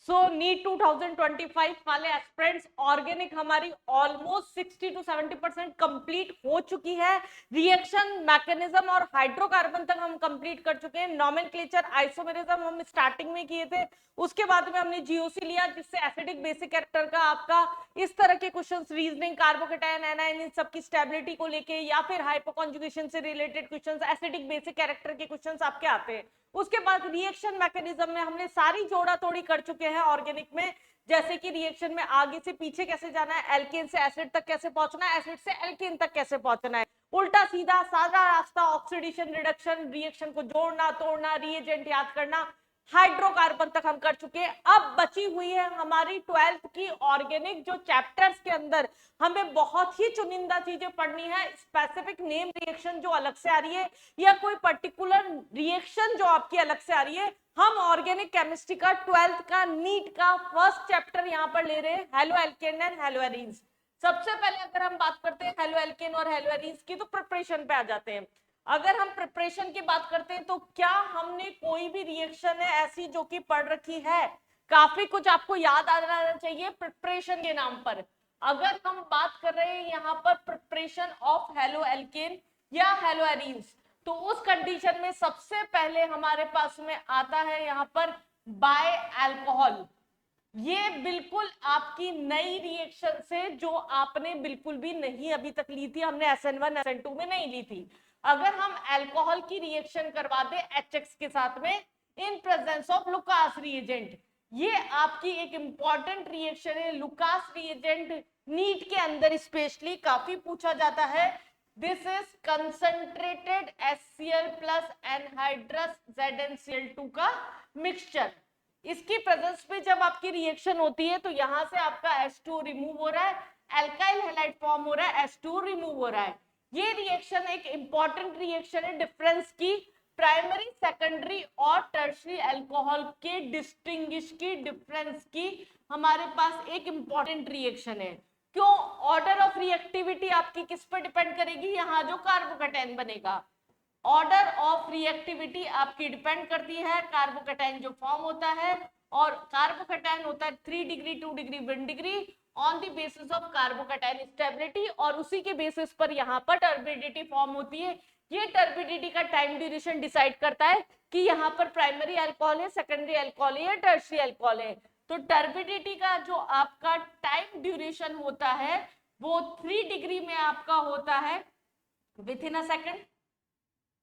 सो NEET 2025 वाले aspirants organic हमारी almost 60 to 70% complete हो चुकी है। रिएक्शन मैकेनिज्म और हाइड्रोकार्बन तक हम कंप्लीट कर चुके हैं। नॉमेनक्लेचर आइसोमेरिज्म हम स्टार्टिंग में किए थे, उसके बाद में हमने जीओसी लिया जिससे एसिडिक बेसिक कैरेक्टर का आपका इस तरह के क्वेश्चंस, रीजनिंग, कार्बोकेटायन, एनायन, इन सबकी स्टेबिलिटी को लेके या फिर हाइपोकॉन्जुगेशन से related questions, acidic basic character के क्वेश्चंस आपके आते हैं। उसके बाद रिएक्शन मैकेनिज्म में हमने सारी जोड़ा तोड़ी कर चुके हैं ऑर्गेनिक में, जैसे कि रिएक्शन में आगे से पीछे कैसे जाना है, एल्केन से एसिड तक कैसे पहुंचना है, एसिड से एल्केन तक कैसे पहुंचना है, उल्टा सीधा सारा रास्ता, ऑक्सीडेशन, रिडक्शन, रिएक्शन को जोड़ना तोड़ना, रिएजेंट याद करना, हाइड्रोकार्बन तक हम कर चुके हैं। अब बची हुई है हमारी 12th की ऑर्गेनिक, जो चैप्टर्स के अंदर हमें बहुत ही चुनिंदा चीजें पढ़नी है। स्पेसिफिक नेम रिएक्शन जो अलग से आ रही है या कोई पर्टिकुलर रिएक्शन जो आपकी अलग से आ रही है, हम ऑर्गेनिक केमिस्ट्री का 12th का नीट का फर्स्ट चैप्टर यहाँ पर ले रहे हैं, halo alkane and hello arenes. सबसे पहले अगर हम बात करते हैं हेलो एल्केन और हेलो एरीन्स की, तो प्रिपरेशन पे आ जाते हैं। अगर हम प्रिपरेशन की बात करते हैं तो क्या हमने कोई भी रिएक्शन है ऐसी जो कि पढ़ रखी है? काफी कुछ आपको याद आना चाहिए प्रिपरेशन के नाम पर। अगर हम बात कर रहे हैं यहाँ पर प्रिपरेशन ऑफ हेलो एल्केन या हेलो एरीन्स, तो उस कंडीशन में सबसे पहले हमारे पास में आता है यहाँ पर बाय अल्कोहल। ये बिल्कुल आपकी नई रिएक्शन से जो आपने बिल्कुल भी नहीं अभी तक ली थी, हमने SN1 SN2 में नहीं ली थी। अगर हम अल्कोहल की रिएक्शन करवा दे HX के साथ में in presence of Lucas reagent, ये आपकी एक इंपॉर्टेंट रिएक्शन है। लुकास रिएजेंट नीट के अंदर स्पेशली काफी पूछा जाता है। This is concentrated HCl plus anhydrous ZnCl2 का मिक्सचर। इसकी प्रेजेंस में जब आपकी रिएक्शन होती है तो यहां से आपका H2 रिमूव हो रहा है, एल्काइल हैलाइड फॉर्म हो रहा है, H2 रिमूव हो रहा है। ये रिएक्शन एक इंपॉर्टेंट रिएक्शन है डिफरेंस की, प्राइमरी, सेकेंडरी और टर्शियरी अल्कोहल के डिस्टिंग्विश की, डिफरेंस की हमारे पास एक इंपॉर्टेंट रिएक्शन है। क्यों? ऑर्डर ऑफ रिएक्टिविटी आपकी किस पर डिपेंड करेगी? यहाँ जो कार्बोकेटायन बनेगा, ऑर्डर ऑफ रिएक्टिविटी आपकी डिपेंड करती है कार्बोकेटायन जो फॉर्म होता है, और कार्बोकेटायन होता है 3 degree 2 degree 1 degree on the basis of carbocation stability, और उसी के बेसिस पर यहाँ पर टर्बिडिटी फॉर्म होती है। ये टर्बिडिटी का टाइम ड्यूरेशन डिसाइड करता है कि यहाँ पर प्राइमरी अल्कोहल है, सेकेंडरी अल्कोहल है या टर्शियरी अल्कोहल है। तो टर्बिडिटी का जो आपका टाइम ड्यूरेशन होता है वो 3 डिग्री में आपका होता है विद इन अ सेकेंड।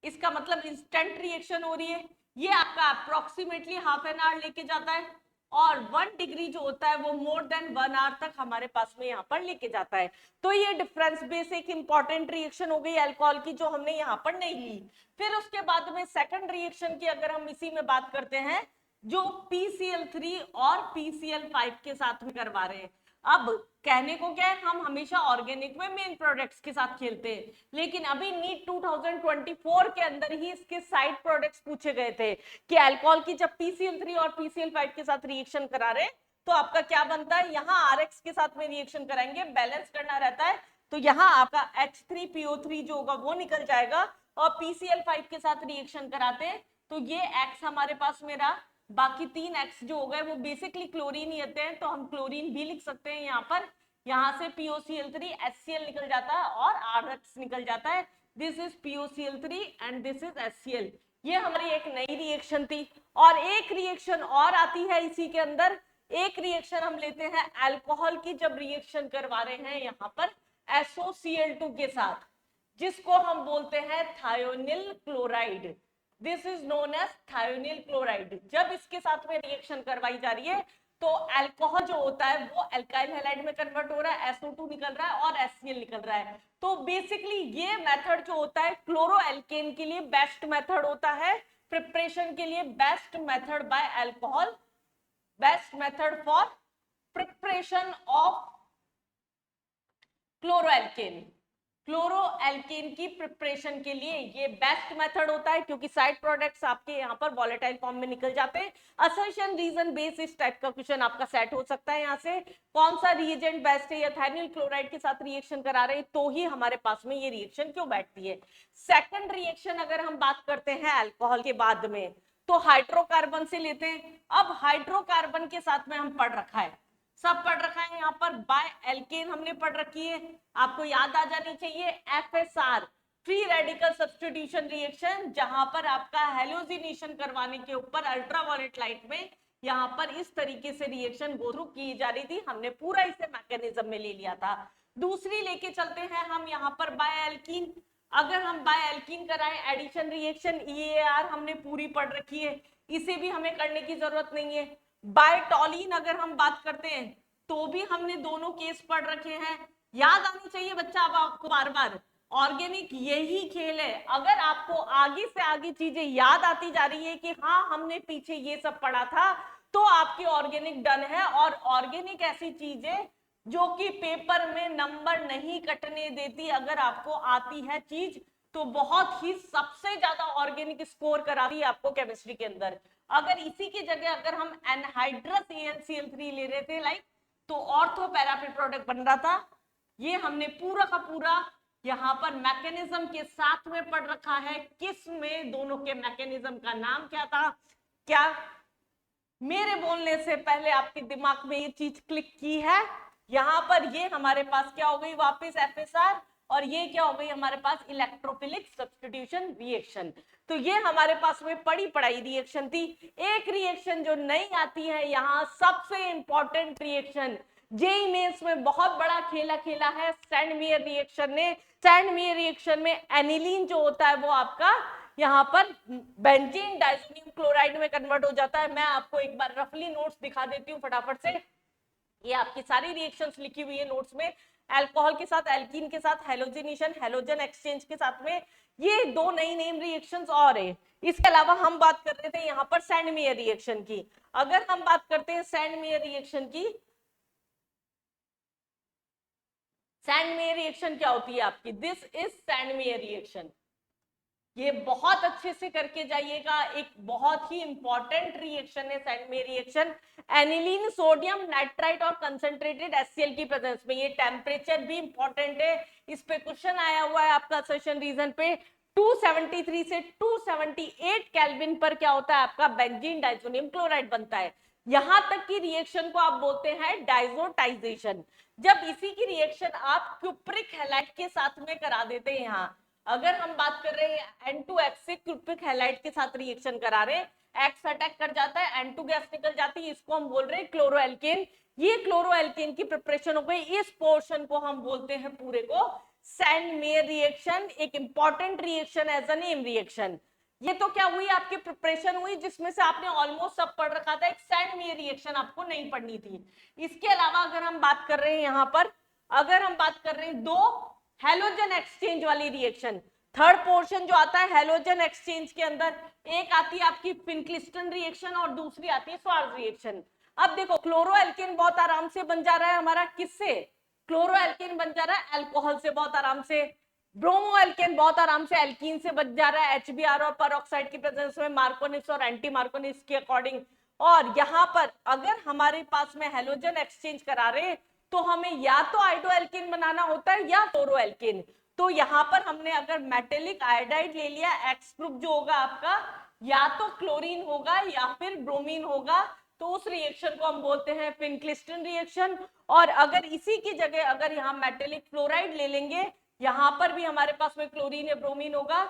इसका मतलब इंस्टेंट रिएक्शन हो रही है। ये आपका अप्रोक्सीमेटली हाफ एन आवर लेके जाता है, और 1 डिग्री जो होता है वो मोर देन 1 आवर तक हमारे पास में यहाँ पर लेके जाता है। तो ये डिफरेंस बेस एक इंपॉर्टेंट रिएक्शन हो गई अल्कोहल की जो हमने यहाँ पर नहीं ली। फिर उसके बाद में सेकंड रिएक्शन की अगर हम इसी में बात करते हैं, जो PCl3 और PCl5 के साथ में करवा रहे हैं। अब कहने को क्या है, हम हमेशा ऑर्गेनिक में मेन प्रोडक्ट्स के साथ खेलते हैं, लेकिन अभी नीट 2024 के अंदर ही इसके साइड प्रोडक्ट्स पूछे गए थे कि अल्कोहल की जब PCl3 और PCl5 के साथ रिएक्शन करा रहे तो आपका क्या बनता है, यहाँ RX के साथ में रिएक्शन कराएंगे, बैलेंस करना रहता है, तो यहाँ आपका H3PO3 जो होगा वो निकल जाएगा, और PCl5 के साथ रिएक्शन कराते हैं तो ये X हमारे पास मेरा, बाकी 3 X जो हो गए वो बेसिकली क्लोरीन ही होते हैं, तो हम क्लोरीन भी लिख सकते हैं यहाँ पर। यहाँ से POCl3 HCl निकल जाता है और RX निकल जाता है। This is POCl3 and this is HCl। ये हमारी एक नई रिएक्शन थी। और एक रिएक्शन और आती है इसी के अंदर, एक रिएक्शन हम लेते हैं अल्कोहल की जब रिएक्शन करवा रहे हैं यहाँ पर SOCl2 के साथ, जिसको हम बोलते हैं thionyl chloride. This is known as thionyl chloride. जब इसके साथ में रिएक्शन करवाई जा रही है तो अल्कोहल जो होता है वो अल्काइल हैलाइड में कन्वर्ट हो रहा है, SO2 निकल रहा है और HCl निकल रहा है। तो बेसिकली ये मेथड जो होता है क्लोरो एल्केन के लिए बेस्ट मेथड होता है, प्रिपरेशन के लिए best method by alcohol, best method for preparation of chloroalkane. Chloroalkane की प्रिपरेशन के लिए ये बेस्ट मेथड होता है, क्योंकि साइड प्रोडक्ट्स आपके यहाँ पर वॉलेटाइल फॉर्म में निकल जाते हैं। असर्शन रीजन बेस इस टाइप का क्वेश्चन आपका सेट हो सकता है। यहाँ से कौन सा रिएजेंट बेस्ट है, या थायनिल क्लोराइड के साथ रिएक्शन करा रहे हैं तो ही हमारे पास में ये रिएक्शन क्यों बैठती है। सेकंड रिएक्शन अगर हम बात करते हैं अल्कोहल के बाद में, तो हाइड्रोकार्बन से लेते हैं। अब हाइड्रोकार्बन के साथ में हम पढ़ रखा है, सब पढ़ रखा है यहाँ पर, बाय एल्केन हमने पढ़ रखी है, आपको याद आ जानी चाहिए FSR, free radical substitution reaction, जहां पर आपका हेलोजिनेशन करवाने के ऊपर अल्ट्रावायलेट लाइट में यहाँ पर इस तरीके से रिएक्शन गो थ्रू की जा रही थी, हमने पूरा इसे मैकेनिज्म में ले लिया था। दूसरी लेके चलते हैं हम यहाँ पर बाय एल्कीन, अगर हम बाय एल्कीन कराएं एडिशन रिएक्शन EAR हमने पूरी पढ़ रखी है, इसे भी हमें करने की जरूरत नहीं है। बाय टॉलिन अगर हम बात करते हैं तो भी हमने दोनों केस पढ़ रखे हैं, याद आनी चाहिए बच्चा अब आपको बार बार, ऑर्गेनिक यही खेल है, अगर आपको आगे से आगे चीजें याद आती जा रही है कि हाँ हमने पीछे ये सब पढ़ा था, तो आपकी ऑर्गेनिक डन है। और ऑर्गेनिक ऐसी चीज है जो कि पेपर में नंबर नहीं कटने देती, अगर आपको आती है चीज तो बहुत ही सबसे ज्यादा ऑर्गेनिक स्कोर कराती है आपको केमिस्ट्री के अंदर। अगर इसी की जगह अगर हम एनहाइड्रस AnCl3 ले रहे थे लाइक, तो ऑर्थो पैराफिल प्रोडक्ट बन रहा था। ये हमने पूरा का पूरा यहाँ पर मैकेनिज्म के साथ में पढ़ रखा है, किस में दोनों के मैकेनिज्म का नाम क्या था। क्या मेरे बोलने से पहले आपके दिमाग में ये चीज क्लिक की है? यहाँ पर ये हमारे पास क्या हो गई वापस FSR, और ये क्या हो गई हमारे पास इलेक्ट्रोफिलिक सब्स्टिट्यूशन रिएक्शन। तो ये हमारे पास में पड़ी पढ़ाई रिएक्शन थी। एक रिएक्शन जो नहीं आती है यहाँ, सबसे इंपॉर्टेंट रिएक्शन, जेई मेंस में बहुत बड़ा खेला खेला है सैंडमेयर रिएक्शन ने। सैंडमेयर रिएक्शन में एनिलीन जो होता है वो आपका यहाँ पर बेंजीन डाइसोनियम क्लोराइड में कन्वर्ट हो जाता है। मैं आपको एक बार रफली नोट्स दिखा देती हूँ फटाफट से, ये आपकी सारी रिएक्शंस लिखी हुई है नोट्स में, अल्कोहल के साथ एल्कीन के साथ हेलोजिनेशन, हेलोजन एक्सचेंज के साथ में, ये दो नई नेम रिएक्शंस और है। इसके अलावा हम बात कर रहे थे यहाँ पर सैंडमेयर रिएक्शन की। अगर हम बात करते हैं सैंडमेयर रिएक्शन की, सैंडमेयर रिएक्शन क्या होती है आपकी, दिस इज सैंडमेयर रिएक्शन, ये बहुत अच्छे से करके जाइएगा, एक बहुत ही इंपॉर्टेंट रिएक्शन है Sandmeyer reaction. Aniline sodium nitrite और कंसंट्रेटेड HCl की प्रेजेंस में, ये टेम्परेचर भी इंपॉर्टेंट है, इस पे क्वेश्चन आया हुआ है आपका सेशन रीजन पे। 273 से 278 केल्विन पर क्या होता है आपका बेंजीन डाइसोनियम क्लोराइड बनता है। यहां तक की रिएक्शन को आप बोलते हैं डाइजोटाइजेशन। जब इसी की रिएक्शन आप क्यूप्रिक हैलाइड के साथ में करा देते हैं, यहाँ अगर हम बात कर रहे हैं N2X से क्यूप्रिक हैलाइड के साथ रिएक्शन करा रहे हैं, X अटैक कर जाता है, N2 गैस निकल जाती है, इसको हम बोल रहे हैं क्लोरोएल्केन। ये क्लोरोएल्केन की प्रिपरेशन हो गई, इस पोर्शन को हम बोलते हैं पूरे को सैंडमेयर रिएक्शन, एक important reaction as a name reaction. ये तो क्या हुई आपकी प्रिपरेशन हुई जिसमें से आपने ऑलमोस्ट सब पढ़ रखा था, एक सैंडमेयर रिएक्शन आपको नहीं पढ़नी थी। इसके अलावा अगर हम बात कर रहे हैं यहाँ पर, अगर हम बात कर रहे हैं दो हेलोजन एक्सचेंज वाली रिएक्शन, थर्ड पोर्शन जो आता है हेलोजन एक्सचेंज के अंदर, एक आती है आपकी फिनक्लिस्टन रिएक्शन और दूसरी आती है स्वार्ज रिएक्शन। अब देखो क्लोरोएल्केन बहुत आराम से बन जा रहा है हमारा, किससे, क्लोरोएल्केन बन जा रहा है अल्कोहल से बहुत आराम से, ब्रोमोएल्केन बहुत आराम से एल्कीन से बच जा रहा है HBr और परऑक्साइड की प्रेजेंस में, मार्कोनिक्स और एंटी मार्कोनिक्स के अकॉर्डिंग। और यहाँ पर अगर हमारे पास में हेलोजन एक्सचेंज करा रहे तो हमें या तो आइडोएल्केन बनाना होता है या क्लोरोएल्केन। तो यहाँ पर हमने अगर मेटेलिक आयोडाइड ले लिया, एक्स ग्रुप जो होगा आपका या तो क्लोरीन होगा या फिर ब्रोमीन होगा, तो उस रिएक्शन को हम बोलते हैं फिनक्लिस्टन रिएक्शन। और अगर इसी की जगह अगर यहाँ मेटेलिक फ्लोराइड ले लेंगे, यहाँ पर भी हमारे पास में क्लोरीन या ब्रोमीन होगा,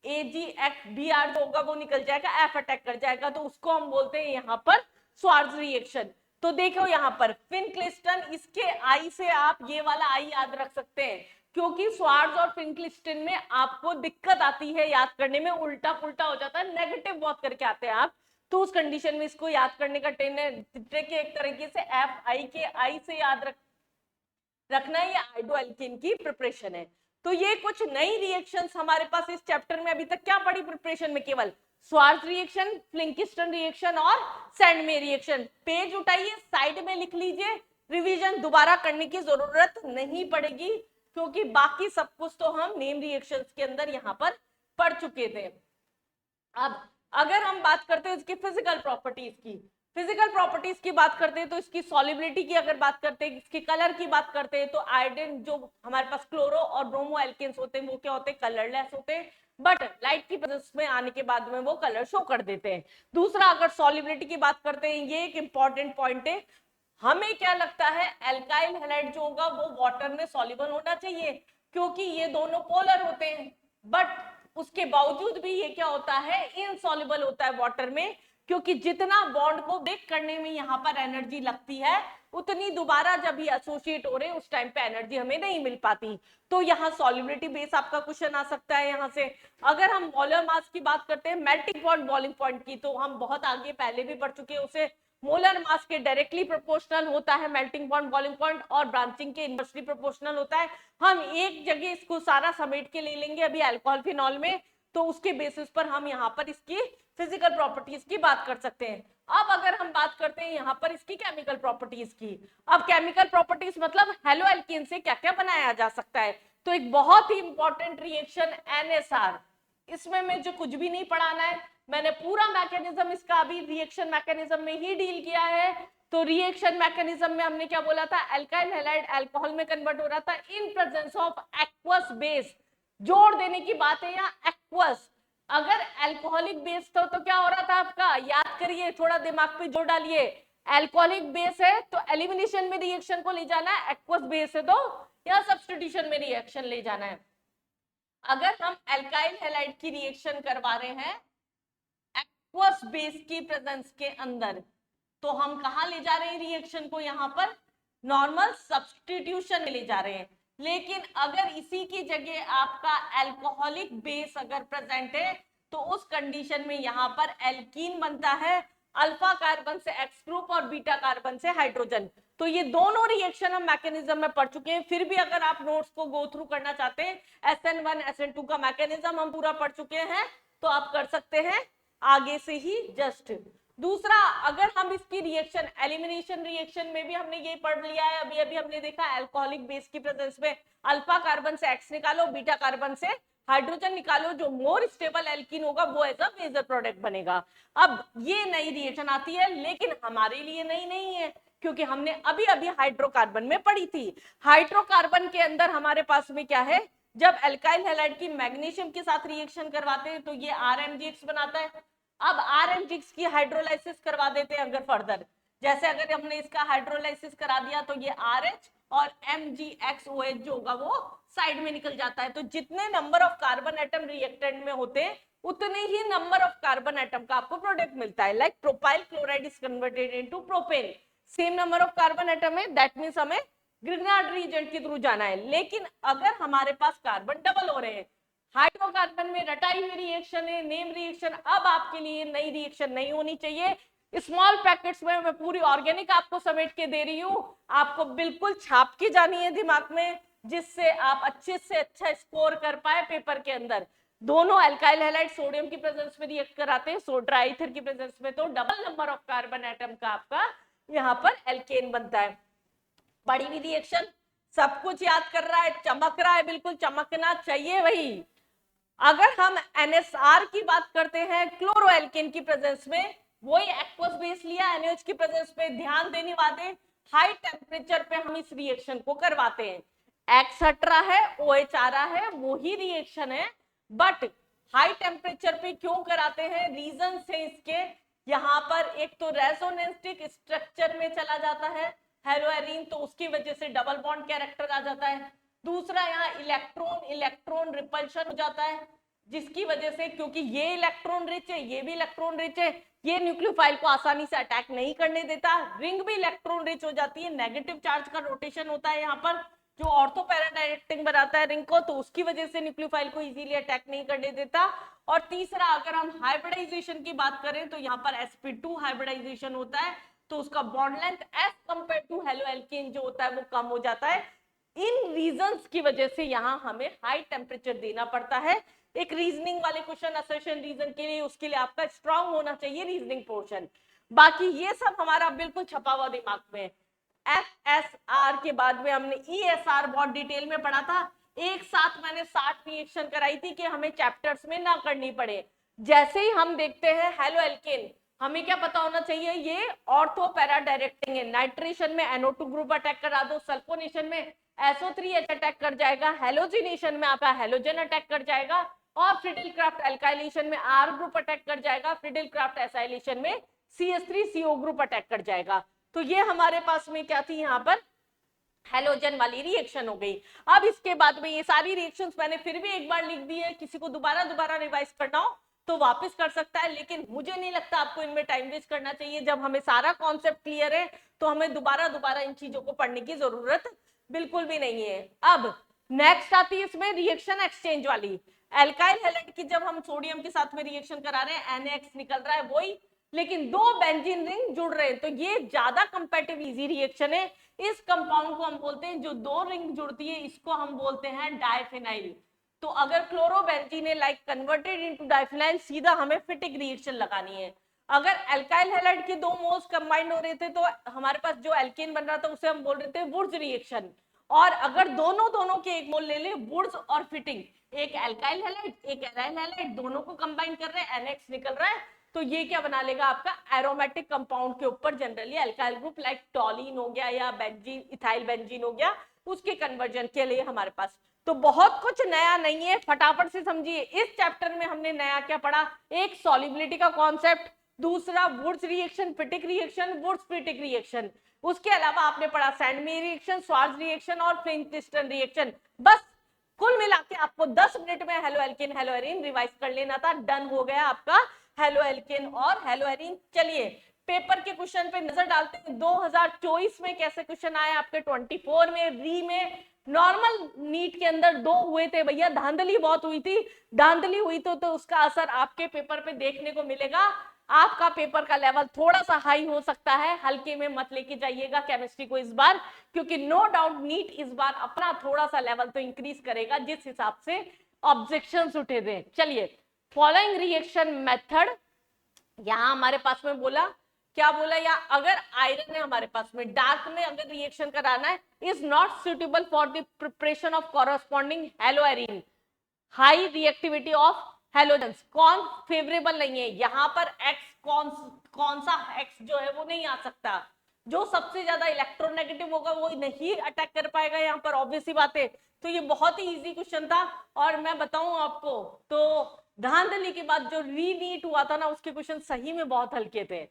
AgBr जो होगा वो निकल जाएगा, F अटैक कर जाएगा, तो उसको हम बोलते हैं यहाँ पर स्वार्ज रिएक्शन। तो देखो यहाँ पर फिनक्लिस्टन, इसके आई से आप ये वाला आई याद रख सकते हैं, क्योंकि स्वार्ज और फिनक्लिस्टन में आपको दिक्कत आती है याद करने में, उल्टा पुल्टा हो जाता है, नेगेटिव बहुत करके आते हैं आप, तो उस कंडीशन में इसको याद करने का ट्रिक एक तरीके से FI के आई से याद रखना, ये आइडोएल्केन की प्रिपरेशन है। तो ये कुछ नई रिएक्शंस हमारे पास इस चैप्टर में अभी तक क्या पड़ी प्रिपरेशन में, केवल स्वार्ज रिएक्शन, फिनक्लिस्टन रिएक्शन और सैंडमेयर रिएक्शन। पेज उठाइए, साइड में लिख लीजिए, रिवीजन दोबारा करने की जरूरत नहीं पड़ेगी, क्योंकि बाकी सब कुछ तो हम नेम रिएक्शंस के अंदर यहाँ पर पढ़ चुके थे। अब अगर हम बात करते हैं इसकी फिजिकल प्रॉपर्टीज की, फिजिकल प्रॉपर्टीज की बात करते हैं तो इसकी सॉल्युबिलिटी की अगर बात करते हैं, इसकी कलर की बात करते हैं, तो आयोडीन जो हमारे पास क्लोरो और ब्रोमो एल्केन्स होते हैं वो क्या होते हैं, कलरलेस होते हैं। बट लाइट की प्रेजेंस में आने के बाद में वो कलर शो कर देते हैं। दूसरा, अगर सॉल्युबिलिटी की बात करते हैं, ये एक इंपॉर्टेंट पॉइंट है। हमें क्या लगता है, एल्काइल हैलाइड जो होगा वो वाटर में सॉल्युबल होना चाहिए, क्योंकि ये दोनों पोलर होते हैं। बट उसके बावजूद भी ये क्या होता है, इनसॉल्युबल होता है वाटर में, क्योंकि जितना बॉन्ड को ब्रेक करने में यहाँ पर एनर्जी लगती है, उतनी दोबारा जब ये एसोसिएट हो रहे हैं उस टाइम पे एनर्जी हमें नहीं मिल पाती। तो यहाँ सॉल्युबिलिटी बेस आपका क्वेश्चन आ सकता है यहाँ से। अगर हम मोलर मास की बात करते हैं, मेल्टिंग पॉइंट बॉइलिंग पॉइंट की, तो हम बहुत आगे पहले भी पढ़ चुके हैं, उसे मोलर मास के डायरेक्टली प्रोपोर्शनल होता है मेल्टिंग पॉइंट बॉइलिंग पॉइंट, और ब्रांचिंग के इनवर्सली प्रोपोर्शनल होता है। हम एक जगह इसको सारा समेट के ले लेंगे अभी अल्कोहल फिनॉल में, तो उसके बेसिस पर हम यहाँ पर इसकी फिजिकल प्रॉपर्टीज की बात कर सकते हैं। अब अगर हम बात करते हैं यहाँ पर इसकी केमिकल प्रॉपर्टीज की, अब केमिकल प्रॉपर्टीज मतलब हेलो एल्कीन से क्या क्या बनाया जा सकता है, तो एक बहुत ही इंपॉर्टेंट रिएक्शन NSR, इसमें मैं जो कुछ भी नहीं पढ़ाना है, मैंने पूरा मैकेनिज्म इसका अभी रिएक्शन मैकेनिज्म में ही डील किया है। तो रिएक्शन मैकेनिज्म में हमने क्या बोला था, एल्काइल हैलाइड अल्कोहल में कन्वर्ट हो रहा था in presence of aqueous base. जोड़ देने की बात है यहाँ एक्वस, अगर अल्कोहलिक बेस तो क्या हो रहा था आपका, याद करिए, थोड़ा दिमाग पे जोर डालिए। अल्कोहलिक बेस है तो एलिमिनेशन में रिएक्शन को ले जाना है, एक्वस बेस है तो या सब्स्टिट्यूशन में रिएक्शन ले जाना है। अगर हम एल्काइल हैलाइड की रिएक्शन करवा रहे हैं एक्वस बेस की प्रेजेंस के अंदर, तो हम कहां ले जा रहे हैं रिएक्शन को, यहां पर नॉर्मल सब्स्टिट्यूशन में ले जा रहे हैं। लेकिन अगर इसी की जगह आपका अल्कोहलिक बेस अगर प्रेजेंट है, तो उस कंडीशन में यहां पर एल्कीन बनता है, अल्फा कार्बन से एक्स ग्रुप और बीटा कार्बन से हाइड्रोजन। तो ये दोनों रिएक्शन हम मैकेनिज्म में पढ़ चुके हैं, फिर भी अगर आप नोट्स को गो थ्रू करना चाहते हैं, SN1 SN2 का मैकेनिज्म हम पूरा पढ़ चुके हैं, तो आप कर सकते हैं आगे से ही जस्ट। दूसरा, अगर हम इसकी रिएक्शन एलिमिनेशन रिएक्शन में भी हमने ये पढ़ लिया है, अभी अभी हमने देखा अल्कोहलिक बेस की प्रेजेंस में अल्फा कार्बन से एक्स निकालो, बीटा कार्बन से हाइड्रोजन निकालो, जो मोर स्टेबल एल्कीन होगा वो एज अ मेजर प्रोडक्ट बनेगा। अब ये नई रिएक्शन आती है, लेकिन हमारे लिए नई नहीं है, क्योंकि हमने अभी अभी हाइड्रोकार्बन में पढ़ी थी। हाइड्रोकार्बन के अंदर हमारे पास में क्या है, जब एल्काइल हैलाइड की मैग्नीशियम के साथ रिएक्शन करवाते हैं तो ये RMgX बनाता है। अब RMgX की हाइड्रोलाइसिस करवा देते हैं अगर फर्दर, जैसे अगर हमने इसका हाइड्रोलाइसिस करा दिया तो ये RH और MgXOH जो होगा वो साइड में निकल जाता है। तो जितने number of carbon atom reactant में होते हैं, उतने ही नंबर ऑफ कार्बन एटम का आपको प्रोडक्ट मिलता है। Like propyl chloride is converted into propane, same number of carbon atom है, दैट मींस हमें ग्रिग्नार्ड रिएजेंट के थ्रू जाना है। लेकिन अगर हमारे पास कार्बन डबल हो रहे हैं, हाइड्रोकार्बन में रटाई हुई रिएक्शन है, नेम रिएक्शन, अब आपके लिए नई रिएक्शन नहीं होनी चाहिए। स्मॉल पैकेट्स में मैं पूरी ऑर्गेनिक आपको समेट के दे रही हूँ, आपको बिल्कुल छाप के जानी है दिमाग में, जिससे आप अच्छे से अच्छा स्कोर कर पाए पेपर के अंदर। दोनों अल्काइल हैलाइड सोडियम की प्रेजेंस में रिएक्ट कराते हैं, सोड्रा ईथर की प्रेजेंस में, तो double number of carbon atom का आपका यहाँ पर एल्केन बनता है। बड़ी हुई रिएक्शन, सब कुछ याद कर रहा है, चमक रहा है, बिल्कुल चमकना चाहिए वही। अगर हम NSR की बात करते हैं क्लोरोएल्केन की प्रेजेंस में, वही एक्वस बेस लिया NaOH की प्रेजेंस में, ध्यान देने वाले हाई टेम्परेचर पे हम इस रिएक्शन को करवाते हैं। X हट रहा है, OH आ रहा है, वो ही रिएक्शन है, बट हाई टेम्परेचर पे क्यों कराते हैं, रीजन से इसके यहाँ पर एक तो रेजोनेंस्टिक स्ट्रक्चर में चला जाता है हेलोएरीन, तो उसकी वजह से डबल बॉन्ड कैरेक्टर आ जाता है। दूसरा, यहाँ इलेक्ट्रॉन इलेक्ट्रॉन रिपल्शन हो जाता है, जिसकी वजह से, क्योंकि ये इलेक्ट्रॉन रिच है, ये भी इलेक्ट्रॉन रिच है, ये न्यूक्लियोफाइल को आसानी से अटैक नहीं करने देता। रिंग भी इलेक्ट्रॉन रिच हो जाती है, नेगेटिव चार्ज का रोटेशन होता है यहाँ पर, जो ऑर्थो पैरा डायरेक्टिंग बनाता है रिंग को, तो उसकी वजह से न्यूक्लियोफाइल को इजीली अटैक नहीं करने देता। और तीसरा, अगर हम हाइब्रिडाइजेशन की बात करें तो यहाँ पर sp2 हाइब्रिडाइजेशन होता है, तो उसका bond length as compare to haloalkane जो होता है वो कम हो जाता है। इन रीजंस की वजह से यहाँ हमें हाई टेम्परेचर देना पड़ता है। एक रीजनिंग वाले क्वेश्चन असर्शन रीजन के लिए, उसके लिए आपका स्ट्रांग होना चाहिए रीजनिंग पोर्शन। बाकी ये सब हमारा बिल्कुल छपा हुआ दिमाग में। FSR के बाद में हमने ESR बहुत डिटेल में पढ़ा था, एक साथ मैंने 60 रिएक्शन कराई थी कि हमें चैप्टर्स में ना करनी पड़े। जैसे ही हम देखते हैं हेलोएल्केन, हमें क्या पता होना चाहिए, ये ऑर्थो पैरा डायरेक्टिंग है। नाइट्रेशन में NO2 ग्रुप अटैक करा दो, सल्फोनेशन में SO3H अटैक कर जाएगा, हेलोजिनेशन में आपका हेलोजन अटैक कर जाएगा, और फ्रिडल क्राफ्ट एल्काइलेशन में R ग्रुप अटैक कर जाएगा, फ्रिडल क्राफ्ट एसाइलेशन में CH3CO ग्रुप अटैक कर जाएगा। तो ये हमारे पास में क्या थी यहाँ पर हेलोजन वाली रिएक्शन हो गई। अब इसके बाद में ये सारी रिएक्शंस मैंने फिर भी एक बार लिख दी है, किसी को दोबारा रिवाइज करना हो तो वापस कर सकता है, लेकिन मुझे नहीं लगता आपको इनमें टाइम वेस्ट करना चाहिए। जब हमें सारा कॉन्सेप्ट क्लियर है तो हमें दोबारा इन चीजों को पढ़ने की जरूरत बिल्कुल भी नहीं है। अब नेक्स्ट आती है इसमें रिएक्शन एक्सचेंज वाली। एल्काइल हैलाइड की जब हम सोडियम के साथ में रिएक्शन करा रहे हैं, NaX निकल रहा है वही, लेकिन दो बेंजीन रिंग जुड़ रहे हैं, तो ये ज्यादा कंपैरेटिव इजी रिएक्शन है। इस कंपाउंड को हम बोलते हैं, जो दो रिंग जुड़ती है इसको हम बोलते हैं डाइफिनाइल। तो अगर chlorobenzene like converted into diphenyl, सीधा हमें फिटिक रिएक्शन लगानी है। अगर एल्काइल हैलाइड के दो मोल्स कंबाइंड हो रहे थे तो हमारे पास जो एल्केन बन रहा था उसे हम बोल रहे थे वुड्स रिएक्शन। और अगर दोनों के एक मोल ले ले, वुड्स और फिटिंग, एक एल्काइल हैलाइड एक एराइल हैलाइड, दोनों को कंबाइन कर रहे हैं, NX निकल रहा है, तो ये क्या बना लेगा आपका एरोमेटिक कंपाउंड के ऊपर जनरली एल्काइल ग्रुप लाइक टॉलिन हो गया या बेंजीन, इथाइल बेंजीन हो गया, उसके कन्वर्जन के लिए हमारे पास। तो बहुत कुछ नया नहीं है, फटाफट से समझिए। इस चैप्टर में हमने नया क्या पढ़ा, एक सॉल्युबिलिटी का कॉन्सेप्ट, दूसरा Wurtz reaction, Fittig reaction, Wurtz Fittig reaction, उसके अलावा आपने पढ़ा सैंडमे रिएक्शन, स्वार्ज रिएक्शन और फ्लिंट-स्टन रिएक्शन। बस कुल मिला के आपको 10 मिनट में haloalkane haloarene revise कर लेना था, डन हो गया आपका हेलो एल्केन और हेलो एरीन। चलिए पेपर के क्वेश्चन पे नजर डालते हैं। 2024 में कैसे क्वेश्चन आए आपके, 24 में री में नॉर्मल नीट के अंदर दो हुए थे भैया, धांधली बहुत हुई थी, धांधली हुई तो उसका असर आपके पेपर पे देखने को मिलेगा। आपका पेपर का लेवल थोड़ा सा हाई हो सकता है, हल्के में मत लेके जाइएगा केमिस्ट्री को इस बार, क्योंकि नो डाउट नीट इस बार अपना थोड़ा सा लेवल तो इंक्रीज करेगा जिस हिसाब से ऑब्जेक्शंस उठे थे। चलिए फॉलोइंग रिएक्शन मेथड, यहां हमारे पास में बोला क्या बोला, या अगर आयरन है हमारे पास में, डार्क में अगर रिएक्शन कराना है, is not suitable for the preparation of corresponding hello arene, high reactivity of halogens. कौन फेवरेबल नहीं है यहाँ पर, एक्स कौन सा एक्स जो है वो नहीं आ सकता, जो सबसे ज्यादा इलेक्ट्रोनेगेटिव होगा वो नहीं अटैक कर पाएगा यहाँ पर, ऑब्वियस सी बात है। तो ये बहुत ही इजी क्वेश्चन था, और मैं बताऊं आपको तो धांधली के बाद जो रीनीट हुआ था ना, उसके क्वेश्चन सही में बहुत हल्के थे,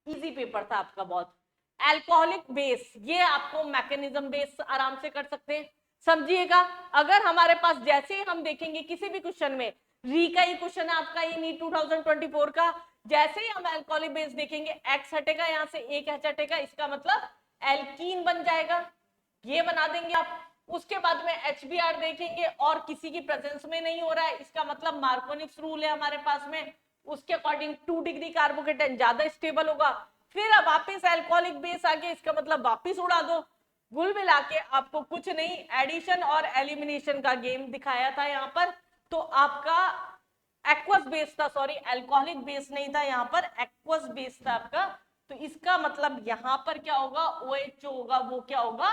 इजी पेपर था आपका बहुत। एल्कोहलिक बेस, ये आपको मैकेनिज्म बेस आराम से कर सकते हैं, समझिएगा। अगर हमारे पास जैसे हम देखेंगे किसी भी क्वेश्चन में, री का ये क्वेश्चन है आपका, ये नीट 2024 का, जैसे ही हम एल्कोहलिक बेस देखेंगे, एक्स हटेगा यहाँ से, एक एच हटेगा, इसका मतलब एल्कीन बन जाएगा, ये बना देंगे आप। उसके बाद में HBr देखेंगे और किसी की प्रेजेंस में नहीं हो रहा है, इसका मतलब मार्कोनिक्स रूल है हमारे पास में, उसके अकॉर्डिंग 2 डिग्री कार्बोकेटन ज्यादा स्टेबल होगा। फिर अब वापिस एल्कोहलिक बेस आके, इसका मतलब वापिस उड़ा दो। कुल मिला के आपको कुछ नहीं, एडिशन और एलिमिनेशन का गेम दिखाया था यहाँ पर। तो आपका एक्वस बेस था, सॉरी एल्कोहलिक बेस नहीं था यहाँ पर, एक्वस बेस था आपका। तो इसका मतलब यहाँ पर क्या होगा, OH जो होगा वो क्या होगा,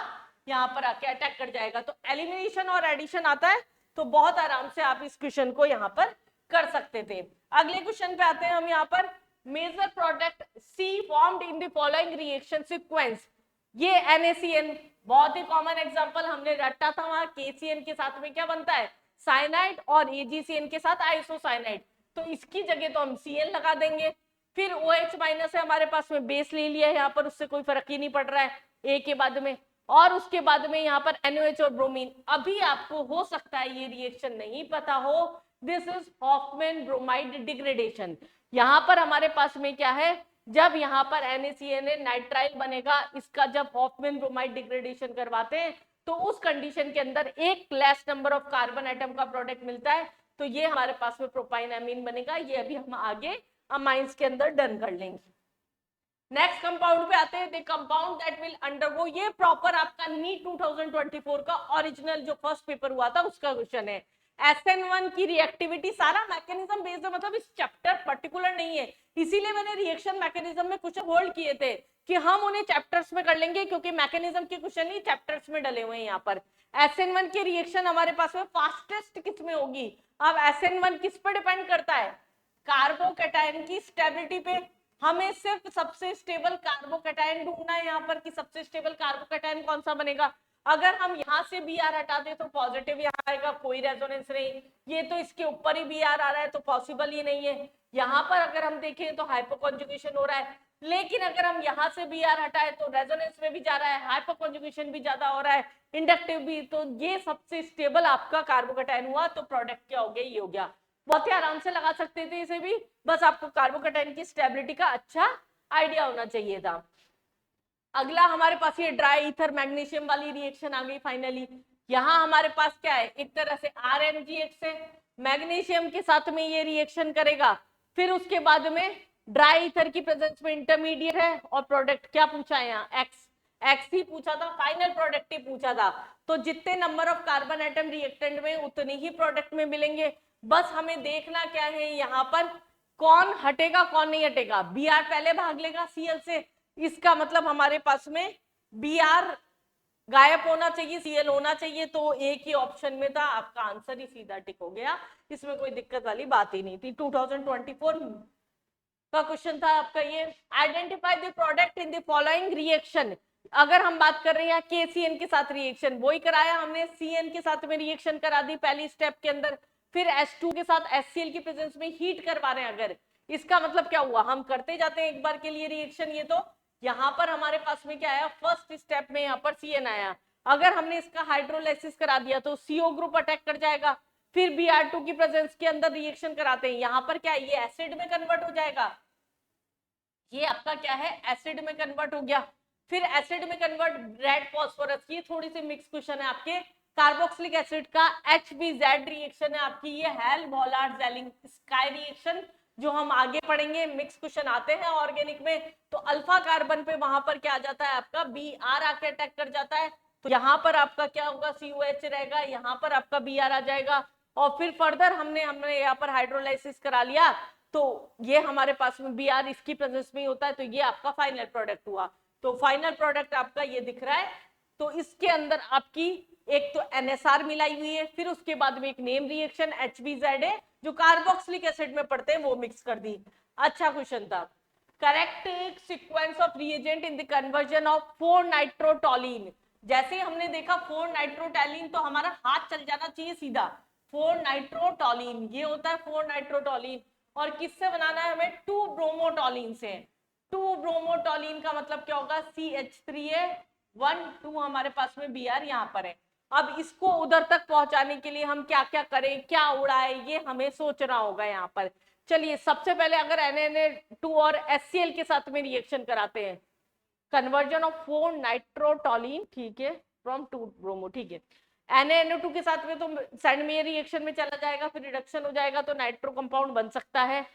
यहाँ पर आके अटैक कर जाएगा। तो एलिमिनेशन और एडिशन आता है, तो बहुत आराम से आप इस क्वेश्चन को यहाँ पर कर सकते थे। अगले क्वेश्चन पे आते हैं हम यहाँ पर, major product C formed in the following reaction sequence. ये NaCN बहुत ही कॉमन एग्जांपल हमने रटा था, वहां KCN के साथ में क्या बनता है, साइनाइड, और AgCN के साथ आइसोसाइनाइड, तो इसकी जगह तो हम Cl लगा देंगे। फिर OH माइनस है हमारे पास में, बेस ले लिया है यहाँ पर, उससे कोई फर्क ही नहीं पड़ रहा है A के बाद में, और उसके बाद में यहाँ पर NOH और ब्रोमीन। अभी आपको हो सकता है ये रिएक्शन नहीं पता हो, this is Hoffmann bromide degradation. यहाँ पर हमारे पास में क्या है, जब यहाँ पर NaCN नाइट्राइल बनेगा, इसका जब हॉफमैन ब्रोमाइड डिग्रेडेशन करवाते हैं तो उस कंडीशन के अंदर एक less number of carbon atom का प्रोडक्ट मिलता है, तो ये हमारे पास में प्रोपाइन अमीन बनेगा। ये अभी हम आगे अमाइंस के अंदर डन कर लेंगे। नेक्स्ट कंपाउंड पे आते हैं, the compound that will undergo, ये प्रॉपर आपका नीट 2024 का ओरिजिनल जो फर्स्ट पेपर हुआ था उसका क्वेश्चन है। SN1 की रिएक्टिविटी, सारा मैकेनिज्म बेस्ड है, मतलब इस चैप्टर पर्टिकुलर नहीं है, इसीलिए मैंने रिएक्शन मैकेनिज्म में कुछ होल्ड किए थे कि हम उन्हें चैप्टर्स में कर लेंगे, क्योंकि मैकेनिज्म के क्वेश्चन ही चैप्टर्स में डले हुए हैं यहाँ पर। SN1 की रिएक्शन हमारे पास में फास्टेस्ट किस में होगी, अब SN1 किस पे डिपेंड करता है, कार्बोकैटायन की स्टेबिलिटी पे। हमें सिर्फ सबसे स्टेबल कार्बोकैटायन ढूंढना है यहाँ पर, कि सबसे स्टेबल कार्बोकैटायन कौन सा बनेगा। अगर हम यहाँ से बी आर हटा दें तो पॉजिटिव यहाँ आएगा, कोई रेजोनेंस नहीं। ये तो इसके ऊपर ही बी आर आ रहा है तो पॉसिबल ही नहीं है। यहाँ पर अगर हम देखें तो हाइपोकॉन्जुगेशन हो रहा है, लेकिन अगर हम यहाँ से बी आर हटाए तो रेजोनेंस में भी जा रहा है, हाइपोकॉन्जुगेशन भी ज्यादा हो रहा है, इंडक्टिव भी। तो ये सबसे स्टेबल आपका कार्बोकैटायन हुआ, तो प्रोडक्ट क्या हो गया, ये हो गया। बहुत ही आराम से लगा सकते थे इसे भी, बस आपको कार्बोकैटायन की स्टेबिलिटी का अच्छा आइडिया होना चाहिए था। अगला हमारे पास ये ड्राई ईथर मैग्नीशियम वाली रिएक्शन आ गई फाइनली। यहाँ हमारे पास क्या है, एक तरह से RMgH है, मैग्नीशियम के साथ में ये रिएक्शन करेगा, फिर उसके बाद में ड्राई ईथर की प्रेजेंस में इंटरमीडिएट है, और प्रोडक्ट क्या पूछा है यहाँ, एक्स ही पूछा था, फाइनल प्रोडक्ट ही पूछा था। तो जितने number of carbon atom reactant में उतनी ही प्रोडक्ट में मिलेंगे। बस हमें देखना क्या है यहाँ पर, कौन हटेगा कौन नहीं हटेगा। बी आर पहले भाग लेगा Cl से, इसका मतलब हमारे पास में बी आर गायब होना चाहिए, Cl होना चाहिए। तो एक ही ऑप्शन में था, आपका आंसर ही सीधा टिक हो गया, इसमें कोई दिक्कत वाली बात ही नहीं थी। 2024 का क्वेश्चन था आपका ये। Identify the product in the following reaction. अगर हम बात कर रहे हैं KCN के साथ रिएक्शन, वही कराया हमने, Cn के साथ में रिएक्शन करा दी पहली स्टेप के अंदर, फिर H2 के साथ HCl की प्रेजेंस में हीट करवा रहे हैं। अगर इसका मतलब क्या हुआ, हम करते जाते हैं एक बार के लिए रिएक्शन। ये तो यहाँ पर हमारे पास में क्या आया, फर्स्ट स्टेप में यहाँ पर Cn आया, अगर हमने इसका हाइड्रोलाइसिस करा दिया तो CO ग्रुप अटैक कर जाएगा, फिर Br2 की प्रेजेंस के अंदर रिएक्शन कराते हैं, यहाँ पर क्या है, ये एसिड में कन्वर्ट हो जाएगा, ये आपका क्या है, एसिड में कन्वर्ट हो गया। फिर एसिड में कन्वर्ट रेड फॉस्फोरस, ये थोड़ी सी मिक्स क्वेश्चन है आपके। कार्बोक्सिलिक एसिड का HBZ रिएक्शन है आपकी, ये Hell Volhard Zelinsky reaction, जो हम आगे पढ़ेंगे, मिक्स क्वेश्चन आते हैं ऑर्गेनिक में। तो अल्फा कार्बन पे वहां पर क्या आ जाता है आपका, Br आके अटैक कर जाता है, तो यहाँ पर आपका क्या होगा, COH रहेगा, यहाँ पर आपका Br आ जाएगा। और फिर फर्दर हमने यहाँ पर हाइड्रोलाइसिस करा लिया, तो ये हमारे पास में Br इसकी प्रेजेंस में होता है, तो ये आपका फाइनल प्रोडक्ट हुआ। तो फाइनल प्रोडक्ट आपका ये दिख रहा है। तो इसके अंदर आपकी एक तो NSR मिलाई हुई है, फिर उसके बाद में एक नेम रिएक्शन HBZ है, जो कार्बोक्सिलिक एसिड में पड़ते हैं, वो मिक्स कर दी। अच्छा क्वेश्चन था, correct sequence of reagent in the conversion of four nitrotoluene. जैसे हमने देखा 4-नाइट्रोटोलीन, तो हमारा हाथ चल जाना चाहिए सीधा, 4-नाइट्रोटोलीन ये होता है 4-नाइट्रोटोलीन। और किससे बनाना है हमें, 2-ब्रोमोटोलीन से। 2-ब्रोमोटोलीन का मतलब क्या होगा, CH3A1 2 हमारे पास में Br यहाँ पर है। अब इसको उधर तक पहुंचाने के लिए हम क्या क्या करें, क्या उड़ाए, ये हमें सोचना होगा यहाँ पर। चलिए सबसे पहले अगर Na2 और HCl के साथ में रिएक्शन कराते हैं, कन्वर्जन ऑफ 4-नाइट्रोटोलीन, ठीक है, फ्रॉम 2-ब्रोमो, ठीक है। NaNO2 के साथ में तो साइड में ये रिएक्शन में चला जाएगा, फिर रिडक्शन हो जाएगा, तो नाइट्रो कंपाउंड बन सकता है,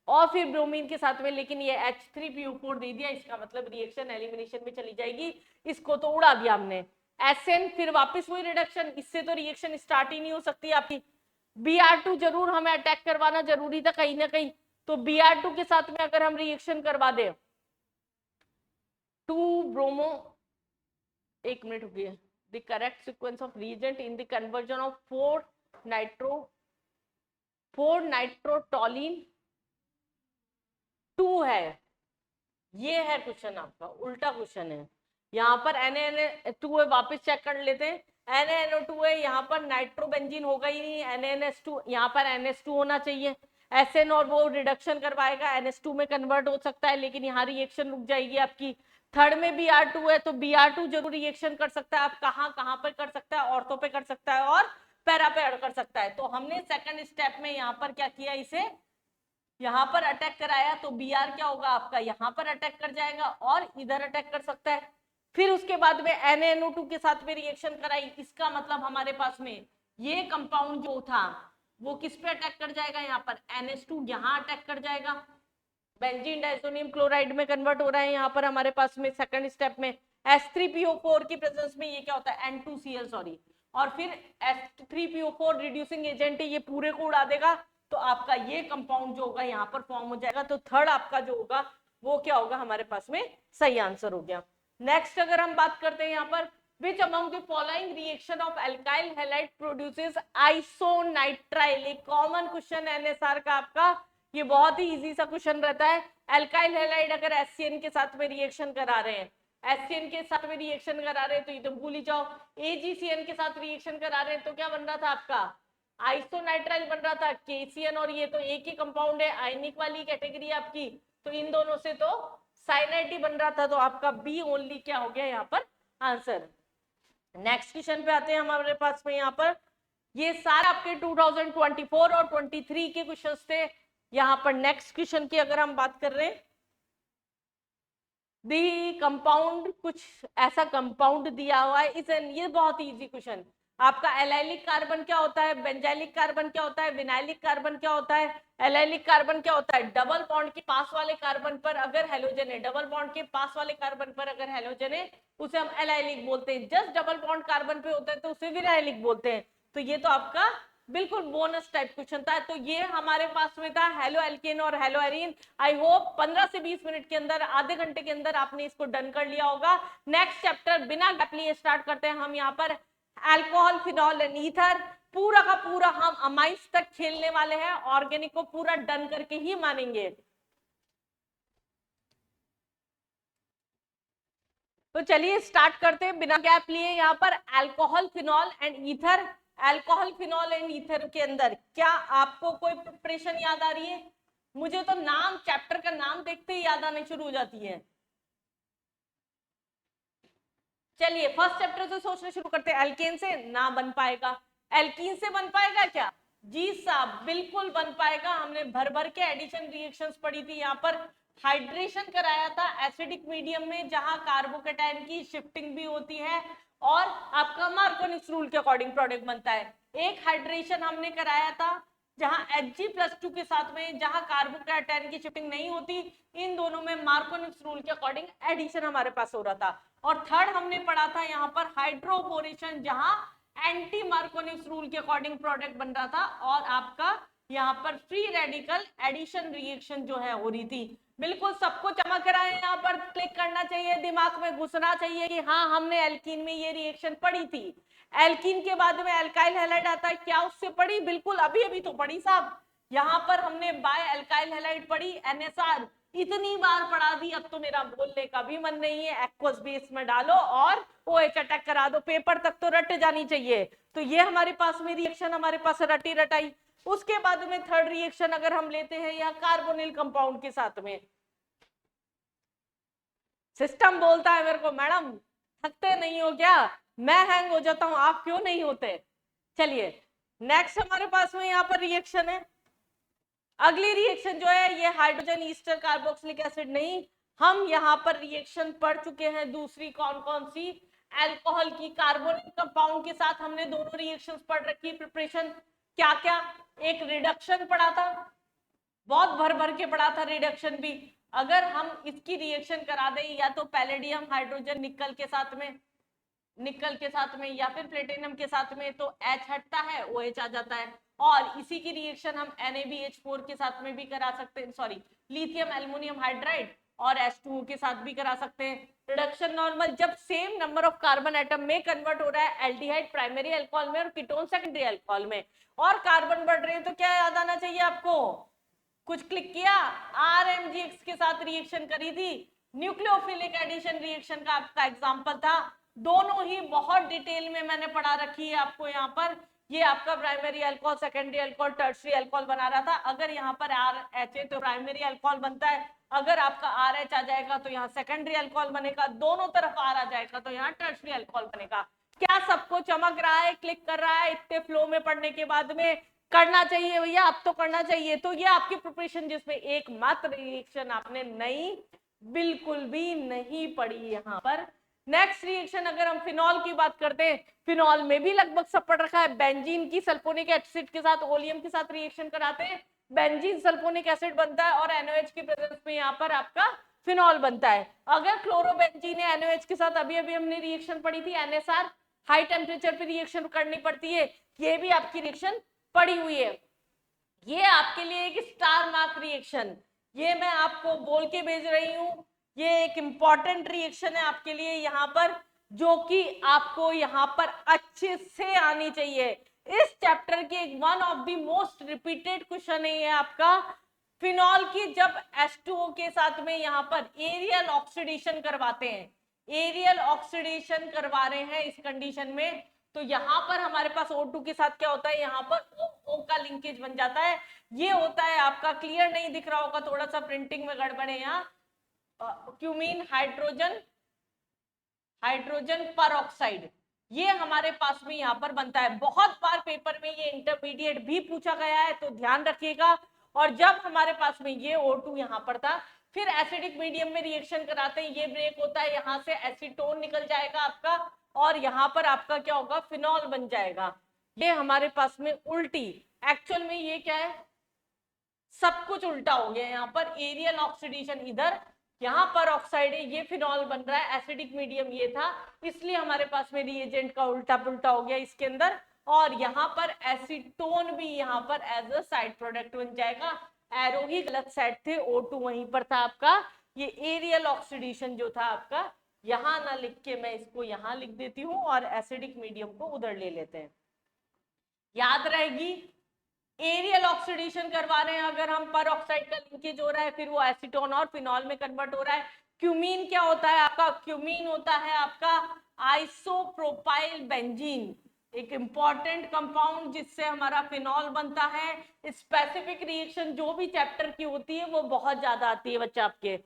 और फिर ब्रोमीन के साथ में, लेकिन ये H3PO4 दे दिया, इसका मतलब रिएक्शन एलिमिनेशन में चली जाएगी, इसको तो उड़ा दिया हमने। SN फिर वापस वही रिडक्शन, इससे तो रिएक्शन स्टार्ट ही नहीं हो सकती आपकी। Br2 जरूर हमें अटैक करवाना जरूरी था कहीं ना कहीं, तो Br2 के साथ में अगर हम रिएक्शन करवा दे 2-ब्रोमो, एक मिनट रुकिए, the correct sequence of reagent in the conversion of four nitrotoluene 2 है, ये है क्वेश्चन आपका, उल्टा क्वेश्चन है। यहाँ पर Na2 है, वापस चेक कर लेते हैं, NaNO2 है, यहाँ पर नाइट्रोबेंजीन होगा ही नहीं, NaNH2, यहाँ पर NH2 होना चाहिए, SN और वो रिडक्शन करवाएगा, NH2 में कन्वर्ट हो सकता है, लेकिन यहाँ रिएक्शन रुक जाएगी आपकी। थर्ड में Br2 है, तो Br2 जरूर रिएक्शन कर सकता है, आप कहाँ पर कर सकता है, ऑर्थो पे कर सकता है और पैरा पे कर सकता है। तो हमने सेकंड स्टेप में यहाँ पर क्या किया, इसे यहाँ पर अटैक कराया, तो Br क्या होगा आपका, यहाँ पर अटैक कर जाएगा और इधर अटैक कर सकता है। फिर उसके बाद में NaNO2 के साथ में रिएक्शन कराई, इसका मतलब हमारे पास में ये कंपाउंड जो था वो किस पे अटैक कर जाएगा, यहाँ पर NH2 यहाँ अटैक कर जाएगा, बेंजीन डाइसोनियम क्लोराइड में कन्वर्ट हो रहा है यहाँ पर हमारे पास में सेकंड स्टेप में। H3PO4 की प्रेजेंस में ये क्या होता है, N2Cl सॉरी, और फिर H3PO4 रिड्यूसिंग एजेंट है, ये पूरे को उड़ा देगा, तो आपका ये कंपाउंड जो होगा यहाँ पर फॉर्म हो जाएगा। तो थर्ड आपका जो होगा वो क्या होगा, हमारे पास में सही आंसर हो गया। नेक्स्ट अगर हम बात करते हैं यहाँ पर, which among the following reaction of alkyl halide produces isonitrile, एक कॉमन क्वेश्चन NSR का आपका, ये बहुत ही इजी सा क्वेश्चन रहता है। अल्काइल हैलाइड अगर HCN के साथ में रिएक्शन करा रहे हैं HCN के साथ में रिएक्शन करा रहे हैं तो ये तो भूल ही जाओ। AgCN के साथ रिएक्शन करा रहे हैं तो क्या बन रहा था आपका, आइसोनाइट्राइल बन रहा था। KCN और ये तो एक ही कंपाउंड है, आयनिक वाली कैटेगरी आपकी, तो इन दोनों से तो साइनाइड ही बन रहा था, तो आपका बी ओनली क्या हो गया यहाँ पर आंसर। नेक्स्ट क्वेश्चन पे आते हैं हमारे पास में। यहाँ पर ये सारे आपके 2024 और 23 के क्वेश्चंस थे। यहाँ पर नेक्स्ट क्वेश्चन की अगर हम बात कर रहे हैं, दी कंपाउंड, कुछ ऐसा कंपाउंड दिया हुआ है इस, ये बहुत इजी क्वेश्चन। आपका एलाइलिक कार्बन क्या होता है, बेंजाइलिक कार्बन क्या होता है, विनाइलिक कार्बन क्या होता है, एलाइलिक कार्बन क्या होता है, डबल बॉन्ड के पास वाले कार्बन पर अगर हेलोजन है, डबल बॉन्ड के पास वाले कार्बन पर अगर हेलोजन है उसे हम एलाइलिक बोलते हैं, जस्ट डबल बॉन्ड कार्बन पे होता है तो उसे विनाइलिक बोलते हैं। तो ये तो आपका बिल्कुल बोनस टाइप क्वेश्चन था। तो ये हमारे पास में था हेलो एल्केन और हेलो एरीन। आई होप 15 से 20 मिनट के अंदर, आधे घंटे के अंदर आपने इसको डन कर लिया होगा। नेक्स्ट चैप्टर बिना गैप लिए स्टार्ट करते हैं हम यहाँ पर, अल्कोहल, फिनॉल एंड ईथर। पूरा का पूरा हम अमाइंस तक खेलने वाले हैं, ऑर्गेनिक को पूरा डन करके ही मानेंगे। तो चलिए स्टार्ट करते हैं बिना गैप लिए। यहाँ पर alcohol, phenol and ether, alcohol, phenol and ether के अंदर क्या आपको कोई प्रिपरेशन याद आ रही है? मुझे तो नाम, चैप्टर का नाम देखते ही याद आने शुरू हो जाती है। चलिए फर्स्ट चैप्टर से सोचना शुरू करते हैं। एल्केन से ना बन पाएगा, एल्कीन से बन पाएगा क्या? जी साहब बिल्कुल बन पाएगा। हमने भर भर के एडिशन रिएक्शंस पढ़ी थी। यहाँ पर हाइड्रेशन कराया था एसिडिक मीडियम में, जहां कार्बोकेटाइन की शिफ्टिंग भी होती है और आपका मार्कोनिक्स रूल के अकॉर्डिंग प्रोडक्ट बनता है। एक हाइड्रेशन हमने कराया था जहां Hg+2 के साथ में, जहां कार्बोकेटाइन की शिफ्टिंग नहीं होती, इन दोनों में मार्कोनिक्स रूल के अकॉर्डिंग एडिशन हमारे पास हो रहा था। और थर्ड हमने पढ़ा था यहाँ पर हाइड्रोबोरेशन, जहां एंटी मार्कोनिक्स रूल के अकॉर्डिंग प्रोडक्ट बन रहा था और आपका यहाँ पर फ्री रेडिकल एडिशन रिएक्शन जो है हो रही थी। बिल्कुल सबको चमक रहा है, यहाँ पर क्लिक करना चाहिए, दिमाग में घुसना चाहिए कि हाँ हमने एल्कीन में ये रिएक्शन पढ़ी थी। एल्कीन के बाद में एल्काइल हैलाइड आता है, क्या उससे पढ़ी? बिल्कुल अभी अभी तो पढ़ी साहब। यहाँ पर हमने बाय एल्काइल हैलाइड पढ़ी, NSR इतनी बार पढ़ा दी, अब तो मेरा बोलने का भी मन नहीं है। एक्वस बेस में डालो और OH अटैक करा दो, पेपर तक तो रट जानी चाहिए। तो ये हमारे पास में रिएक्शन हमारे पास रटी रटाई। उसके बाद में थर्ड रिएक्शन अगर हम लेते हैं यहाँ कार्बोनिल कंपाउंड के साथ में, सिस्टम बोलता है मेरे को मैडम थकते नहीं हो क्या, मैं हैंग हो जाता हूं, आप क्यों नहीं होते? चलिए नेक्स्ट हमारे पास में यहाँ पर रिएक्शन है। अगली रिएक्शन जो है ये हाइड्रोजन ईस्टर कार्बोक्सिलिक एसिड नहीं, हम यहाँ पर रिएक्शन पढ़ चुके हैं दूसरी। कौन कौन सी? अल्कोहल की कार्बोनिल कंपाउंड के साथ हमने दोनों रिएक्शंस पढ़ रखी। प्रिपरेशन क्या क्या? एक रिडक्शन पढ़ा था, बहुत भर भर के पढ़ा था रिडक्शन भी। अगर हम इसकी रिएक्शन करा दें, या तो पैलेडियम हाइड्रोजन निकल के साथ में, निकल के साथ में, या फिर प्लेटिनम के साथ में, तो H हटता है, OH आ जाता है। और इसी की रिएक्शन हम NaBH4 के साथ में भी करा सकते हैं, सॉरी लिथियम एल्युमिनियम हाइड्राइड और H2O के साथ भी करा सकते हैं। रिडक्शन नॉर्मल, जब same number of carbon atom में कन्वर्ट हो रहा है एल्डिहाइड प्राइमरी अल्कोहल में और कीटोन सेकेंडरी अल्कोहल में, और कार्बन बढ़ रहे हैं, तो क्या याद आना चाहिए आपको? कुछ क्लिक किया, RMGX के साथ रिएक्शन करी थी, न्यूक्लियोफिलिक एडिशन रिएक्शन का आपका एग्जांपल था। दोनों ही बहुत डिटेल में मैंने पढ़ा रखी है आपको। यहाँ पर ये आपका primary alcohol, secondary alcohol, tertiary alcohol बना रहा था। अगर यहाँ पर RH है तो प्राइमरी अल्कोहल बनता है, अगर आपका RH आ जाएगा तो यहाँ सेकेंडरी अल्कोहल बनेगा, दोनों तरफ R आ जाएगा तो यहाँ टर्शियरी अल्कोहल बनेगा। क्या सबको चमक रहा है, क्लिक कर रहा है? इतने फ्लो में पढ़ने के बाद में करना चाहिए भैया, अब तो करना चाहिए। तो ये आपकी प्रिपरेशन जिसमें एकमात्र रिएक्शन आपने नहीं, बिल्कुल भी नहीं पढ़ी यहाँ पर। नेक्स्ट रिएक्शन अगर हम फिनॉल की बात करते हैं, फिनॉल में भी लगभग सब पढ़ रखा है। बेंजीन की सल्फोनिक एसिड के साथ ओलियम के साथ रिएक्शन कराते हैं, बेंजीन सल्फोनिक एसिड बनता है और NOH की प्रेजेंस में यहाँ पर आपका फिनॉल बनता है। अगर क्लोरोबेंजीन है NOH के साथ, अभी अभी हमने रिएक्शन पढ़ी थी NSR, हाई टेम्परेचर पे रिएक्शन करनी पड़ती है, ये भी आपकी रिएक्शन पड़ी हुई है। ये आपके लिए एक स्टार मार्क रिएक्शन, ये मैं आपको बोल के भेज रही हूं, ये एक इंपॉर्टेंट रिएक्शन है आपके लिए यहाँ पर, जो कि आपको यहाँ पर अच्छे से आनी चाहिए। इस चैप्टर के one of the most repeated question है ये आपका। फिनॉल की जब H2O के साथ में यहाँ पर एरियल ऑक्सीडेशन करवाते हैं, एरियल ऑक्सीडेशन करवा रहे हैं इस कंडीशन में, तो यहां पर हमारे पास O2 के साथ क्या होता है, यहां पर O का लिंकेज बन जाता है। ये होता है आपका, क्लियर नहीं दिख रहा होगा, थोड़ा सा प्रिंटिंग में गड़बड़ है यहाँ, क्यूमीन हाइड्रोजन पर ऑक्साइड, ये हमारे पास में यहाँ पर बनता है। बहुत बार पेपर में ये इंटरमीडिएट भी पूछा गया है, तो ध्यान रखिएगा। और जब हमारे पास में ये O2 यहाँ पर था, फिर एसिडिक मीडियम में रिएक्शन कराते हैं, ये ब्रेक होता है, यहाँ से एसीटोन निकल जाएगा आपका, और यहाँ पर आपका क्या होगा, फिनॉल बन जाएगा। ये हमारे पास में उल्टी, एक्चुअल में ये क्या है, सब कुछ उल्टा हो गया। यहाँ पर एरियल ऑक्सीडेशन इधर, यहाँ पर ऑक्साइड है, ये फिनॉल बन रहा है, एसिडिक मीडियम ये था, इसलिए हमारे पास में रिएजेंट का उल्टा पुल्टा हो गया इसके अंदर। और यहाँ पर एसीटोन भी यहाँ पर एज अ साइड प्रोडक्ट बन जाएगा। एरो ही गलत साइड थे, O2 वहीं पर था आपका। ये एरियल ऑक्सीडेशन जो था आपका, यहाँ ना लिख के मैं इसको यहाँ लिख देती हूँ, और एसिडिक मीडियम को उधर ले लेते हैं, याद रहेगी। एरियल ऑक्सीडेशन करवा रहे हैं अगर हम, पर ऑक्साइड का लिंकेज हो रहा है, फिर वो एसीटोन और फिनॉल में कन्वर्ट हो रहा है। क्यूमीन क्या होता है आपका, क्यूमीन होता है आपका आइसोप्रोपाइल बेंजीन, एक इंपॉर्टेंट कंपाउंड जिससे हमारा फिनॉल बनता है। स्पेसिफिक रिएक्शन जो भी चैप्टर की होती है वो बहुत ज्यादा आती है बच्चा आपके।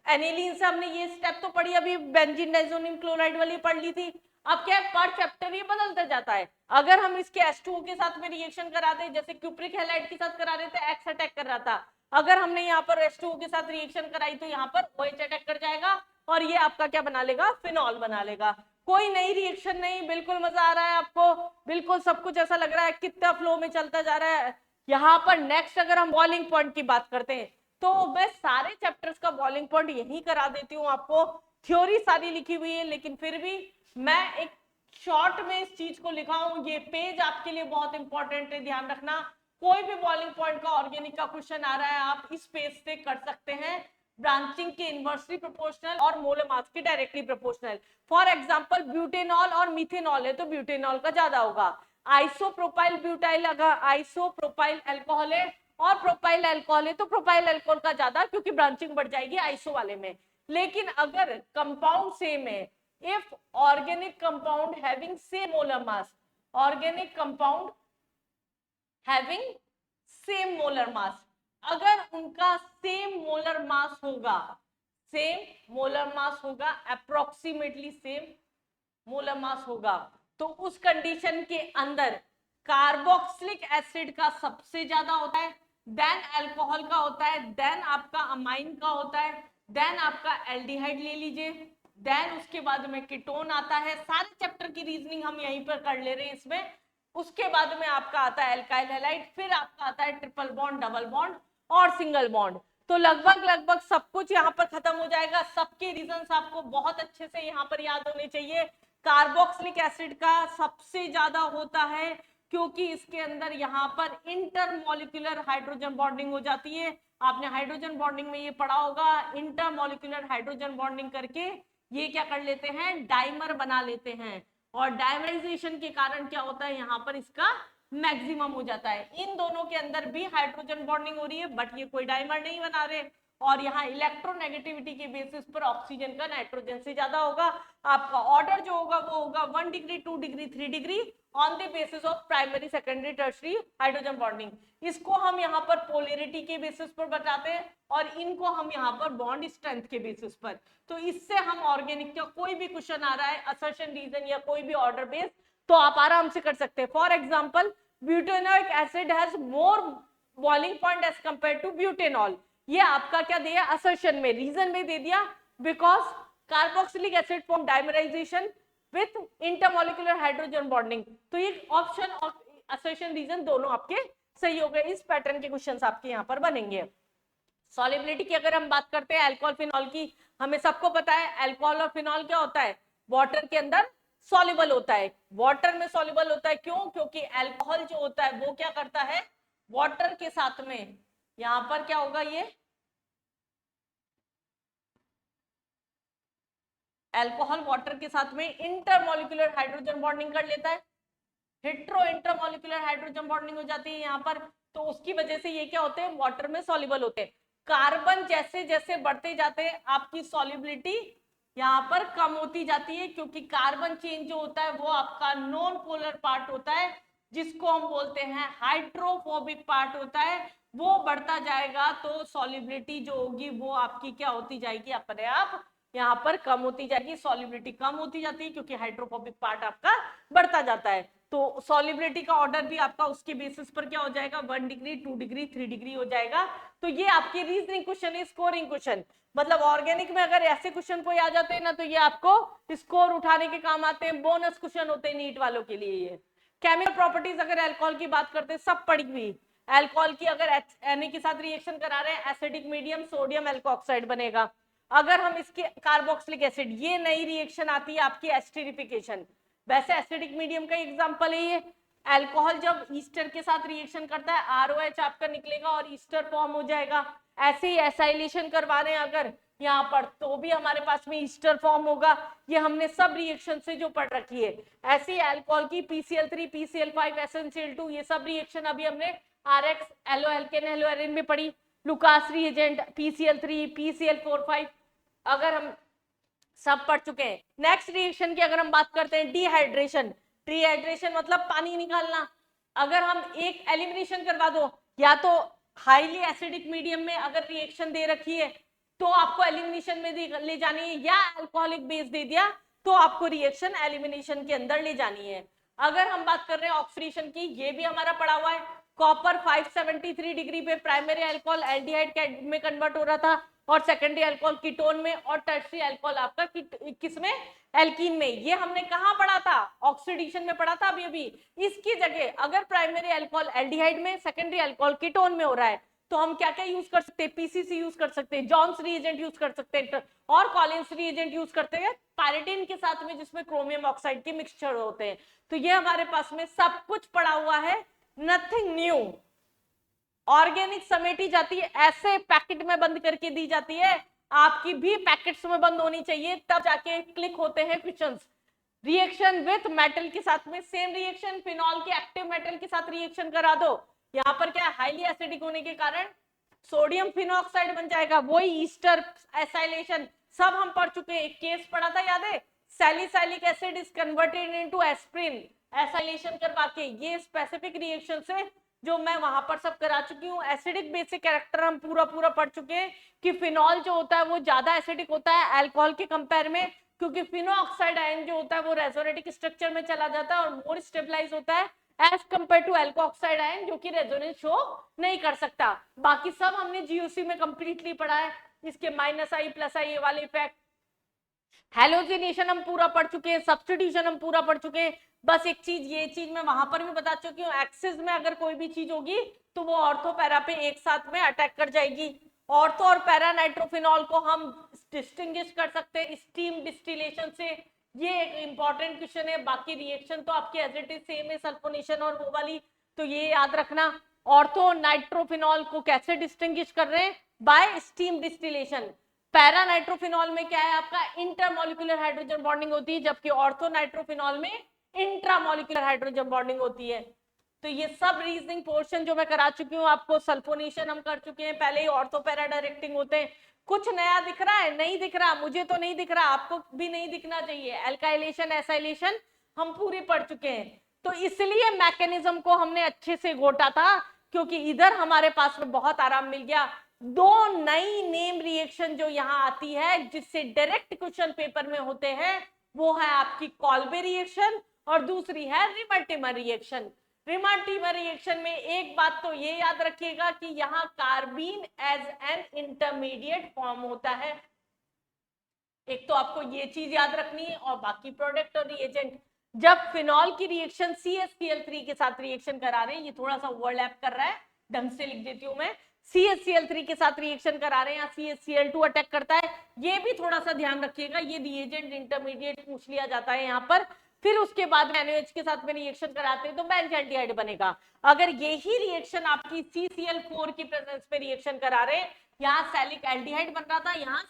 एनिलीन से हमने ये स्टेप तो पढ़ी, अभी बेंजीन डाइजोनियम क्लोराइड वाली पढ़ ली थी। अब क्या है, पर चैप्टर ये बदलता जाता है। अगर हम इसके H2O के साथ में रिएक्शन कराते हैं, जैसे क्यूप्रिक हैलाइड के साथ करा रहे थे, एक्स अटैक कर रहा था, अगर हमने यहाँ पर H2O के साथ रिएक्शन कराई तो यहाँ पर OH अटैक कर जाएगा, और ये आपका क्या बना लेगा, फिनॉल बना लेगा। कोई नई रिएक्शन नहीं, बिल्कुल मजा आ रहा है आपको, बिल्कुल सब कुछ ऐसा लग रहा है कितना फ्लो में चलता जा रहा है। यहाँ पर नेक्स्ट अगर हम बॉइलिंग पॉइंट की बात करते हैं, तो मैं सारे चैप्टर्स का बॉइलिंग पॉइंट यही करा देती हूँ आपको। थ्योरी सारी लिखी हुई है, लेकिन फिर भी मैं एक शॉर्ट में इस चीज को लिखा हूं। ये पेज आपके लिए बहुत इंपॉर्टेंट है, ध्यान रखना। कोई भी बॉइलिंग पॉइंट का ऑर्गेनिक का क्वेश्चन आ रहा है, आप इस पेज से कर सकते हैं। ब्रांचिंग के इनवर्सली प्रोपोर्शनल और मोलर मास के directly proportional. For example butanol और मिथेनॉल है तो ब्यूटेनॉल का ज्यादा होगा। आइसोप्रोपाइल ब्यूटाइल, अगर आइसोप्रोपाइल अल्कोहल है और प्रोपाइल अल्कोहल है तो प्रोपाइल अल्कोहल का ज्यादा, क्योंकि ब्रांचिंग बढ़ जाएगी आइसो वाले में। लेकिन अगर कंपाउंड सेम है, if organic compound having same molar mass, organic compound having same molar mass, अगर उनका सेम मोलर मास होगा, सेम मोलर मास होगा, अप्रोक्सीमेटली सेम मोलर मास होगा, तो उस कंडीशन के अंदर कार्बोक्सिलिक एसिड का सबसे ज्यादा होता है, देन अल्कोहल का होता है, देन आपका अमाइन का होता है, देन आपका एल्डिहाइड ले लीजिए, देन उसके बाद में कीटोन आता है। सारे चैप्टर की रीजनिंग हम यहीं पर कर ले रहे हैं इसमें। उसके बाद में आपका आता है एल्काइल हैलाइड, फिर आपका आता है ट्रिपल बॉन्ड, डबल बॉन्ड और सिंगल बॉन्ड। तो लगभग सब कुछ यहाँ पर खत्म हो जाएगा। सबके रीजंस आपको बहुत अच्छे से यहाँ पर याद होने चाहिए। कार्बोक्सिलिक एसिड का सबसे ज्यादा होता है, क्योंकि इसके अंदर यहाँ पर इंटरमोलिकुलर हाइड्रोजन बॉन्डिंग हो जाती है। आपने हाइड्रोजन बॉन्डिंग में ये पढ़ा होगा, इंटरमोलिकुलर हाइड्रोजन बॉन्डिंग करके ये क्या कर लेते हैं, डाइमर बना लेते हैं। और डायमराइजेशन के कारण क्या होता है, यहाँ पर इसका मैक्सिमम हो जाता है। इन दोनों के अंदर भी हाइड्रोजन बॉन्डिंग हो रही है, बट ये कोई डाइमर नहीं बना रहे। और यहाँ इलेक्ट्रोनेगेटिविटी के बेसिस पर ऑक्सीजन का नाइट्रोजन से ज्यादा होगा। आपका ऑर्डर जो होगा वो होगा 1 degree, 2 degree, 3 degree on the basis of primary, secondary, tertiary hydrogen bonding. इसको हम यहाँ पर पोलैरिटी के बेसिस पर बताते हैं, और इनको हम यहाँ पर बॉन्ड स्ट्रेंथ के बेसिस पर। तो इससे हम ऑर्गेनिक का कोई भी क्वेश्चन आ रहा है, असर्शन रीजन या कोई भी ऑर्डर बेस, तो आप आराम से कर सकते हैं। For example butanoic acid has more boiling point as compare to butanol. ये आपका क्या दिया असर्शन में, रीजन में दे दिया, because carboxylic acid form dimerisation with intermolecular hydrogen bonding. तो ये ऑप्शन और असर्शन रीजन दोनों आपके सही हो गए। इस पैटर्न के क्वेश्चंस आपके यहाँ पर बनेंगे। सॉलिबिलिटी की अगर हम बात करते हैं अल्कोहल फिनॉल की, हमें सबको पता है अल्कोहल और फिनॉल क्या होता है, वाटर के अंदर सॉल्युबल होता है। वाटर में सॉल्युबल होता है क्यों, क्योंकि अल्कोहल जो होता है वो क्या करता है, वाटर के साथ में, यहां पर क्या होगा, ये अल्कोहल वाटर के साथ में इंटरमोलिकुलर हाइड्रोजन बॉन्डिंग कर लेता है, हेट्रो इंटरमोलिकुलर हाइड्रोजन बॉन्डिंग हो जाती है यहाँ पर। तो उसकी वजह से ये क्या होते हैं, वाटर में सॉल्युबल होते हैं। कार्बन जैसे जैसे बढ़ते जाते हैं आपकी सॉल्युबिलिटी यहाँ पर कम होती जाती है, क्योंकि कार्बन चेन जो होता है वो आपका नॉन पोलर पार्ट होता है, जिसको हम बोलते हैं हाइड्रोफोबिक पार्ट होता है, वो बढ़ता जाएगा तो सॉल्युबिलिटी जो होगी वो आपकी क्या होती जाएगी, अपने आप यहाँ पर कम होती जाएगी, सॉल्युबिलिटी कम होती जाती है क्योंकि हाइड्रोफोबिक पार्ट आपका बढ़ता जाता है। तो सॉल्युबिलिटी का ऑर्डर भी आपका उसके बेसिस पर क्या हो जाएगा, 1 डिग्री 2 डिग्री 3 डिग्री हो जाएगा। तो ये आपकी रीजनिंग क्वेश्चन है, स्कोरिंग क्वेश्चन। मतलब ऑर्गेनिक में अगर ऐसे क्वेश्चन कोई आ जाते हैं ना, तो ये आपको स्कोर उठाने के काम आते हैं, बोनस क्वेश्चन होते हैं नीट वालों के लिए। ये केमिकल प्रॉपर्टीज अगर अल्कोहल की बात करते हैं, सब पढ़ी हुई। अल्कोहल की अगर Na के साथ रिएक्शन करा रहे हैं, एसिडिक मीडियम सोडियम एल्कोऑक्साइड बनेगा। अगर हम इसके कार्बोक्सिलिक एसिड, ये नई रिएक्शन आती है आपकी एस्टरिफिकेशन। वैसे एसिडिक मीडियम का एग्जांपल है ये। अल्कोहल जब ईस्टर के साथ रिएक्शन करता है, ROH आपका निकलेगा और ईस्टर फॉर्म हो जाएगा। ऐसे ही एसाइलेशन करवा रहे हैं अगर यहाँ पर, तो भी हमारे पास में ईस्टर फॉर्म होगा। ये हमने सब रिएक्शन से जो पढ़ रखी है। ऐसे ही अल्कोहल की PCl3 PCl5 SnCl2, ये सब रिएक्शन अभी हमने RX haloalkane haloarene में पढ़ी। लुकास रिएजेंट PCl3 PCl4 अगर हम सब पढ़ चुके हैं। नेक्स्ट रिएक्शन की अगर हम बात करते हैं, डिहाइड्रेशन। डिहाइड्रेशन मतलब पानी निकालना। अगर हम एक एलिमिनेशन करवा दो, या तो हाईली एसिडिक मीडियम में अगर रिएक्शन दे रखी है तो आपको एलिमिनेशन में ले जानी है, या अल्कोहलिक बेस दे दिया तो आपको रिएक्शन एलिमिनेशन के अंदर ले जानी है। अगर हम बात कर रहे हैं ऑक्सीडेशन की, ये भी हमारा पड़ा हुआ है। कॉपर 573 डिग्री पे प्राइमरी अल्कोहल एल्डिहाइड में कन्वर्ट हो रहा था, और सेकेंडरी अल्कोहल कीटोन में, और टर्शियरी अल्कोहल आपका किसमें, एल्कीन में। ये हमने कहाँ पढ़ा था, ऑक्सीडेशन में पढ़ा था। अभी इसकी जगह अगर प्राइमरी अल्कोहल एल्डिहाइड में, सेकेंडरी अल्कोहल कीटोन में हो रहा है, तो हम क्या क्या यूज कर सकते हैं, PCC यूज कर सकते हैं, जॉन्स रिएजेंट यूज कर सकते हैं, और कॉलिन्स रिएजेंट यूज करते हैं पायरेटिन के साथ में, जिसमें क्रोमियम ऑक्साइड के मिक्सचर होते हैं। तो ये हमारे पास में सब कुछ पड़ा हुआ है, नथिंग न्यू। ऑर्गेनिक समेटी जाती है, ऐसे पैकेट में बंद करके दी जाती है। आपकी भी पैकेट्स में बंद होनी चाहिए, तब जाके क्लिक होते हैं क्वेश्चंस। रिएक्शन विथ मेटल के साथ में सेम रिएक्शन, फिनॉल के एक्टिव मेटल के साथ रिएक्शन करा दो। यहाँ पर क्या, हाईली एसिडिक होने के कारण सोडियम फिनॉक्साइड बन जाएगा, वही ईस्टर एसाइलेशन सब हम पढ़ चुके हैं। एक केस पढ़ा था याद है, salicylic acid is converted into aspirin, acylation करवा के। ये स्पेसिफिक रिएक्शन से जो मैं वहां पर सब करा चुकी हूँ। एसिडिक बेसिक कैरेक्टर हम पूरा पढ़ चुके हैं कि फिनॉल जो होता है वो ज्यादा एसिडिक होता है अल्कोहल के कंपेयर में, क्योंकि फिनोऑक्साइड आयन जो होता है वो रेजोनेटिक स्ट्रक्चर में चला जाता है और मोर स्टेबलाइज होता है as compare to alkoxide ion, जो कि रेजोनेंस शो नहीं कर सकता। बाकी सब हमने जीओसी में कंप्लीटली पढ़ा है, इसके -I + I ये वाले इफेक्ट। हेलोजिनेशन हम पूरा पढ़ चुके हैं, सब्स्टिट्यूशन हम पूरा पढ़ चुके हैं। बस एक चीज, ये चीज मैं वहां पर भी बता चुकी हूँ, एक्सिस में अगर कोई भी चीज होगी तो वो ऑर्थो पैरा पे एक साथ में अटैक कर जाएगी। ऑर्थो और पैरा नाइट्रोफिनॉल को हम डिस्टिंग्विश कर सकते हैं स्टीम डिस्टिलेशन से। ये एक इंपॉर्टेंट क्वेश्चन है। बाकी रिएक्शन तो आपके एज इट इज सेम है, सल्फोनेशन और वो वाली, तो ये याद रखना। ऑर्थो नाइट्रोफिनॉल को कैसे डिस्टिंग्विश कर रहे हैं, bye steam distillation. Para nitrophenol में क्या है आपका, इंटरमोलिकुलर हाइड्रोजन बॉन्डिंग होती है, जबकि ऑर्थो नाइट्रोफिनॉल में इंट्रामोलिकुलर हाइड्रोजन बॉन्डिंग होती है। तो ये सब रीजनिंग पोर्शन जो मैं करा चुकी हूँ आपको, सल्फोनेशन हम कर चुके हैं पहले ही, ऑर्थो पैरा डायरेक्टिंग होते हैं। कुछ नया दिख रहा है, नहीं दिख रहा, मुझे तो नहीं दिख रहा, आपको भी नहीं दिखना चाहिए। एल्काइलेशन एसाइलेशन हम पूरी पढ़ चुके हैं, तो इसलिए मैकेनिज्म को हमने अच्छे से घोटा था, क्योंकि इधर हमारे पास में बहुत आराम मिल गया। दो नई नेम रिएक्शन जो यहाँ आती है जिससे डायरेक्ट क्वेश्चन पेपर में होते हैं, वो है आपकी कॉल्बे रिएक्शन और दूसरी है रिमर्टिमर रिएक्शन। रिमर्टिमर रिएक्शन में एक बात तो ये याद रखिएगा कि यहाँ carbene as an intermediate form होता है। एक तो आपको ये चीज याद रखनी है, और बाकी प्रोडक्ट और रिएजेंट। जब फिनॉल की रिएक्शन CHCl3 के साथ रिएक्शन करा रहे हैं, ये थोड़ा सा ओवरलैप कर रहा है, ढंग से लिख देती हूँ मैं। CHCl3 के साथ रिएक्शन करा रहे हैं, CHCl2 अटैक करता है, ये भी थोड़ा सा ध्यान रखिएगा। ये रिएजेंट इंटरमीडिएट पूछ लिया जाता है यहाँ पर। फिर उसके बाद NaOH के साथ में रिएक्शन कराते हैं तो बेंजल्डिहाइड बनेगा। अगर यही रिएक्शन आपकी CCl4 की प्रेजेंस में रिएक्शन करा रहे हैं, यहाँ सैलिक एल्डिहाइड बन रहा था, यहाँ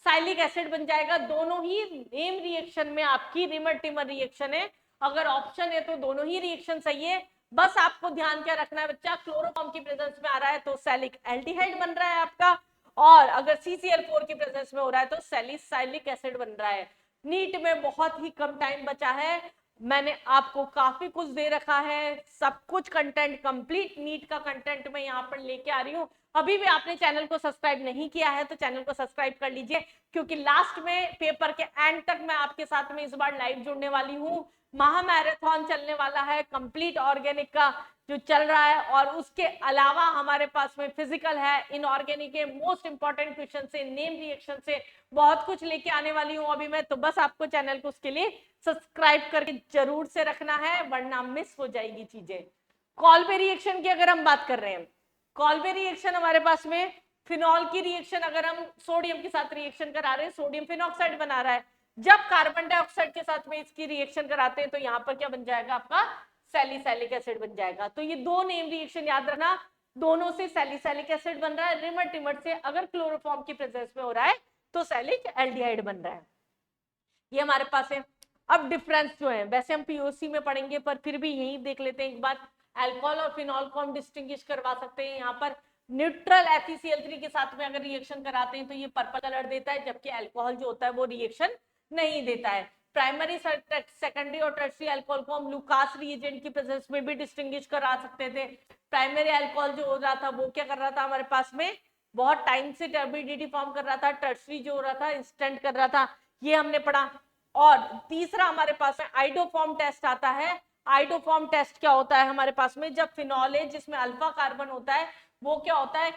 सैलिक एसिड बन जाएगा। दोनों ही नेम रिएक्शन में आपकी रिमर्टिमर रिएक्शन है। अगर ऑप्शन है तो दोनों ही रिएक्शन सही है। बस आपको ध्यान क्या रखना है बच्चा, क्लोरोफॉर्म की प्रेजेंस में आ रहा है तो सैलिक एल्डिहाइड बन रहा है आपका, और अगर CCl4 की प्रेजेंस में हो रहा है तो सैलिसाइलिक एसिड बन रहा है। नीट में बहुत ही कम टाइम बचा है, मैंने आपको काफी कुछ दे रखा है, सब कुछ कंटेंट कंप्लीट नीट का कंटेंट मैं यहाँ पर लेके आ रही हूँ। अभी भी आपने चैनल को सब्सक्राइब नहीं किया है तो चैनल को सब्सक्राइब कर लीजिए, क्योंकि लास्ट में पेपर के एंड तक मैं आपके साथ में इस बार लाइव जुड़ने वाली हूँ। महामैराथन चलने वाला है कंप्लीट ऑर्गेनिक का जो चल रहा है, और उसके अलावा हमारे पास में फिजिकल है, इनऑर्गेनिक के मोस्ट इंपॉर्टेंट क्वेश्चन से, नेम रिएक्शन से बहुत कुछ लेके आने वाली हूँ अभी मैं। तो बस आपको चैनल को उसके लिए सब्सक्राइब करके जरूर से रखना है, वरना मिस हो जाएगी चीजें। कॉल्बे रिएक्शन की अगर हम बात कर रहे हैं, कॉल्बे रिएक्शन हमारे पास में फिनॉल की रिएक्शन, अगर हम सोडियम के साथ रिएक्शन करा रहे हैं, सोडियम फिनॉक्साइड बना रहा है, जब कार्बन डाइऑक्साइड के साथ में इसकी रिएक्शन कराते हैं तो यहाँ पर क्या बन जाएगा आपका सैलिसाइलिक एसिड बन जाएगा। तो ये दो नेम रिएक्शन याद रखना, दोनों से सैलिसाइलिक एसिड बन रहा है, रिमर टिमर से अगर क्लोरोफॉर्म की प्रेजेंस में हो रहा है तो सैलिक एल्डिहाइड बन रहा है। ये हमारे पास है। अब डिफरेंस जो है वैसे हम पीओसी में पढ़ेंगे, पर फिर भी यही देख लेते हैं एक बार, अल्कोहल और फिनॉल को हम डिस्टिंग्विश करवा सकते हैं। यहाँ पर न्यूट्रल FeCl3 के साथ में अगर रिएक्शन कराते हैं तो ये पर्पल कलर देता है, जबकि अल्कोहल जो होता है वो रिएक्शन नहीं देता है। प्राइमरी, सेकेंडरी और टर्शियरी अल्कोहल को हम लुकास रिएजेंट की प्रेजेंस में भी डिस्टिंग्विश करा सकते थे। प्राइमरी अल्कोहल जो हो रहा था वो क्या कर रहा था हमारे पास में, बहुत टाइम से टर्बिडिटी फॉर्म कर रहा था। टर्शियरी जो हो रहा था इंस्टेंट कर रहा था, ये हमने पढ़ा। और तीसरा हमारे पास में आइडोफॉर्म टेस्ट आता है। आइडोफॉर्म टेस्ट क्या होता है हमारे पास में, जब फिनॉल है जिसमें अल्फा कार्बन होता है वो क्या होता है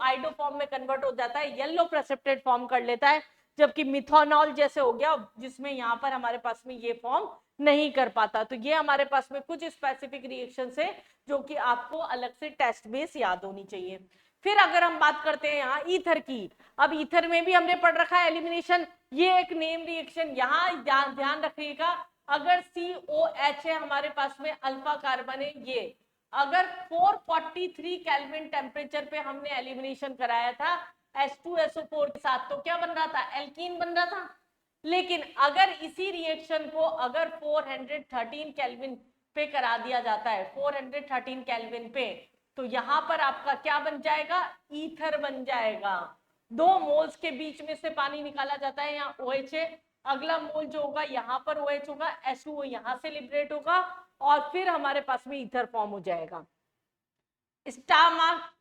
आइडोफॉर्म में कन्वर्ट हो जाता है, येलो प्रेसिपिटेट फॉर्म कर लेता है, जबकि मिथानॉल जैसे हो गया जिसमें यहाँ पर हमारे पास में ये फॉर्म नहीं कर पाता। तो ये हमारे पास में कुछ स्पेसिफिक रिएक्शन है जो कि आपको अलग से टेस्ट बेस याद होनी चाहिए। फिर अगर हम बात करते हैं यहाँ ईथर की, अब ईथर में भी हमने पढ़ रखा है एलिमिनेशन, ये एक नेम रिएक्शन, यहाँ ध्यान रखिएगा, अगर COH है हमारे पास में अल्फा कार्बन है, ये अगर 443 केल्विन टेम्परेचर पे हमने एलिमिनेशन कराया था H2SO4 के साथ तो क्या बन रहा था, एल्कीन बन रहा था। लेकिन अगर इसी रिएक्शन को अगर 413 केल्विन पे करा दिया जाता है, 413 केल्विन पे, तो यहां पर आपका क्या बन जाएगा, ईथर बन जाएगा। 2 मोल्स के बीच में से पानी निकाला जाता है, यहाँ OH है, अगला मोल जो होगा यहाँ पर OH होगा, H2O यहाँ से लिबरेट होगा और फिर हमारे पास में ईथर फॉर्म हो जाएगा। स्टार मार्क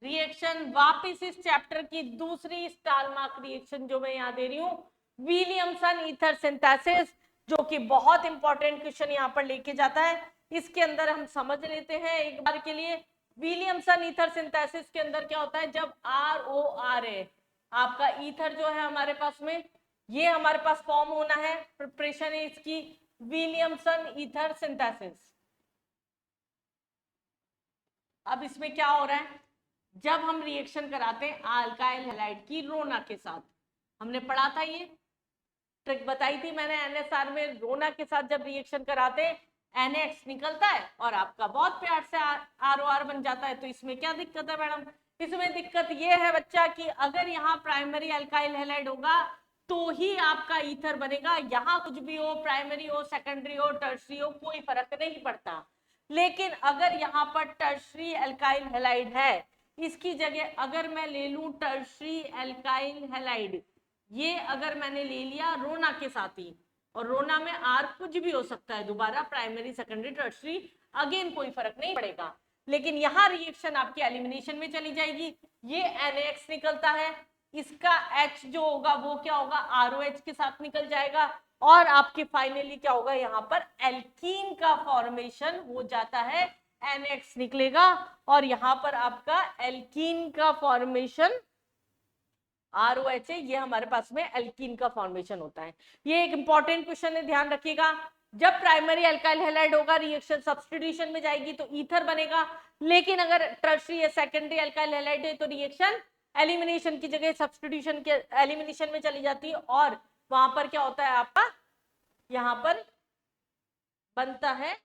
रिएक्शन, वापिस इस चैप्टर की दूसरी स्टार मार्क रिएक्शन जो मैं यहाँ दे रही हूँ, विलियमसन ईथर सिंथेसिस, जो कि बहुत इंपॉर्टेंट क्वेश्चन यहाँ पर लेके जाता है। इसके अंदर हम समझ लेते हैं एक बार के लिए, विलियमसन ईथर सिंथेसिस के अंदर क्या होता है, जब ROR है आपका ईथर जो है हमारे पास में, ये हमारे पास फॉर्म होना है, प्रिपरेशन है इसकी विलियमसन ईथर सिंथेसिस। अब इसमें क्या हो रहा है, जब हम रिएक्शन कराते हैं अल्काइल हैलाइड की रोना के साथ, हमने पढ़ा था ये ट्रिक बताई थी मैंने NSR में, रोना के साथ जब रिएक्शन कराते हैं NaX निकलता है और आपका बहुत प्यार से ROR बन जाता है। तो इसमें क्या दिक्कत है मैडम, इसमें दिक्कत ये है बच्चा कि अगर यहाँ प्राइमरी अल्काइल हैलाइड होगा तो ही आपका ईथर बनेगा, यहाँ कुछ भी हो, प्राइमरी हो, सेकेंडरी हो, टर्शियरी हो, कोई फर्क नहीं पड़ता। लेकिन अगर यहाँ पर टर्शियरी अल्काइल हैलाइड है, इसकी जगह अगर मैं ले लूं टर्शियरी अल्काइल हैलाइड, ये अगर मैंने ले लिया रोना के साथ ही, और रोना में R कुछ भी हो सकता है दोबारा, प्राइमरी सेकेंडरी टर्शियरी, अगेन कोई फर्क नहीं पड़ेगा। लेकिन यहाँ रिएक्शन आपकी एलिमिनेशन में चली जाएगी, ये NaX निकलता है, इसका H जो होगा वो क्या होगा, ROH के साथ निकल जाएगा, और आपके फाइनली क्या होगा, यहाँ पर एल्कीन का फॉर्मेशन हो जाता है, NaX निकलेगा और यहाँ पर आपका एल्कीन का फॉर्मेशन ROH है, ये हमारे पास में एल्कीन का फॉर्मेशन होता है। ये एक इंपॉर्टेंट क्वेश्चन है, ध्यान रखिएगा। जब प्राइमरी अल्काइल हैलाइड होगा रिएक्शन सब्स्टिट्यूशन में जाएगी तो ईथर बनेगा, लेकिन अगर टर्शियरी या सेकेंडरी अल्काइल हैलाइड है तो रिएक्शन एलिमिनेशन की जगह सब्स्टिट्यूशन के एलिमिनेशन में चली जाती है, और वहां पर क्या होता है आपका, यहाँ पर बनता है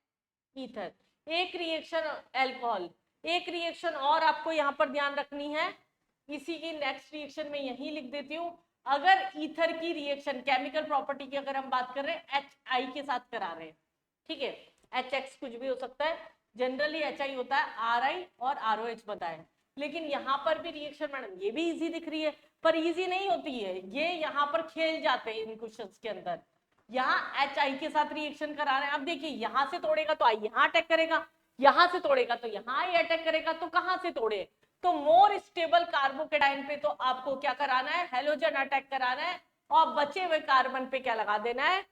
ईथर। एक रिएक्शन अल्कोहल, एक रिएक्शन और आपको यहाँ पर ध्यान रखनी है, इसी की नेक्स्ट रिएक्शन में यही लिख देती हूँ। अगर ईथर की रिएक्शन केमिकल प्रॉपर्टी की अगर हम बात कर रहे हैं HI के साथ करा रहे हैं, ठीक है, HX कुछ भी हो सकता है, जनरली HI होता है, RI और ROH बनता है। लेकिन यहाँ पर भी रिएक्शन मैडम ये भी इजी दिख रही है, पर इजी नहीं होती है, ये यहाँ पर खेल जाते हैं इन क्वेश्चंस के अंदर। यहाँ एच आई के साथ रिएक्शन करा रहे हैं, अब देखिए यहाँ से तोड़ेगा तो आई यहाँ अटैक करेगा, यहाँ से तोड़ेगा तो यहाँ आई अटैक करेगा, तो कहाँ से तोड़े, तो मोर स्टेबल कार्बोकेटाइन पे तो आपको क्या कराना है, हेलोजन अटैक कराना है, और बचे हुए कार्बन पे क्या लगा देना है,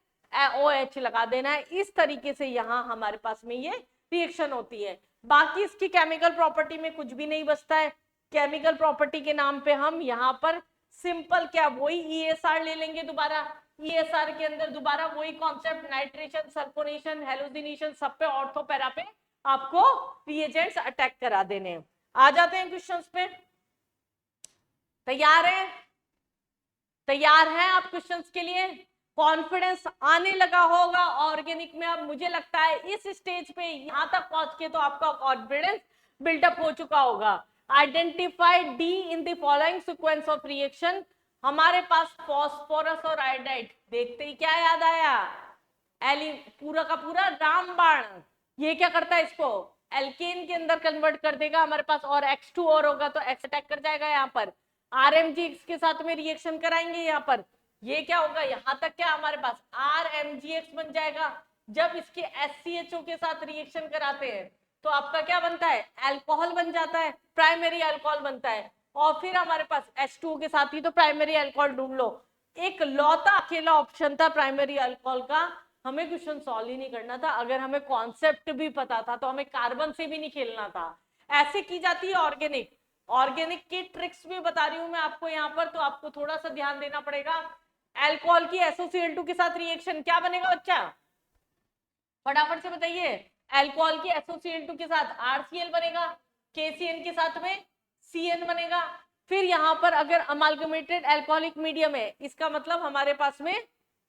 OH लगा देना है। इस तरीके से यहाँ हमारे पास में ये रिएक्शन होती है। बाकी इसकी केमिकल प्रॉपर्टी में कुछ भी नहीं बचता है। केमिकल प्रॉपर्टी के नाम पे हम यहाँ पर सिंपल क्या वही ESR ले लेंगे दोबारा, ESR के अंदर दोबारा वही कॉन्सेप्ट, नाइट्रेशन, सल्फोनेशन, हेलोजिनेशन, सब पे ऑर्थो पैरा पे आपको रिएजेंट्स अटैक करा देने हैं। आ जाते हैं क्वेश्चंस पे, तैयार है, तैयार हैं आप क्वेश्चंस के लिए, कॉन्फिडेंस आने लगा होगा ऑर्गेनिक में। अब मुझे लगता है इस स्टेज पे यहां तक पहुंच के तो आपका कॉन्फिडेंस बिल्डअप हो चुका होगा। Identify D in the following sequence of reaction. हमारे पास फॉस्फोरस और आयोडाइड, देखते ही क्या याद आया, पूरा का पूरा रामबाण। ये क्या करता है, इसको एल्केन के अंदर कन्वर्ट कर देगा हमारे पास, और X2 और होगा तो X अटैक कर जाएगा यहाँ पर। RMGX के साथ में रिएक्शन कराएंगे यहाँ पर, ये क्या होगा, यहां तक क्या हमारे पास RMGX बन जाएगा। जब इसके SCHO के साथ रिएक्शन कराते हैं तो आपका क्या बनता है, अल्कोहल बन जाता है, प्राइमरी अल्कोहल बनता है। और फिर हमारे पास H2O के साथ ही तो प्राइमरी अल्कोहल ढूंढ लो। एक लौता अकेला ऑप्शन था प्राइमरी अल्कोहल का, हमें क्वेश्चन सॉल्व ही नहीं करना था। अगर हमें कॉन्सेप्ट भी पता था तो हमें कार्बन से भी नहीं खेलना था। ऐसे की जाती है ऑर्गेनिक, ऑर्गेनिक की ट्रिक्स भी बता रही हूं मैं आपको यहाँ पर, तो आपको थोड़ा सा ध्यान देना पड़ेगा। अल्कोहल की SOCl2 के साथ रिएक्शन क्या बनेगा बच्चा, फटाफट से बताइए। अल्कोहल की SOCl2 के साथ RCl बनेगा, KCN के साथ में CN बनेगा। फिर यहाँ पर अगर अमालगमेटेड अल्कोहलिक मीडियम है, इसका मतलब हमारे पास में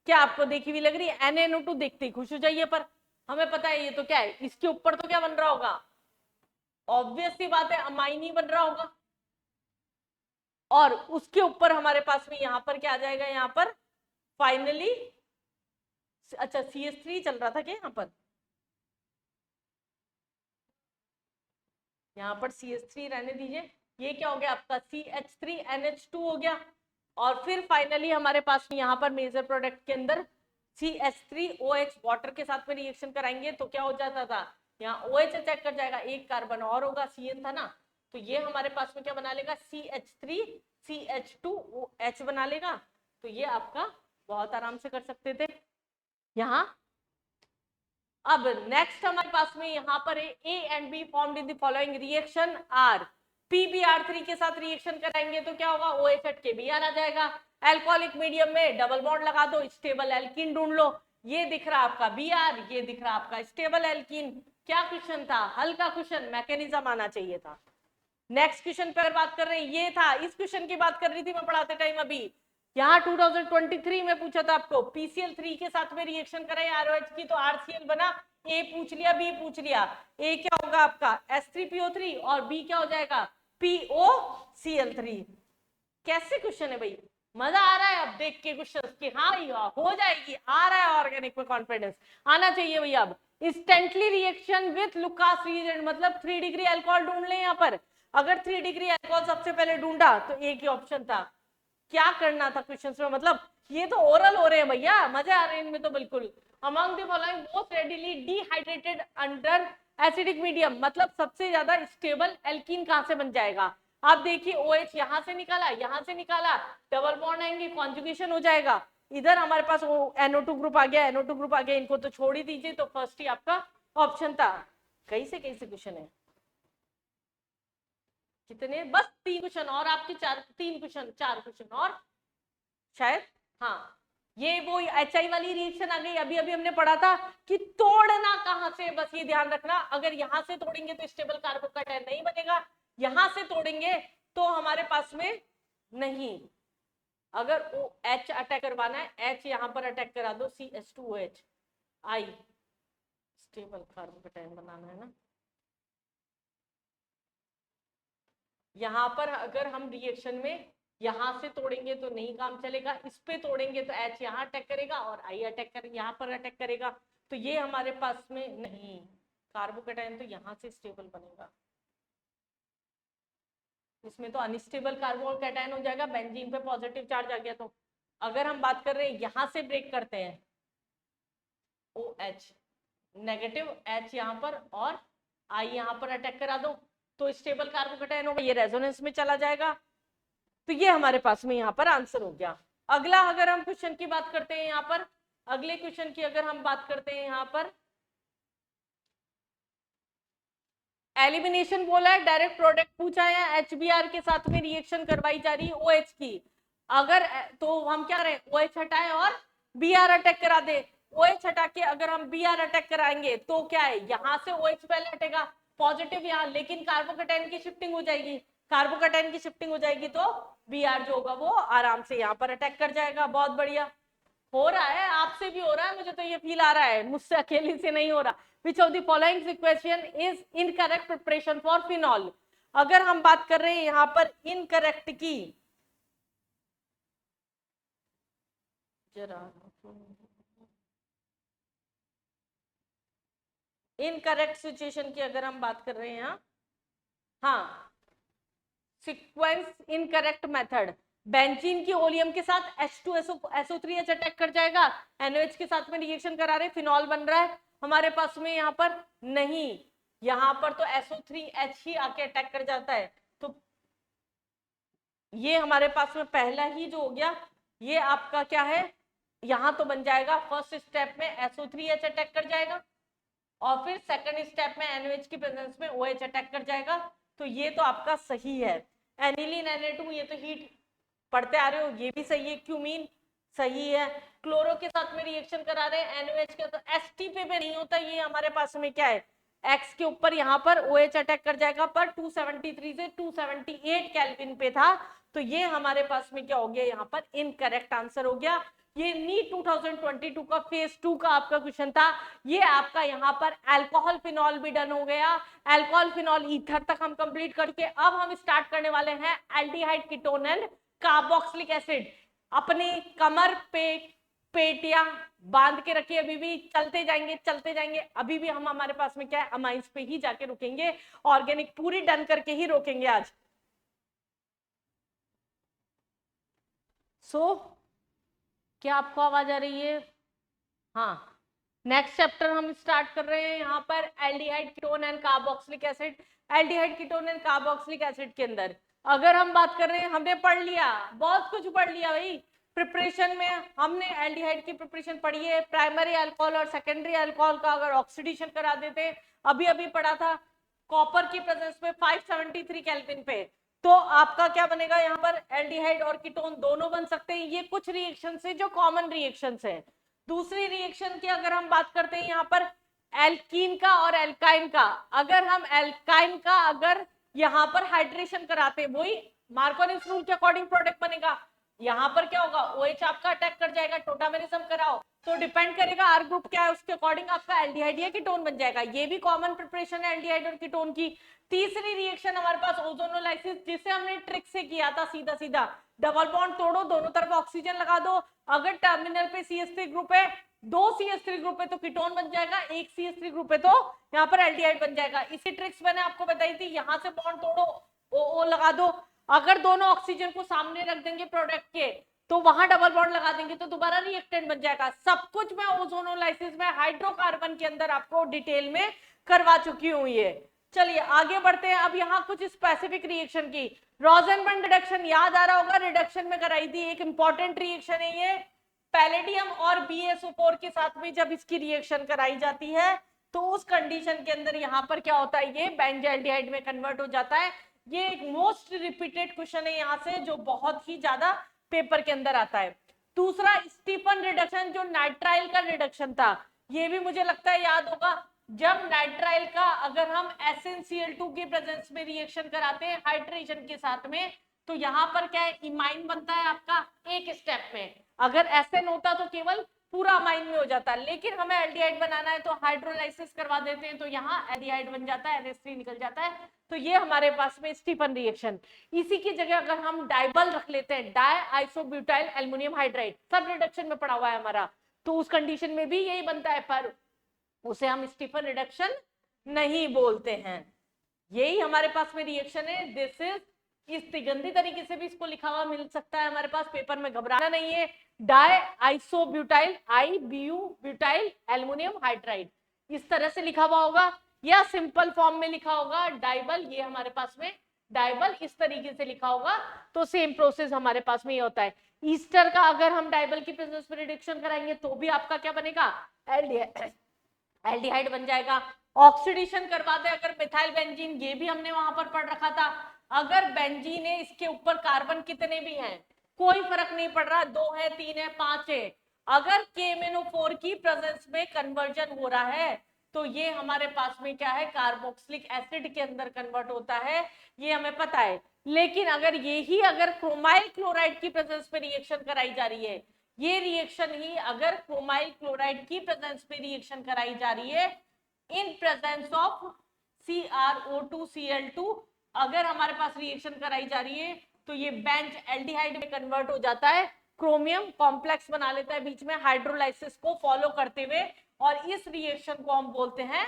क्या आपको देखी हुई लग रही है, NaNO2, देखते ही खुश हो जाइए, पर हमें पता है ये तो क्या है, इसके ऊपर तो क्या बन रहा होगा, ऑब्वियस सी बात है अमाइन ही बन रहा होगा। और उसके ऊपर हमारे पास में यहाँ पर क्या आ जाएगा, यहाँ पर फाइनली, अच्छा CH3 चल रहा था क्या यहाँ पर, यहाँ पर CH3 रहने दीजिए, ये क्या हो गया आपका CH3NH2 हो गया। और फिर फाइनली हमारे पास यहाँ पर मेजर प्रोडक्ट के अंदर CH3OH वाटर के साथ में रिएक्शन कराएंगे तो क्या हो जाता था, यहाँ OH अटैक कर जाएगा, एक कार्बन और होगा, CN था ना, तो ये हमारे पास में क्या बना लेगा, CH3CH2OH बना लेगा। तो ये आपका बहुत आराम से कर सकते थे यहाँ। अब नेक्स्ट हमारे पास में यहाँ पर है A and B formed in the following reaction are, PbR3 के साथ रिएक्शन कराएंगे तो क्या होगा, OH हट के Br आ जाएगा। अल्कोहलिक मीडियम में डबल बॉन्ड लगा दो, स्टेबल एल्कीन ढूंढ लो, ये दिख रहा आपका Br, ये दिख रहा आपका स्टेबल एल्कीन। क्या क्वेश्चन था, हल्का क्वेश्चन, मैकेनिज्म आना चाहिए था। नेक्स्ट क्वेश्चन पर बात कर रहे हैं, ये था, इस क्वेश्चन की बात कर रही थी मैं पढ़ाते टाइम अभी। यहाँ 2023 में पूछा था आपको, PCl3 के साथ में रिएक्शन कराए ROH की तो RCl बना, A पूछ लिया, B पूछ लिया। A क्या होगा आपका S3PO3 और B क्या हो जाएगा POCl3। कैसे क्वेश्चन है भाई, मजा आ रहा है अब देख के क्वेश्चन कि हाँ भैया हो जाएगी, आ रहा है ऑर्गेनिक में कॉन्फिडेंस आना चाहिए भैया। अब instantly reaction with Lucas reagent, मतलब 3 डिग्री अल्कोहल ढूंढ ले यहाँ पर। अगर 3 डिग्री अल्कोहल सबसे पहले ढूंढा तो एक ही ऑप्शन था, क्या करना था क्वेश्चन में, मतलब ये तो ओरल हो रहे हैं भैया, मजे आ रहे हैं इनमें तो बिल्कुल। Among the following most readily dehydrated under acidic medium, मतलब सबसे ज्यादा स्टेबल एल्कीन कहां से बन जाएगा। आप देखिए OH यहां से निकाला, यहां से निकाला, डबल बॉन्ड आएंगे, कॉन्जुगेशन हो जाएगा। इधर हमारे पास NO2 ग्रुप आ गया, NO2 ग्रुप आ गया, इनको तो छोड़ ही दीजिए, तो फर्स्ट ही आपका ऑप्शन था। कैसे क्वेश्चन है, कितने, बस 3 क्वेश्चन और आपके, 3 क्वेश्चन, 4 क्वेश्चन और शायद। हाँ, ये वो HI वाली रिएक्शन आ गई, अभी अभी हमने पढ़ा था कि तोड़ना कहां से, बस ये ध्यान रखना, अगर यहां से तोड़ेंगे तो स्टेबल कार्बोकेटाइन नहीं बनेगा, यहां से तोड़ेंगे तो हमारे पास में नहीं। अगर H अटैक करवाना है, H यहां पर अटैक करा दो, CH2OH, I स्टेबल कार्बोकेटाइन बनाना है ना। यहां पर अगर हम रिएक्शन में यहां से तोड़ेंगे तो नहीं काम चलेगा, इस पे तोड़ेंगे तो H यहां अटैक करेगा और I अटैक कर यहां पर अटैक करेगा, तो ये हमारे पास में नहीं, कार्बोकेटाइन तो यहां से स्टेबल बनेगा। इसमें तो अनस्टेबल कार्बोकैटायन हो जाएगा, बेंजीन पे पॉजिटिव चार्ज आ गया। तो अगर हम बात कर रहे हैं यहां से ब्रेक करते हैं OH नेगेटिव, H यहाँ पर और I यहाँ पर अटैक करा दो तो स्टेबल कार्बोकैटायन होगा, ये रेजोनेंस में चला जाएगा। तो ये हमारे पास में यहाँ पर आंसर हो गया। अगला अगर हम क्वेश्चन की बात करते हैं यहाँ पर, अगले क्वेश्चन की अगर हम बात करते हैं यहाँ पर, एलिमिनेशन बोला है, डायरेक्ट प्रोडक्ट पूछा है, HBr के साथ में रिएक्शन करवाई जा रही है OH की। अगर तो हम क्या करें, OH हटाएं और Br अटैक करा दे। OH हटा के अगर हम Br अटैक कराएंगे तो क्या है, यहां से OH पहले हटेगा पॉजिटिव यहाँ, लेकिन कार्बोकैटायन की शिफ्टिंग हो जाएगी, कार्बोकैटायन की शिफ्टिंग हो जाएगी तो Br जो होगा वो आराम से यहाँ पर अटैक कर जाएगा। बहुत बढ़िया, हो रहा है, आपसे भी हो रहा है, मुझे तो ये फील आ रहा है, मुझसे अकेले से नहीं हो रहा। Which of the following equation is incorrect preparation for phenol. अगर हम बात कर रहे हैं यहाँ पर इनकरेक्ट की, जरा इनकरेक्ट सिचुएशन की अगर हम बात कर रहे हैं, हाँ सीक्वेंस इनकरेक्ट मेथड, बेंजीन की ओलियम के साथ H2SO3H अटैक कर जाएगा, NOH के साथ में रिएक्शन करा रहे, फिनॉल बन रहा है हमारे पास में यहाँ पर, नहीं यहाँ पर तो SO3H ही आके अटैक कर जाता है। तो ये हमारे पास में पहला ही जो हो गया, ये आपका क्या है, यहाँ तो बन जाएगा फर्स्ट स्टेप में SO3H अटैक कर जाएगा और फिर सेकंड स्टेप में NOH की प्रेजेंस में OH अटैक कर जाएगा। तो ये तो आपका सही है। एनिलीन Na2 ये तो हीट पढ़ते आ रहे हो, ये भी सही है। क्यूमीन सही है। क्लोरो के साथ में रिएक्शन करा रहे हैं NOH के साथ, STP पे नहीं होता, ये हमारे पास में क्या है, X के ऊपर यहाँ पर OH अटैक कर जाएगा, पर 273 से 278 केल्विन पे था। तो ये हमारे पास में क्या हो गया, यहाँ पर इनकरेक्ट आंसर हो गया। ये नीट 2022 का फेज 2 का आपका क्वेश्चन था। ये आपका यहाँ पर अल्कोहल फिनॉल भी डन हो गया, अल्कोहल फिनॉल ईथर तक हम कंप्लीट करके अब हम स्टार्ट करने वाले हैं aldehyde ketone and carboxylic acid. अपनी कमर पे पेटियां बांध के रखिए, अभी भी चलते जाएंगे चलते जाएंगे। अभी भी हम हमारे पास में क्या है, अमाइंस पे ही जाके रुकेंगे, ऑर्गेनिक पूरी डन करके ही रोकेंगे आज। सो क्या आपको आवाज आ रही है? हाँ, नेक्स्ट चैप्टर हम स्टार्ट कर रहे हैं यहाँ पर aldehyde ketone and carboxylic acid. Aldehyde ketone and carboxylic acid के अंदर अगर हम बात कर रहे हैं, हमने पढ़ लिया, बहुत कुछ पढ़ लिया भाई। प्रिपरेशन में हमने एल्डिहाइड की प्रिपरेशन पढ़ी है, प्राइमरी अल्कोहल और सेकेंडरी अल्कोहल का अगर ऑक्सीडेशन करा देते, अभी अभी पढ़ा था कॉपर की प्रेजेंस में 573 केल्विन पे, तो आपका क्या बनेगा, यहाँ पर एल्डिहाइड और कीटोन दोनों बन सकते हैं। ये कुछ रिएक्शन है जो कॉमन रिएक्शन है। दूसरी रिएक्शन की अगर हम बात करते हैं यहाँ पर एल्कीन का और एल्काइन का, अगर हम एल्काइन का अगर यहाँ पर हाइड्रेशन कराते, वही मार्कोनिस रूल के अकॉर्डिंग प्रोडक्ट बनेगा। यहाँ पर क्या होगा, OH आपका अटैक कर जाएगा, टोटामेरिज्म कराओ तो डिपेंड करेगा आर ग्रुप क्या है, उसके अकॉर्डिंग आपका एल्डिहाइड या कीटोन बन जाएगा। ये भी कॉमन प्रिपरेशन है एल्डिहाइड और कीटोन की। तीसरी रिएक्शन हमारे पास ओजोनोलाइसिस, जिसे हमने ट्रिक से किया था, सीधा सीधा डबल बॉन्ड तोड़ो, दोनों तरफ ऑक्सीजन लगा दो, अगर टर्मिनल पे CH3 ग्रुप है, 2 CH3 ग्रुप है तो कीटोन बन जाएगा, 1 CH3 ग्रुप है तो यहाँ पर एल्डिहाइड बन जाएगा। इसी ट्रिक्स मैंने आपको बताई थी, यहाँ से बॉन्ड तोड़ो, O लगा दो, अगर दोनों ऑक्सीजन को सामने रख देंगे प्रोडक्ट के तो वहां डबल बॉन्ड लगा देंगे तो दोबारा रिएक्टेंट बन जाएगा। सब कुछ मैं ओजोनोलाइसिस में हाइड्रोकार्बन के अंदर आपको डिटेल में करवा चुकी हूँ। ये चलिए आगे बढ़ते हैं। अब यहाँ कुछ स्पेसिफिक रिएक्शन की, रोजेनबर्ग रिडक्शन याद आ रहा होगा, रिडक्शन में कराई थी, एक इंपॉर्टेंट रिएक्शन है ये। पैलेडियम और BSO4 के साथ में जब इसकी रिएक्शन कराई जाती है तो उस कंडीशन के अंदर यहाँ पर क्या होता है, ये बेंजल्डिहाइड में कन्वर्ट हो जाता है। ये एक मोस्ट रिपीटेड क्वेश्चन है यहाँ से, जो बहुत ही ज्यादा पेपर के अंदर आता है। दूसरा स्टीफन रिडक्शन, जो नाइट्राइल का रिडक्शन था, ये भी मुझे लगता है याद होगा। जब नाइट्राइल का अगर हम SnCl2 की प्रेजेंस में रिएक्शन कराते हैं हाइड्रेशन के साथ में, तो यहाँ पर क्या है, इमाइन बनता है आपका एक स्टेप में। अगर SN होता तो केवल पूरा अमाइन में हो जाता, लेकिन हमें एल्डिहाइड बनाना है तो हाइड्रोलाइसिस करवा देते हैं, तो यहाँ एल्डिहाइड बन जाता है, NH3 निकल जाता है। तो ये हमारे पास में स्टीफन रिएक्शन। इसी की जगह अगर हम डाइबल रख लेते हैं, डाई आइसोब्यूटाइल एल्युमिनियम हाइड्राइड, सब रिडक्शन में पड़ा हुआ है हमारा, तो उस कंडीशन में भी यही बनता है, पर उसे हम स्टीफन रिडक्शन नहीं बोलते हैं। यही हमारे पास में रिएक्शन है, दिस इज इस गंदी तरीके से भी इसको लिखा हुआ मिल सकता है हमारे पास पेपर में, घबराना नहीं है। Die isobutyl, IBU butyl aluminium hydride, इस तरह से लिखा हुआ होगा, या सिंपल फॉर्म में लिखा होगा डाइबल, ये हमारे पास में डाइबल इस तरीके से लिखा होगा, तो सेम प्रोसेस हमारे पास में ये होता है। ईस्टर का अगर हम डाइबल की प्रेजेंस में रिडक्शन कराएंगे तो भी आपका क्या बनेगा, एल्डिहाइड बन जाएगा। ऑक्सीडेशन करवा दे अगर मिथाइल बेंजीन, ये भी हमने वहां पर पढ़ रखा था, अगर बेंजीन है इसके ऊपर कार्बन कितने भी हैं कोई फर्क नहीं पड़ रहा, 2 है 3 है 5 है, अगर KMnO4 की प्रेजेंस में कन्वर्जन हो रहा है तो ये हमारे पास में क्या है, कार्बोक्सिलिक एसिड के अंदर कन्वर्ट होता है, ये हमें पता है। लेकिन अगर यही अगर क्रोमाइल क्लोराइड की प्रेजेंस में रिएक्शन कराई जा रही है, ये रिएक्शन ही अगर क्रोमाइल क्लोराइड की प्रेजेंस में रिएक्शन कराई जा रही है इन प्रेजेंस ऑफ CrO2Cl2, अगर हमारे पास रिएक्शन कराई जा रही है तो ये बेंज एल्डिहाइड में कन्वर्ट हो जाता है, क्रोमियम कॉम्प्लेक्स बना लेता है बीच में हाइड्रोलाइसिस को फॉलो करते हुए, और इस रिएक्शन को हम बोलते हैं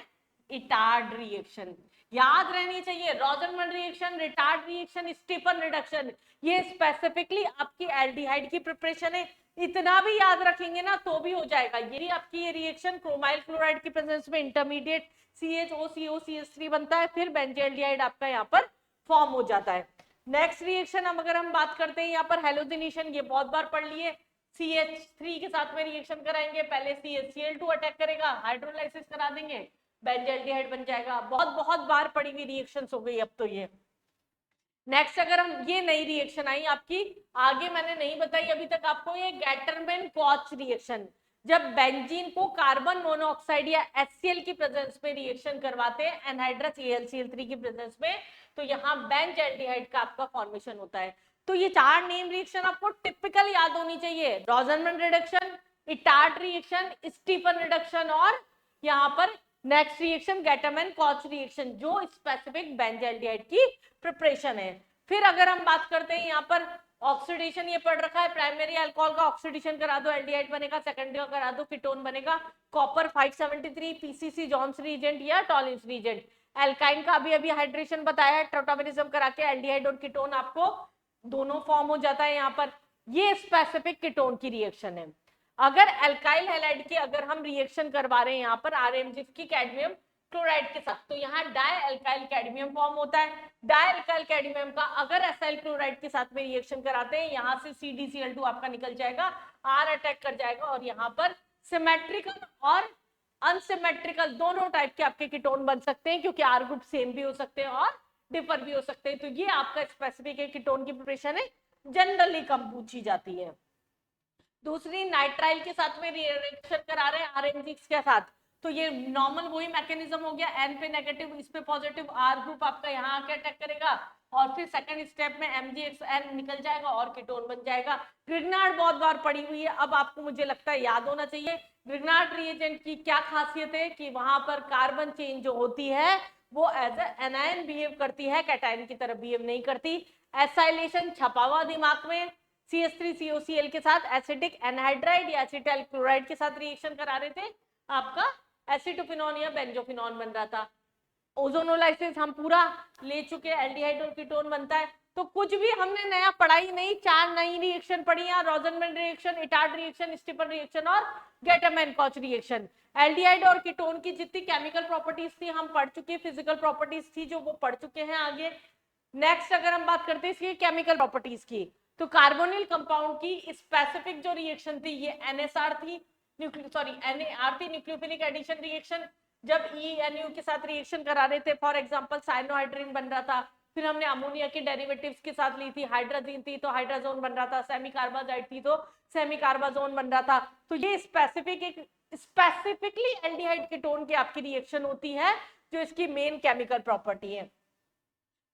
इटार्ड रिएक्शन। याद रहनी चाहिए, Rosenmund reaction, Etard reaction, Stephen reduction, ये स्पेसिफिकली आपकी एल्डिहाइड की प्रिपरेशन है, इतना भी याद रखेंगे ना तो भी हो जाएगा। यही आपकी ये रिएक्शन क्रोमाइल क्लोराइड की प्रेजेंस में इंटरमीडिएट CHO COCH3 बनता है, फिर बेंजील्डिहाइड आपका यहाँ पर फॉर्म हो जाता है। नेक्स्ट रिएक्शन हम अगर हम बात करते हैं यहाँ पर हैलोजिनेशन, ये बहुत बार पढ़ लिए, CH3 के साथ में रिएक्शन कराएंगे, पहले CHCl2 अटैक करेगा, हाइड्रोलाइसिस करा देंगे, बेंजील्डिहाइड बन जाएगा। बहुत बहुत बार पढ़ी हुई रिएक्शंस हो गई अब तो ये। नेक्स्ट अगर हम, ये नई रिएक्शन आई आपकी, आगे मैंने नहीं बताई अभी तक आपको, ये गैटरमैन कॉच रिएक्शन, जब बेंजीन को कार्बन मोनोऑक्साइड या HCl की प्रेजेंस में रिएक्शन करवाते हैं एनहाइड्रस AlCl3 की प्रेजेंस में, तो यहाँ बेंज एल्डिहाइड का आपका फॉर्मेशन होता है। तो ये 4 नेम रिएक्शन आपको टिपिकल याद होनी चाहिए, Rosenmund reduction, Etard reaction, Stephen reduction, और यहाँ पर next reaction Gattermann Koch reaction, जो स्पेसिफिक बेंज एल्डिहाइड की प्रिपरेशन है। फिर अगर हम बात करते हैं यहाँ पर ऑक्सीडेशन, ये पढ़ रखा है, प्राइमरी अल्कोहल का ऑक्सीडेशन करा दो एल्डिहाइड बनेगा, सेकेंडरी का करा दो कीटोन बनेगा, कॉपर 573 PCC जॉन्स रीजेंट या टॉलिन्स रीजेंट। एल्काइन का अभी अभी हाइड्रेशन बताया है, ट्रोटामेरिज्म करा के एल्डिहाइड और कीटोन आपको दोनों फॉर्म हो जाता है यहाँ पर, ये स्पेसिफिक कीटोन की रिएक्शन है। अगर एल्काइल हैलाइड की अगर हम रिएक्शन करवा रहे हैं यहाँ पर RMG की कैडमियम क्लोराइड के साथ, तो यहाँ डाई एल्काइल कैडमियम फॉर्म होता है। डाई एल्काइल कैडमियम का अगर एसाइल क्लोराइड के साथ में रिएक्शन कराते हैं, यहाँ से CdCl2 आपका निकल जाएगा, R अटैक कर जाएगा, और यहाँ पर सिमेट्रिकल और अनसिमेट्रिकल दोनों टाइप के आपके कीटोन बन सकते हैं, क्योंकि R ग्रुप सेम भी हो सकते हैं और डिफर भी हो सकते हैं। तो ये आपका स्पेसिफिक है, कीटोन की प्रिपरेशन है, जनरली कम पूछी जाती है। दूसरी नाइट्राइल के साथ में रिएक्शन करा रहे हैं RMG के साथ, तो ये नॉर्मल वही मैकेनिज्म हो गया, N पे नेगेटिव इस पे पॉजिटिव, R ग्रुप आपका यहाँ आके अटैक करेगा, और फिर सेकंड स्टेप में MgXN निकल जाएगा और कीटोन बन जाएगा। ग्रिग्नार्ड बहुत बार पड़ी हुई है, अब आपको मुझे लगता है याद होना चाहिए ग्रिग्नार्ड रिएजेंट की क्या खासियत है, कि वहां पर कार्बन चेन जो होती है वो एज एनायन बिहेव करती है, कैटायन की तरह बिहेव नहीं करती। एसाइलेशन छपा हुआ दिमाग में, CH3COCl के साथ एसिडिक एनहाइड्राइड या एसिटाइल क्लोराइड के साथ रिएक्शन करा रहे थे, आपका एसिटोफिनॉन या बेंजोफिनॉन बन रहा था। ओजोनोलाइसिस हम पूरा ले चुके, एल्डिहाइड और कीटोन बनता है, तो कुछ भी हमने नया पढ़ाई नहीं, 4 नई रिएक्शन पढ़ी है, Rosenmund reaction, Etard reaction, Stephen reaction और गैटरमैन कॉच रिएक्शन। एल्डिहाइड और कीटोन की जितनी केमिकल प्रॉपर्टीज थी हम पढ़ चुके, फिजिकल प्रॉपर्टीज थी जो वो पढ़ चुके हैं आगे। नेक्स्ट अगर हम बात करते हैं इसकी केमिकल प्रॉपर्टीज की, तो कार्बोनिल कंपाउंड की स्पेसिफिक जो रिएक्शन थी ये NSR थी, NAR थी, न्यूक्लियोफिलिक एडिशन रिएक्शन, जब ENU के साथ रिएक्शन करा रहे थे, फॉर एग्जांपल साइनोहाइड्रिन बन रहा था, फिर हमने अमोनिया के डेरिवेटिव्स के साथ ली थी, हाइड्रोजन थी तो हाइड्रोजोन बन रहा था, सेमी कार्बाजाइड थी तो सेमी कार्बाजोन बन रहा था। तो ये स्पेसिफिकली एल्डिहाइड कीटोन की आपकी रिएक्शन होती है, जो इसकी मेन केमिकल प्रॉपर्टी है।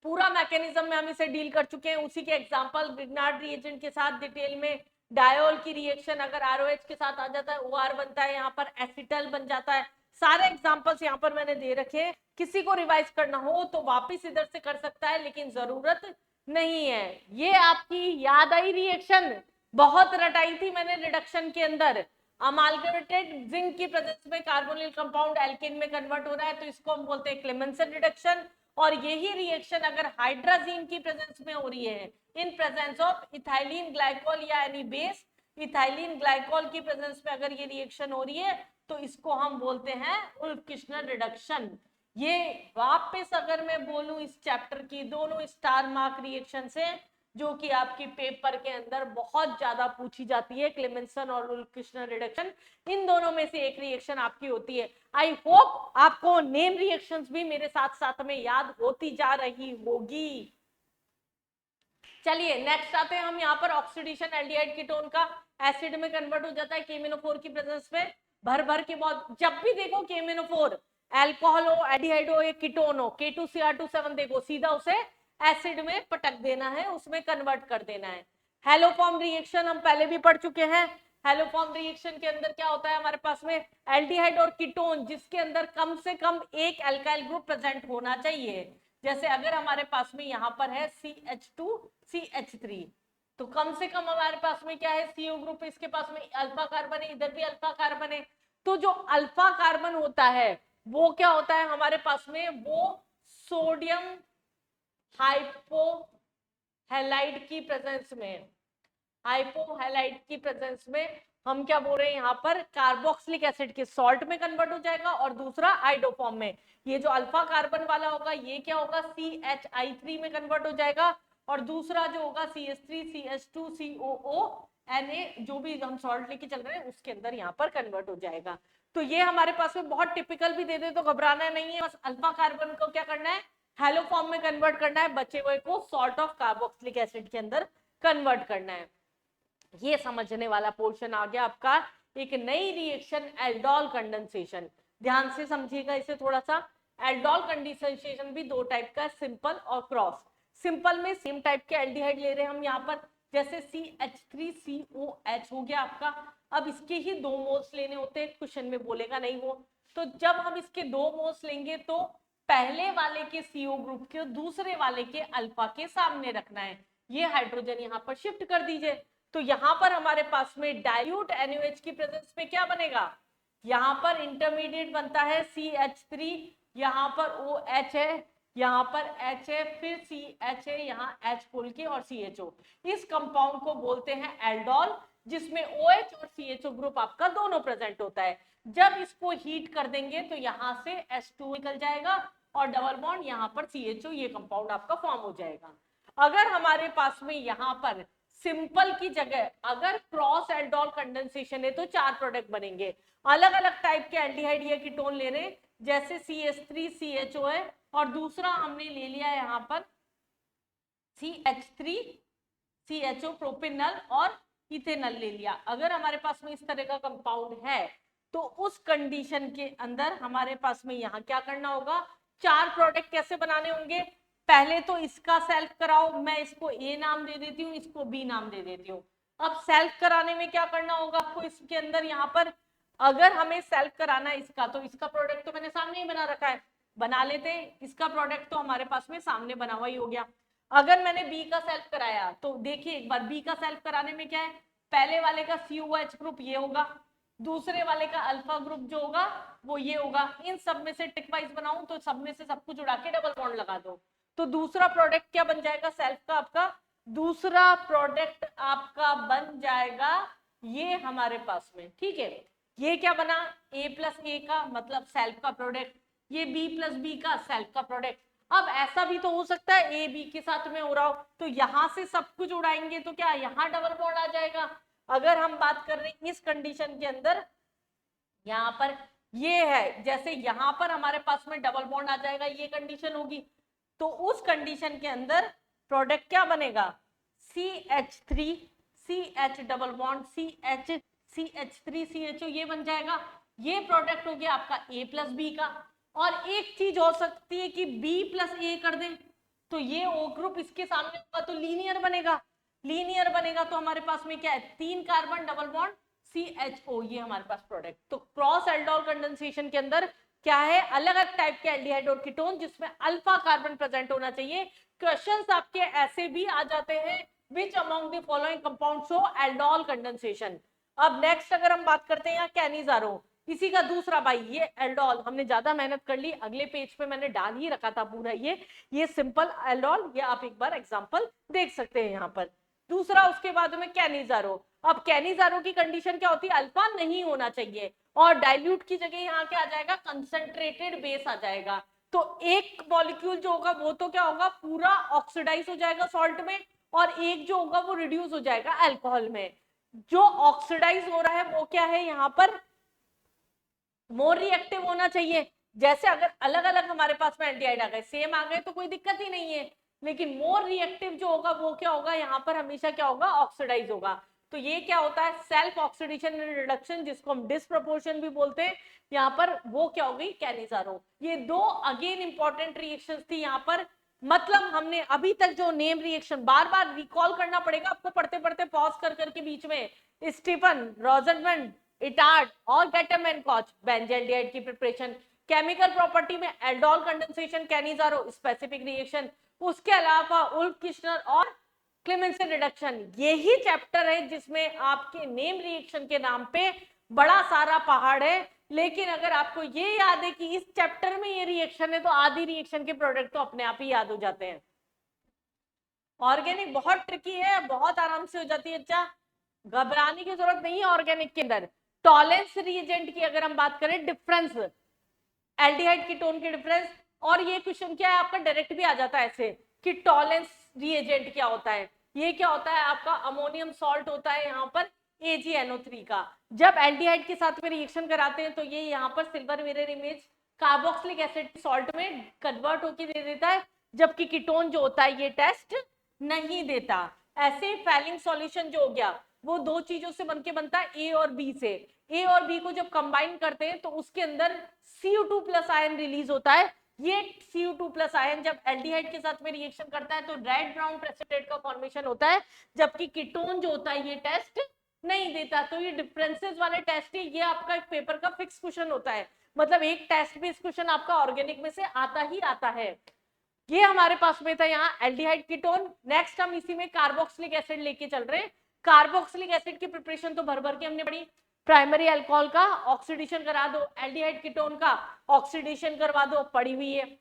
पूरा मैकेनिज्म में हम इसे डील कर चुके हैं, उसी के एग्जांपल ग्रिग्नार्ड रिएजेंट के साथ डिटेल में, डायोल की रिएक्शन अगर ROH के साथ आ जाता है OR बनता है, यहाँ पर एसिटल बन जाता है। सारे एग्जांपल्स यहाँ पर मैंने दे रखे हैं, किसी को रिवाइज करना हो तो वापस इधर से कर सकता है, लेकिन जरूरत नहीं है। ये आपकी याद आई रिएक्शन, बहुत रटाई थी मैंने रिडक्शन के अंदर, अमालगमेटेड जिंक की प्रेजेंस में कार्बोनिल कंपाउंड एल्केन में कन्वर्ट हो रहा है, तो इसको हम बोलते हैं क्लेमेंसन रिडक्शन, और यही रिएक्शन अगर हाइड्राजीन की प्रेजेंस में हो रही है, in presence of ethylene glycol या एनी बेस, इथाइलिन ग्लाइकोल की प्रेजेंस में अगर ये रिएक्शन हो रही है तो इसको हम बोलते हैं उल्फ-किर्शनर रिडक्शन। ये वापस अगर मैं बोलूं इस चैप्टर की दोनों स्टार मार्क रिएक्शन से, जो कि आपकी पेपर के अंदर बहुत ज्यादा पूछी जाती है, क्लेमेंसन और उल्फ-किर्शनर रिडक्शन, इन दोनों में से एक रिएक्शन आपकी होती है। आई होप आपको नेम रिएक्शंस भी मेरे साथ साथ में याद होती जा रही होगी। चलिए नेक्स्ट आते हैं हम यहाँ पर ऑक्सीडेशन एल्डिहाइड कीटोन का एसिड में कन्वर्ट हो जाता है KMnO4 की प्रेजेंस में, भर भर के बहुत, जब भी देखो KMnO4 अल्कोहल हो, एल्डिहाइड हो, एक कीटोन हो, K2Cr27 देखो सीधा उसे एसिड में पटक देना है, उसमें कन्वर्ट कर देना है। हेलोफॉर्म रिएक्शन हम पहले भी पढ़ चुके हैं। हेलोफॉर्म रिएक्शन के अंदर क्या होता है हमारे पास में, एल्डिहाइड और कीटोन जिसके अंदर कम से कम एक अल्काइल ग्रुप प्रेजेंट होना चाहिए। जैसे अगर हमारे पास में यहाँ पर है CH2 CH3, तो कम से कम हमारे पास में क्या है, CO ग्रुप, इसके पास में अल्फा कार्बन है, इधर भी अल्फा कार्बन है। तो जो अल्फा कार्बन होता है वो क्या होता है हमारे पास में, वो सोडियम हाइपोहैलाइड की प्रेजेंस में, हाइपोहैलाइड की प्रेजेंस में हम क्या बोल रहे हैं यहाँ पर, कार्बोक्सिलिक एसिड के सॉल्ट में कन्वर्ट हो जाएगा, और दूसरा आइडोफॉर्म में, ये जो अल्फा कार्बन वाला होगा ये क्या होगा, CHI3 में कन्वर्ट हो जाएगा, और दूसरा जो होगा CH3 CH2 COO Na, जो भी हम सॉल्ट लेके चल रहे हैं उसके अंदर यहाँ पर कन्वर्ट हो जाएगा। तो ये हमारे पास में बहुत टिपिकल भी दे दे तो घबराना नहीं है, बस अल्फा कार्बन को क्या करना है, हेलोफॉर्म में कन्वर्ट करना है, बचे हुए को सॉल्ट ऑफ कार्बोक्सिलिक एसिड के अंदर कन्वर्ट करना है। ये समझने वाला पोर्शन आ गया आपका। एक नई रिएक्शन एल्डोल कंडेंसेशन, ध्यान से समझिएगा इसे थोड़ा सा। एल्डोल कंडेंसेशन भी दो टाइप का, सिंपल और क्रॉस। सिंपल में सेम टाइप के एल्डिहाइड ले रहे हैं हम यहाँ पर, जैसे CH3COH हो गया आपका। अब इसके ही 2 मोल्स लेने होते हैं, क्वेश्चन में बोलेगा नहीं वो, तो जब हम इसके 2 मोल्स लेंगे तो पहले वाले के CO ग्रुप के दूसरे वाले के अल्फा के सामने रखना है, ये हाइड्रोजन यहाँ पर शिफ्ट कर दीजिए। तो यहाँ पर हमारे पास में डाइल्यूट NaOH की प्रेजेंस में क्या बनेगा, यहाँ पर इंटरमीडिएट बनता है CH3, यहाँ पर OH है, यहाँ पर H है, फिर CH है, यहाँ H खोल के और CHO। इस कंपाउंड को बोलते हैं एल्डोल, जिसमें OH और CHO ग्रुप आपका दोनों प्रेजेंट होता है। जब इसको हीट कर देंगे तो यहाँ से H2 निकल जाएगा और डबल बॉन्ड यहाँ पर CHO, ये कंपाउंड आपका फॉर्म हो जाएगा। अगर हमारे पास में यहाँ पर सिंपल की जगह अगर क्रॉस एल्डोल कंडेंसेशन है तो 4 प्रोडक्ट बनेंगे। अलग अलग टाइप के एल्डिहाइड या कीटोन ले रहे हैं, जैसे CH3CHO है, और दूसरा हमने ले लिया यहाँ पर CH3CHO प्रोपेनल और इथेनल ले लिया। अगर हमारे पास में इस तरह का कंपाउंड है तो उस कंडीशन के अंदर हमारे पास में यहाँ क्या करना होगा, 4 प्रोडक्ट कैसे बनाने होंगे। पहले तो इसका सेल्फ कराओ, मैं इसको A नाम दे देती हूँ, इसको B नाम दे देती हूँ। अब सेल्फ कराने में क्या करना होगा आपको, इसके अंदर यहाँ पर अगर हमें सेल्फ कराना है इसका, तो इसका प्रोडक्ट तो मैंने सामने ही बना रखा है, बना लेते हैं। इसका प्रोडक्ट तो हमारे पास में सामने बना हुआ ही हो गया। अगर मैंने B का सेल्फ कराया तो देखिए एक बार, B का सेल्फ कराने में क्या है, पहले वाले का COH ग्रुप ये होगा, दूसरे वाले का अल्फा ग्रुप जो होगा वो ये होगा। इन सब में से टिक वाइज बनाऊं तो सब में से सब कुछ उड़ा के डबल बॉन्ड लगा दो, तो दूसरा प्रोडक्ट क्या बन जाएगा सेल्फ का आपका, दूसरा प्रोडक्ट आपका बन जाएगा ये हमारे पास में, ठीक है। ये क्या बना, A+A का मतलब सेल्फ का प्रोडक्ट, ये B+B का सेल्फ का प्रोडक्ट। अब ऐसा भी तो हो सकता है A B के साथ में हो रहा हो, तो यहां से सब कुछ उड़ाएंगे तो क्या यहाँ डबल बॉन्ड आ जाएगा। अगर हम बात कर रहे हैं इस कंडीशन के अंदर, यहाँ पर ये है, जैसे यहाँ पर हमारे पास में डबल बॉन्ड आ जाएगा, ये कंडीशन होगी, तो उस कंडीशन के अंदर प्रोडक्ट क्या बनेगा, CH3 CH double bond CH3CHO ये बन जाएगा। ये प्रोडक्ट हो गया आपका A+B का। और एक चीज हो सकती है कि B+A कर दें, तो ये O ग्रुप इसके सामने होगा तो लीनियर बनेगा, लीनियर बनेगा तो हमारे पास में क्या है, 3 कार्बन डबल बॉन्ड CHO, ये हमारे पास प्रोडक्ट। तो क्रॉस एल्डोल कंडेंसेशन के अंदर क्या है, अलग अलग टाइप के एल्डिहाइड और कीटोन जिसमें अल्फा कार्बन प्रेजेंट होना चाहिए। क्वेश्चंस आपके ऐसे भी आ जाते हैं, which among the following compound show aldol condensation. अब नेक्स्ट अगर हम बात करते हैं यहाँ कैनिजारो, इसी का दूसरा भाई ये एल्डोल, हमने ज्यादा मेहनत कर ली, अगले पेज पे मैंने डाल ही रखा था पूरा ये सिंपल एल्डोल, ये आप एक बार एग्जांपल देख सकते हैं यहाँ पर। दूसरा उसके बाद में कैनिजारो। अब कैनिजारो की कंडीशन क्या होती है, अल्फा नहीं होना चाहिए और डाइल्यूट की जगह यहाँ क्या आ जाएगा, कंसंट्रेटेड बेस आ जाएगा। तो एक मॉलिक्यूल जो होगा वो तो क्या होगा, पूरा ऑक्सीडाइज हो जाएगा सॉल्ट में, और एक जो होगा वो रिड्यूस हो जाएगा अल्कोहल में। जो ऑक्सीडाइज हो रहा है वो क्या है यहाँ पर, मोर रिएक्टिव होना चाहिए। जैसे अगर अलग अलग हमारे पास में एल्डिहाइड आ गए, सेम आ गए तो कोई दिक्कत ही नहीं है, लेकिन मोर रिएक्टिव जो होगा वो क्या होगा, यहाँ पर हमेशा क्या होगा, ऑक्सीडाइज होगा। तो ये क्या होता है, सेल्फ ऑक्सीडेशन एंड रिडक्शन, जिसको हम डिसप्रपोर्शन भी बोलते हैं, यहाँ पर वो क्या होगी, कैनिजारो। ये दो अगेन इंपॉर्टेंट रिएक्शंस थी यहाँ पर। मतलब हमने अभी तक जो नेम रिएक्शन, बार बार रिकॉल करना पड़ेगा आपको, पढ़ते पढ़ते पॉज कर करके बीच में, स्टीफन, रोजनमंड, इटार्ड और गैटम एंड कॉच, बेंजल्डिहाइड की प्रिपरेशन, केमिकल प्रॉपर्टी में aldol condensation, Cannizzaro specific reaction, उसके अलावा उल्फ किश्नर और क्लेमेंसन रिडक्शन। यही चैप्टर है जिसमें आपके नेम रिएक्शन के नाम पे बड़ा सारा पहाड़ है, लेकिन अगर आपको ये याद है कि इस चैप्टर में ये रिएक्शन है तो आधी रिएक्शन के प्रोडक्ट तो अपने आप ही याद हो जाते हैं। ऑर्गेनिक बहुत ट्रिकी है, बहुत आराम से हो जाती है, अच्छा घबराने की जरूरत नहीं है ऑर्गेनिक के अंदर। टॉलेंस रिएजेंट की अगर हम बात करें, डिफरेंस एल्डिहाइड कीटोन के डिफरेंस, और ये क्वेश्चन क्या है आपका, डायरेक्ट भी आ जाता है ऐसे कि टॉलेंस रिएजेंट क्या होता है। ये क्या होता है आपका, अमोनियम सॉल्ट होता है यहाँ पर AgNO3 का। जब एल्डिहाइड के साथ में रिएक्शन कराते हैं तो ये यहाँ पर silver mirror image carboxylic acid salt में कन्वर्ट होकर दे देता है, जबकि कीटोन जो होता है ये टेस्ट नहीं देता। ऐसे फैलिंग सॉल्यूशन जो हो गया वो दो चीजों से बनके बनता है, ए और बी से। ए और बी को जब कंबाइन करते हैं तो उसके अंदर Cu2 प्लस आयन रिलीज होता है। ये Cu2 प्लस आयन जब एल्डिहाइड के साथ में रिएक्शन करता है तो रेड ब्राउन प्रेसिपिटेट का फॉर्मेशन होता है, जबकि कीटोन जो होता है ये टेस्ट नहीं देता। तो ये डिफरेंसेस वाले टेस्ट है, ये आपका एक पेपर का फिक्स क्वेश्चन होता है, मतलब एक टेस्ट बेस्ड क्वेश्चन आपका ऑर्गेनिक में से आता ही आता है। ये हमारे पास में था यहाँ एल्डिहाइड कीटोन। नेक्स्ट हम इसी में कार्बोक्सिलिक एसिड लेके चल रहे हैं। कार्बोक्सिलिक एसिड की प्रिपरेशन तो भर भर के हमने पढ़ी। प्राइमरी अल्कोहल का ऑक्सीडेशन करा दो, एल्डिहाइड कीटोन का ऑक्सीडेशन करवा दो, पड़ी हुई है।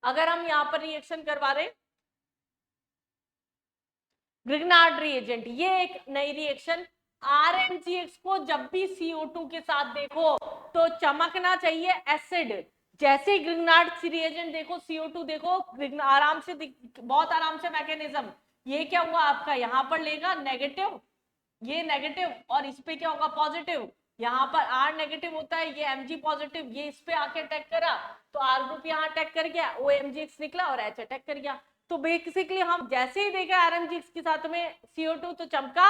अगर हम यहाँ पर रिएक्शन करवा रहे ग्रिग्नार्ड रिएजेंट, ये एक नई रिएक्शन। RMGX को जब भी CO2 के साथ देखो तो चमकना चाहिए एसिड। जैसे ग्रिग्नार्ड रिएजेंट देखो, CO2 देखो, आराम से बहुत आराम से मैकेनिज्म, ये क्या हुआ आपका, यहाँ पर लेगा नेगेटिव, ये नेगेटिव, और इस पे क्या होगा पॉजिटिव। यहाँ पर R नेगेटिव होता है, ये Mg पॉजिटिव, ये इस पे आके अटैक करा तो R ग्रुप यहाँ अटैक कर गया, OMGX निकला और H अटैक कर गया। तो बेसिकली हम जैसे ही देखे RMGX के साथ में CO2 तो चमका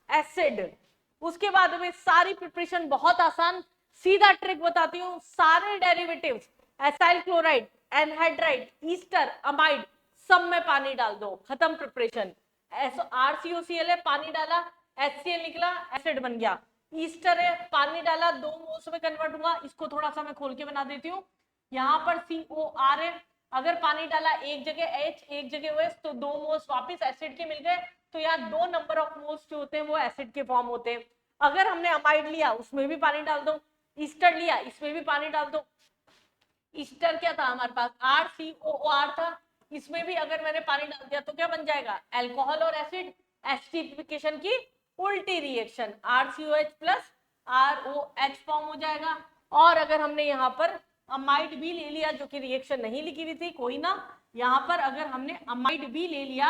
एसिड। उसके बाद में सारी प्रिपरेशन बहुत आसान, सीधा ट्रिक बताती हूँ। सारे derivatives acyl chloride, anhydride, Easter, amide, सब में पानी डाल दो, खत्म प्रिपरेशन। RCOCl है, पानी डाला, HCl निकला, एसिड बन गया। ईस्टर है, पानी डाला, 2 मोल्स में कन्वर्ट हुआ। इसको थोड़ा सा मैं खोल के बना देती हूँ। यहाँ पर COR है, अगर पानी डाला एक जगह H एक जगह OH तो 2 मोल्स वापस एसिड के मिल गए, तो यहाँ 2 नंबर ऑफ मोल्स जो होते हैं वो एसिड के फॉर्म होते हैं। अगर हमने अमाइड लिया उसमें भी पानी डाल दो, ईस्टर लिया इसमें भी पानी डाल दो। ईस्टर क्या था हमारे पास, RCOOR था, इसमें भी अगर मैंने पानी डाल दिया तो क्या बन जाएगा, अल्कोहल और एसिड, एसिडिफिकेशन की उल्टी reaction, RCOH plus ROH form हो जाएगा। और अगर हमने यहाँ पर अमाइड भी ले लिया, जो कि रिएक्शन नहीं लिखी हुई थी, कोई ना, यहाँ पर अगर हमने अमाइड भी ले लिया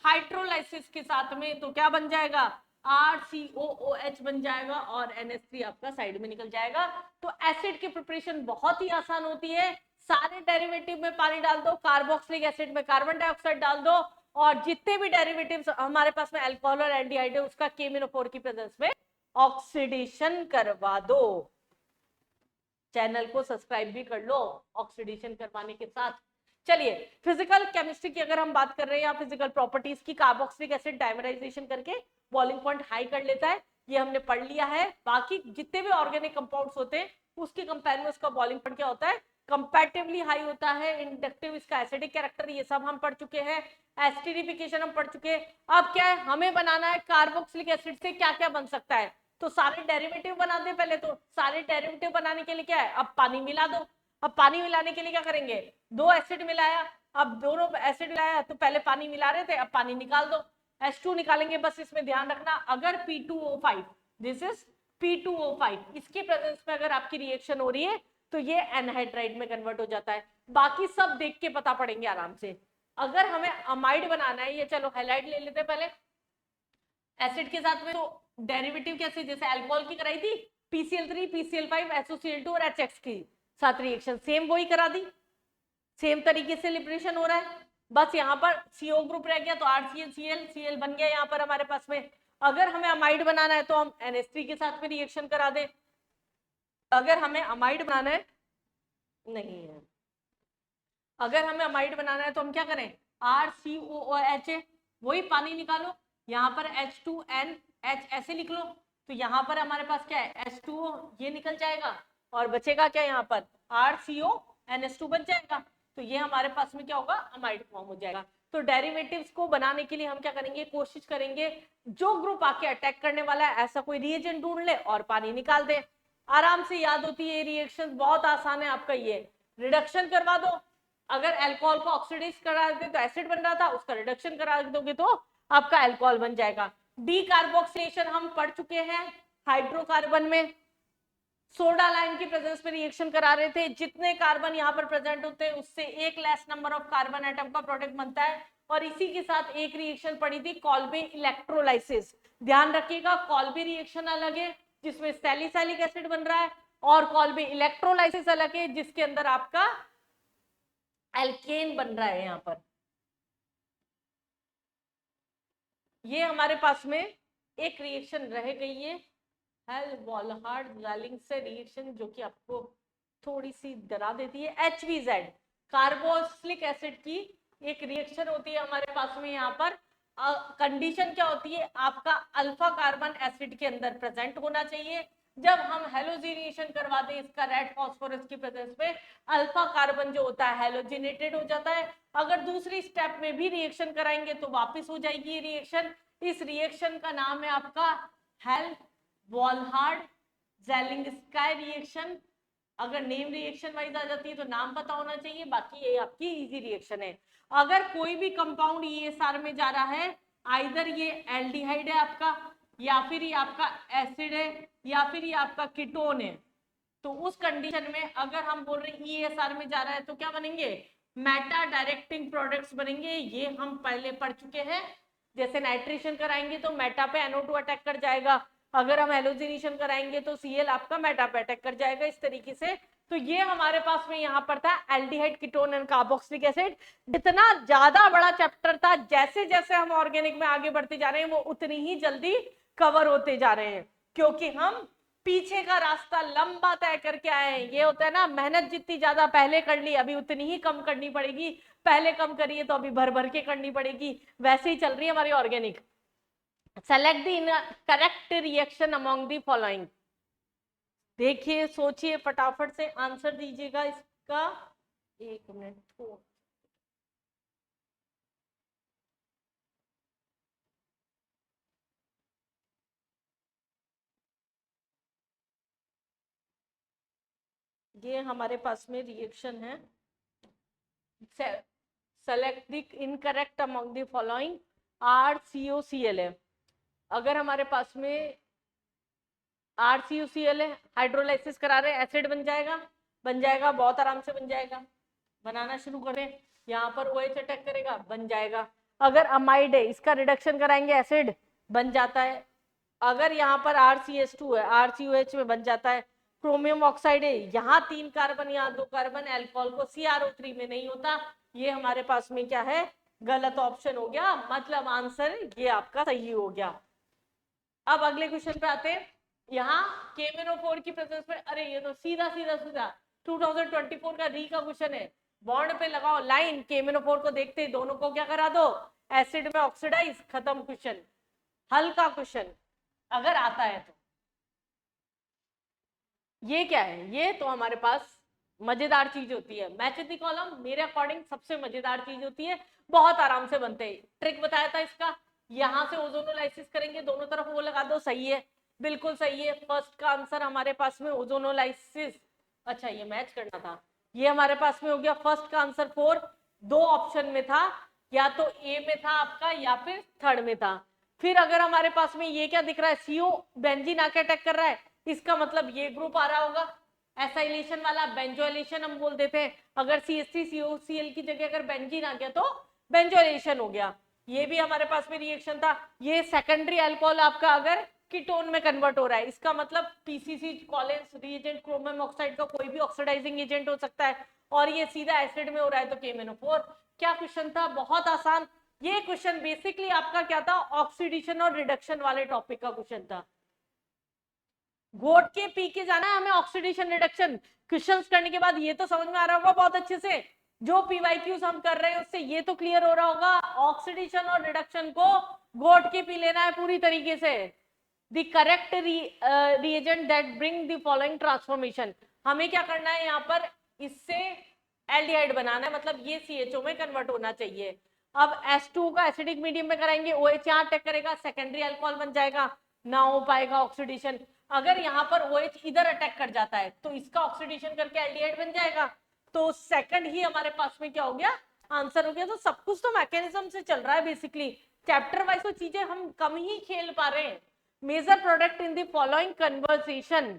हाइड्रोलाइसिस के साथ में तो क्या बन जाएगा, RCOOH बन जाएगा और NH3 आपका साइड में निकल जाएगा। तो एसिड की प्रिपरेशन बहुत ही आसान होती है। सारे डेरिवेटिव में पानी डाल दो, कार्बोक्सिलिक एसिड में कार्बन डाइऑक्साइड डाल दो, और जितने भी डेरिवेटिव्स हमारे पास में अल्कोहल और एल्डिहाइड है उसका KMnO4 की प्रेजेंस में ऑक्सीडेशन करवा दो। चैनल को सब्सक्राइब भी कर लो ऑक्सीडेशन करवाने के साथ। चलिए फिजिकल केमिस्ट्री की अगर हम बात कर रहे हैं या फिजिकल प्रॉपर्टीज की, कार्बोक्सिलिक एसिड डाइमराइजेशन करके बॉइलिंग पॉइंट हाई कर लेता है, ये हमने पढ़ लिया है। बाकी जितने भी ऑर्गेनिक कंपाउंड्स होते हैं उसके कंपेयर में उसका बॉइलिंग पॉइंट क्या होता है, कंपैरेटिवली हाई होता है। इंडक्टिव, इसका एसिडिक कैरेक्टर, ये सब हम पढ़ चुके हैं। एसिडिफिकेशन हम पढ़ चुके हैं। अब क्या है, हमें बनाना है कार्बोक्सिलिक एसिड से क्या क्या बन सकता है। तो सारे डेरिवेटिव बना दे पहले। तो सारे डेरिवेटिव बनाने के लिए क्या है, अब पानी मिला दो। अब पानी मिलाने के लिए क्या करेंगे, दो एसिड मिलाया, अब दोनों एसिड मिलाया तो पहले पानी मिला रहे थे, अब पानी निकाल दो, H2 निकालेंगे। बस इसमें ध्यान रखना, अगर P2O5, दिस इज P2O5, इसके प्रेजेंस में अगर आपकी रिएक्शन हो रही है तो ये एनहाइड्राइड में कन्वर्ट हो जाता है। बाकी सब देख के पता पड़ेंगे आराम से। अगर हमें अमाइड बनाना है, ये चलो हाइलाइट ले लेते पहले एसिड के साथ में, तो डेरिवेटिव कैसे, जैसे अल्कोहल की कराई थी, PCl3 PCl5 SOCl2 और HX की साथ रिएक्शन सेम वही करा दी, सेम तरीके से लिबरेशन हो रहा है। बस यहाँ पर CO ग्रुप रह गया तो RCl बन गया यहाँ पर हमारे पास में। अगर हमें अमाइड बनाना है तो हम NH3 के साथ में रिएक्शन करा दें। अगर हमें अमाइड बनाना है, नहीं है, अगर हमें अमाइड बनाना है तो हम क्या करें, RCOOH, वही पानी निकालो, यहाँ पर H2NH ऐसे लिख लो, तो यहाँ पर हमारे पास क्या है, H2O ये निकल जाएगा और बचेगा क्या, यहाँ पर RCONH2 बच जाएगा। तो ये हमारे पास में क्या होगा, अमाइड फॉर्म हो जाएगा। तो डेरिवेटिव्स को बनाने के लिए हम क्या करेंगे, कोशिश करेंगे जो ग्रुप आके अटैक करने वाला है ऐसा कोई रिएजेंट ढूंढ ले और पानी निकाल दे। आराम से याद होती है ये रिएक्शन, बहुत आसान है आपका। ये रिडक्शन करवा दो, अगर अल्कोहल को ऑक्सीडाइज करा दे तो एसिड बन रहा था, उसका रिडक्शन करा दोगे तो आपका अल्कोहल बन जाएगा। डी कार्बोक्सिलेशन हम पढ़ चुके हैं हाइड्रोकार्बन में, सोडा लाइन की प्रेजेंस में रिएक्शन करा रहे थे। जितने कार्बन यहाँ पर प्रेजेंट होते हैं उससे एक less number of carbon atom का प्रोडक्ट बनता है। और इसी के साथ एक रिएक्शन पड़ी थी कॉल्बे इलेक्ट्रोलाइसिस। ध्यान रखिएगा, कॉल्बे रिएक्शन अलग है जिसमें सैलिसाइलिक एसिड बन रहा है, और कॉल्बे इलेक्ट्रोलाइसिस अलग है जिसके अंदर आपका एल्केन बन रहा है। यहाँ पर ये हमारे पास में एक रिएक्शन रह गई है, हेल-वॉलहार्ड से रिएक्शन, जो कि आपको थोड़ी सी डरा देती है। HVZ कार्बोक्सिलिक एसिड की एक रिएक्शन होती है हमारे पास में। यहाँ पर कंडीशन क्या होती है, आपका अल्फा कार्बन एसिड के अंदर प्रेजेंट होना चाहिए। जब हम हेलोजिनेशन करवाते हैं इसका रेड फास्फोरस की प्रेजेंस में, अल्फा कार्बन जो होता है हेलोजिनेटेड हो जाता है। अगर दूसरी स्टेप में भी रिएक्शन कराएंगे तो वापस हो जाएगी ये रिएक्शन। इस रिएक्शन का नाम है आपका हेल-वॉलहार्ड-ज़ेलिंस्की रिएक्शन। अगर नेम रिएक्शन वाइज आ जाती है तो नाम पता होना चाहिए, बाकी ये आपकी इजी रिएक्शन है। अगर कोई भी कंपाउंड ESR में जा रहा है, आइदर ये एल्डिहाइड है आपका, या फिर ये आपका एसिड है, या फिर ये आपका कीटोन है, तो उस कंडीशन में अगर हम बोल रहे हैं ESR में जा रहा है तो क्या बनेंगे, मेटा डायरेक्टिंग प्रोडक्ट्स बनेंगे। ये हम पहले पढ़ चुके हैं। जैसे नाइट्रेशन कराएंगे तो मेटा पे NO2 अटैक कर जाएगा, अगर हम हेलोजिनेशन कराएंगे तो Cl आपका मेटा पे अटैक कर जाएगा, इस तरीके से। तो ये हमारे पास में यहाँ पर था aldehyde, ketone and carboxylic acid. जितना ज्यादा बड़ा चैप्टर था, जैसे जैसे हम ऑर्गेनिक में आगे बढ़ते जा रहे हैं वो उतनी ही जल्दी कवर होते जा रहे हैं, क्योंकि हम पीछे का रास्ता लंबा तय करके आए हैं। ये होता है ना, मेहनत जितनी ज्यादा पहले कर ली अभी उतनी ही कम करनी पड़ेगी, पहले कम करिए तो अभी भर भर के करनी पड़ेगी। वैसे ही चल रही है हमारी organic. Select the correct reaction among the following. देखिए, सोचिए, फटाफट से आंसर दीजिएगा इसका। एक मिनट थोड़ा, ये हमारे पास में रिएक्शन है। Select the incorrect among the following. RCOCl है। अगर हमारे पास में RCOCl है, हाइड्रोलाइसिस करा रहे हैं, एसिड बन जाएगा, बन जाएगा, बहुत आराम से बन जाएगा। बनाना शुरू करें, यहाँ पर OH अटैक करेगा, बन जाएगा। अगर अमाइड है, इसका रिडक्शन कराएंगे, एसिड बन जाता है। अगर यहाँ पर RCH2 है, RCOH में बन जाता है। क्रोमियम ऑक्साइड है, यहाँ 3 कार्बन, यहाँ 2 कार्बन, अल्कोहल को CrO3 में नहीं होता। ये हमारे पास में क्या है, गलत ऑप्शन हो गया, मतलब आंसर ये आपका सही हो गया। अब अगले क्वेश्चन पे आते हैं। यहाँ KMnO4 की प्रेजेंस में, अरे ये तो सीधा 2024 का री का क्वेश्चन है। बॉन्ड पे लगाओ लाइन, KMnO4 को देखते ही दोनों को क्या करा दो, एसिड में ऑक्सीडाइज, खत्म क्वेश्चन। हल्का क्वेश्चन अगर आता है तो। ये क्या है, ये तो हमारे पास मजेदार चीज होती है। मैच द कॉलम मेरे अकॉर्डिंग सबसे मजेदार चीज होती है, बहुत आराम से बनते हैं। ट्रिक बताया था इसका, यहाँ से ओजोनोलाइसिस करेंगे, दोनों तरफ वो लगा दो, सही है। बिल्कुल सही है, फर्स्ट का आंसर हमारे पास में ओजोनोलाइसिस। अच्छा ये मैच करना था, ये हमारे पास में हो गया फर्स्ट का आंसर 4। दो ऑप्शन में था, या तो ए में था आपका या फिर थर्ड में था। फिर अगर हमारे पास में ये क्या दिख रहा है, सीओ बेंजीन आके अटैक कर रहा है, इसका मतलब ये ग्रुप आ रहा होगा एसाइलेशन वाला, बेंजोइलेशन हम बोल देते हैं। अगर CH3COCl की जगह अगर बेंजीन आ गया तो बेंजोइलेशन हो गया। ये भी हमारे पास में रिएक्शन था। ये सेकेंडरी अल्कोहल आपका अगर कीटोन में कन्वर्ट हो रहा है, इसका मतलब पीसीसी कॉलेंस रिएजेंट क्रोमियम ऑक्साइड का कोई भी ऑक्सीडाइजिंग एजेंट हो सकता है, और ये सीधा एसिड में हो रहा है तो KMnO4। क्या क्वेश्चन था, बहुत आसान। ये क्वेश्चन बेसिकली आपका क्या था, ऑक्सीडेशन और रिडक्शन वाले टॉपिक का क्वेश्चन था। घोट के पी के जाना है हमें ऑक्सीडेशन रिडक्शन क्वेश्चंस करने के बाद। ये तो समझ में आ रहा होगा बहुत अच्छे से, जो पीवाईक्यूज हम कर रहे हैं उससे ये तो क्लियर हो रहा होगा, ऑक्सीडेशन और रिडक्शन को घोट के पी लेना है पूरी तरीके से। The correct reagent that bring the following transformation, हमें क्या करना है यहाँ पर, इससे एल्डिहाइड बनाना है, मतलब ये CHO में कन्वर्ट होना चाहिए। अब H2 का एसिडिक मीडियम में कराएंगे, OH यहाँ अटैक करेगा, सेकेंडरी अल्कोहल बन जाएगा, ना हो पाएगा ऑक्सीडेशन। अगर यहाँ पर OH इधर अटैक कर जाता है तो इसका ऑक्सीडेशन करके एल्डिहाइड बन जाएगा, तो सेकंड ही हमारे पास में क्या हो गया, आंसर हो गया। तो सब कुछ तो मैकेनिज्म से चल रहा है बेसिकली, चैप्टर वाइज तो चीजें हम कम ही खेल पा रहे हैं। Major product in the following conversation,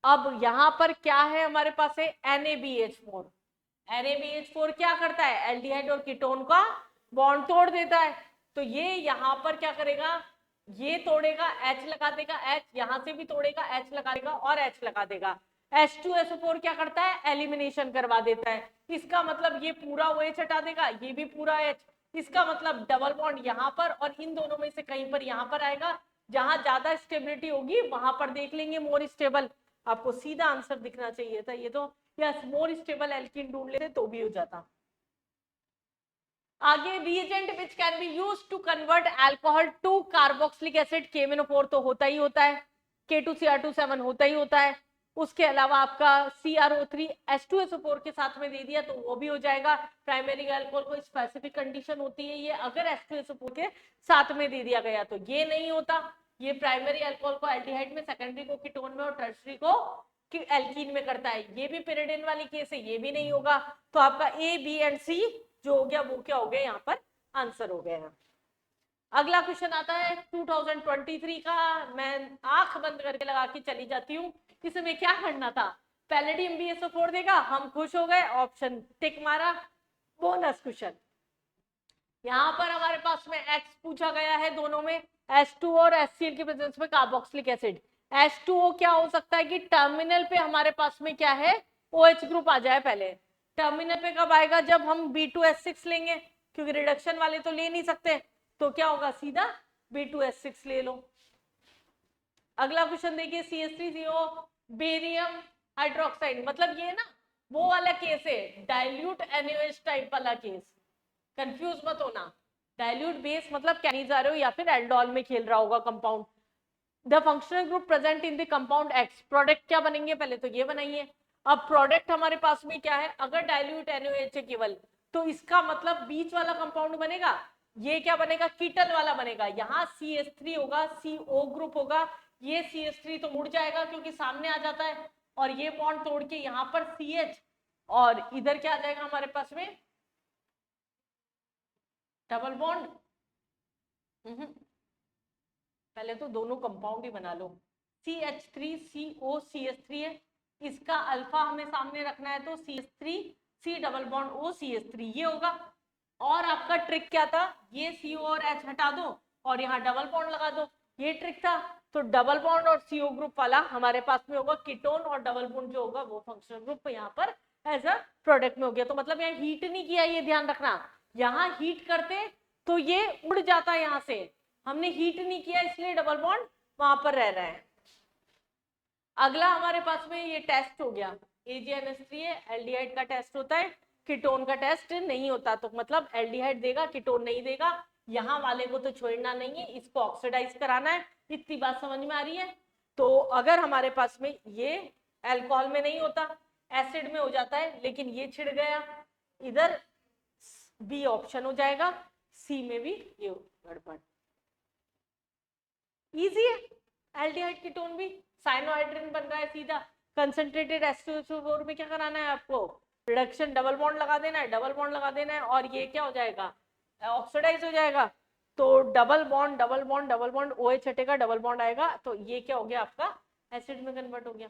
अब यहां पर क्या है हमारे पास है NaBH4। NaBH4 क्या करता है, एल्डिहाइड और कीटोन का बॉन्ड तोड़ देता है। तो ये यहां पर क्या करेगा, ये तोड़ेगा, H लगा देगा, H यहां से भी तोड़ेगा, H लगा देगा और H लगा देगा। H2SO4 क्या करता है, एलिमिनेशन करवा देता है। इसका मतलब ये पूरा OH हटा देगा, ये भी पूरा H, इसका मतलब डबल बॉन्ड यहाँ पर और इन दोनों में से कहीं पर यहाँ पर आएगा। जहां ज्यादा स्टेबिलिटी होगी वहां पर देख लेंगे मोर स्टेबल, आपको सीधा आंसर दिखना चाहिए था ये तो, यस मोर स्टेबल एल्कीन ढूंढ लेते तो भी हो जाता। आगे reagent which can be used to convert alcohol to carboxylic acid, KMnO4 तो होता ही होता है, K2Cr27 होता ही होता है। उसके अलावा आपका CrO3 H2SO4 के साथ में दे दिया तो वो भी हो जाएगा। प्राइमरी अल्कोहल को स्पेसिफिक कंडीशन होती है ये, अगर H2SO4 के साथ में दे दिया गया तो ये नहीं होता। ये प्राइमरी अल्कोहल को एल्डिहाइड में, सेकेंडरी को कीटोन में और टर्शरी को एल्कीन में करता है। ये भी pyridine वाली केस है, ये भी नहीं होगा। तो आपका A, B एंड C जो हो गया वो क्या हो गया, यहाँ पर आंसर हो गया। अगला क्वेश्चन आता है 2023 का, मैं आंख बंद करके लगा के चली जाती हूँ। इसमें क्या करना था, पैलेडियम BSO4 देगा, हम खुश हो गए, ऑप्शन टिक मारा। बोनस क्वेश्चन, यहाँ पर हमारे पास में X पूछा गया है, दोनों में H2 और HCl की प्रेजेंस में कार्बोक्सिलिक एसिड। H2O क्या हो सकता है कि टर्मिनल पे हमारे पास में क्या है, OH ग्रुप आ जाए पहले। टर्मिनल पे कब आएगा, जब हम B2H6 लेंगे, क्योंकि रिडक्शन वाले तो ले नहीं सकते, तो क्या होगा, सीधा B2H6 ले लो। अगला क्वेश्चन देखिए, CH3CO बेरियम हाइड्रोक्साइड, मतलब ये ना वो वाला केस है, डाइल्यूट NaOH टाइप वाला केस, कंफ्यूज मत होना। डाइल्यूट बेस मतलब कैनी जा रहे हो या फिर एल्डोल में खेल रहा होगा compound. The functional group present in the compound X, product क्या बनेंगे, पहले तो ये बनाइए। अब प्रोडक्ट हमारे पास में क्या है, अगर डाइल्यूट NaOH है केवल, तो इसका मतलब बीच वाला कंपाउंड बनेगा, ये क्या बनेगा, कीटल वाला बनेगा। यहाँ CH3 होगा, CO ग्रुप होगा, ये CH3 तो मुड़ जाएगा क्योंकि सामने आ जाता है, और ये बॉन्ड तोड़ के यहाँ पर CH, और इधर क्या आ जाएगा हमारे पास में, डबल बॉन्ड। पहले तो दोनों कंपाउंड ही बना लो, CH3COCH3 है, इसका अल्फा हमें सामने रखना है तो CH3C डबल बॉन्ड OCH3 ये होगा। और आपका ट्रिक क्या था, ये CO और H हटा दो और यहाँ डबल बॉन्ड लगा दो, ये ट्रिक था। तो डबल बॉन्ड और CO ग्रुप वाला हमारे पास में होगा कीटोन, और डबल बॉन्ड जो होगा वो फंक्शनल ग्रुप यहाँ पर एज अ प्रोडक्ट में हो गया। तो मतलब यहाँ हीट नहीं किया, ये ध्यान रखना, यहाँ हीट करते तो ये उड़ जाता है यहाँ से, हमने हीट नहीं किया इसलिए डबल बॉन्ड वहां पर रह रहा है। अगला हमारे पास में ये टेस्ट हो गया, AgNH3 है, एल्डिहाइड का टेस्ट होता है, कीटोन का टेस्ट नहीं होता, तो मतलब एल्डिहाइड देगा कीटोन नहीं देगा। यहाँ वाले को तो छोड़ना नहीं है, इसको ऑक्सीडाइज कराना है, इतनी बात समझ में आ रही है। तो अगर हमारे पास में ये अल्कोहल में नहीं होता, एसिड में हो जाता है, लेकिन ये छिड़ गया इधर, बी ऑप्शन हो जाएगा, सी में भी ये गड़बड़। इजी है, एल्डिहाइड कीटोन भी साइनोहाइड्रिन बन रहा है सीधा। कंसंट्रेटेड H2SO4 में क्या कराना है आपको, रिडक्शन, डबल बॉन्ड लगा देना है, डबल बॉन्ड लगा देना है, और ये क्या हो जाएगा, ऑक्सीडाइज हो जाएगा। तो double bond double bond double bond, OH हटेगा, डबल बॉन्ड आएगा, तो ये क्या हो गया आपका, एसिड में कन्वर्ट हो गया।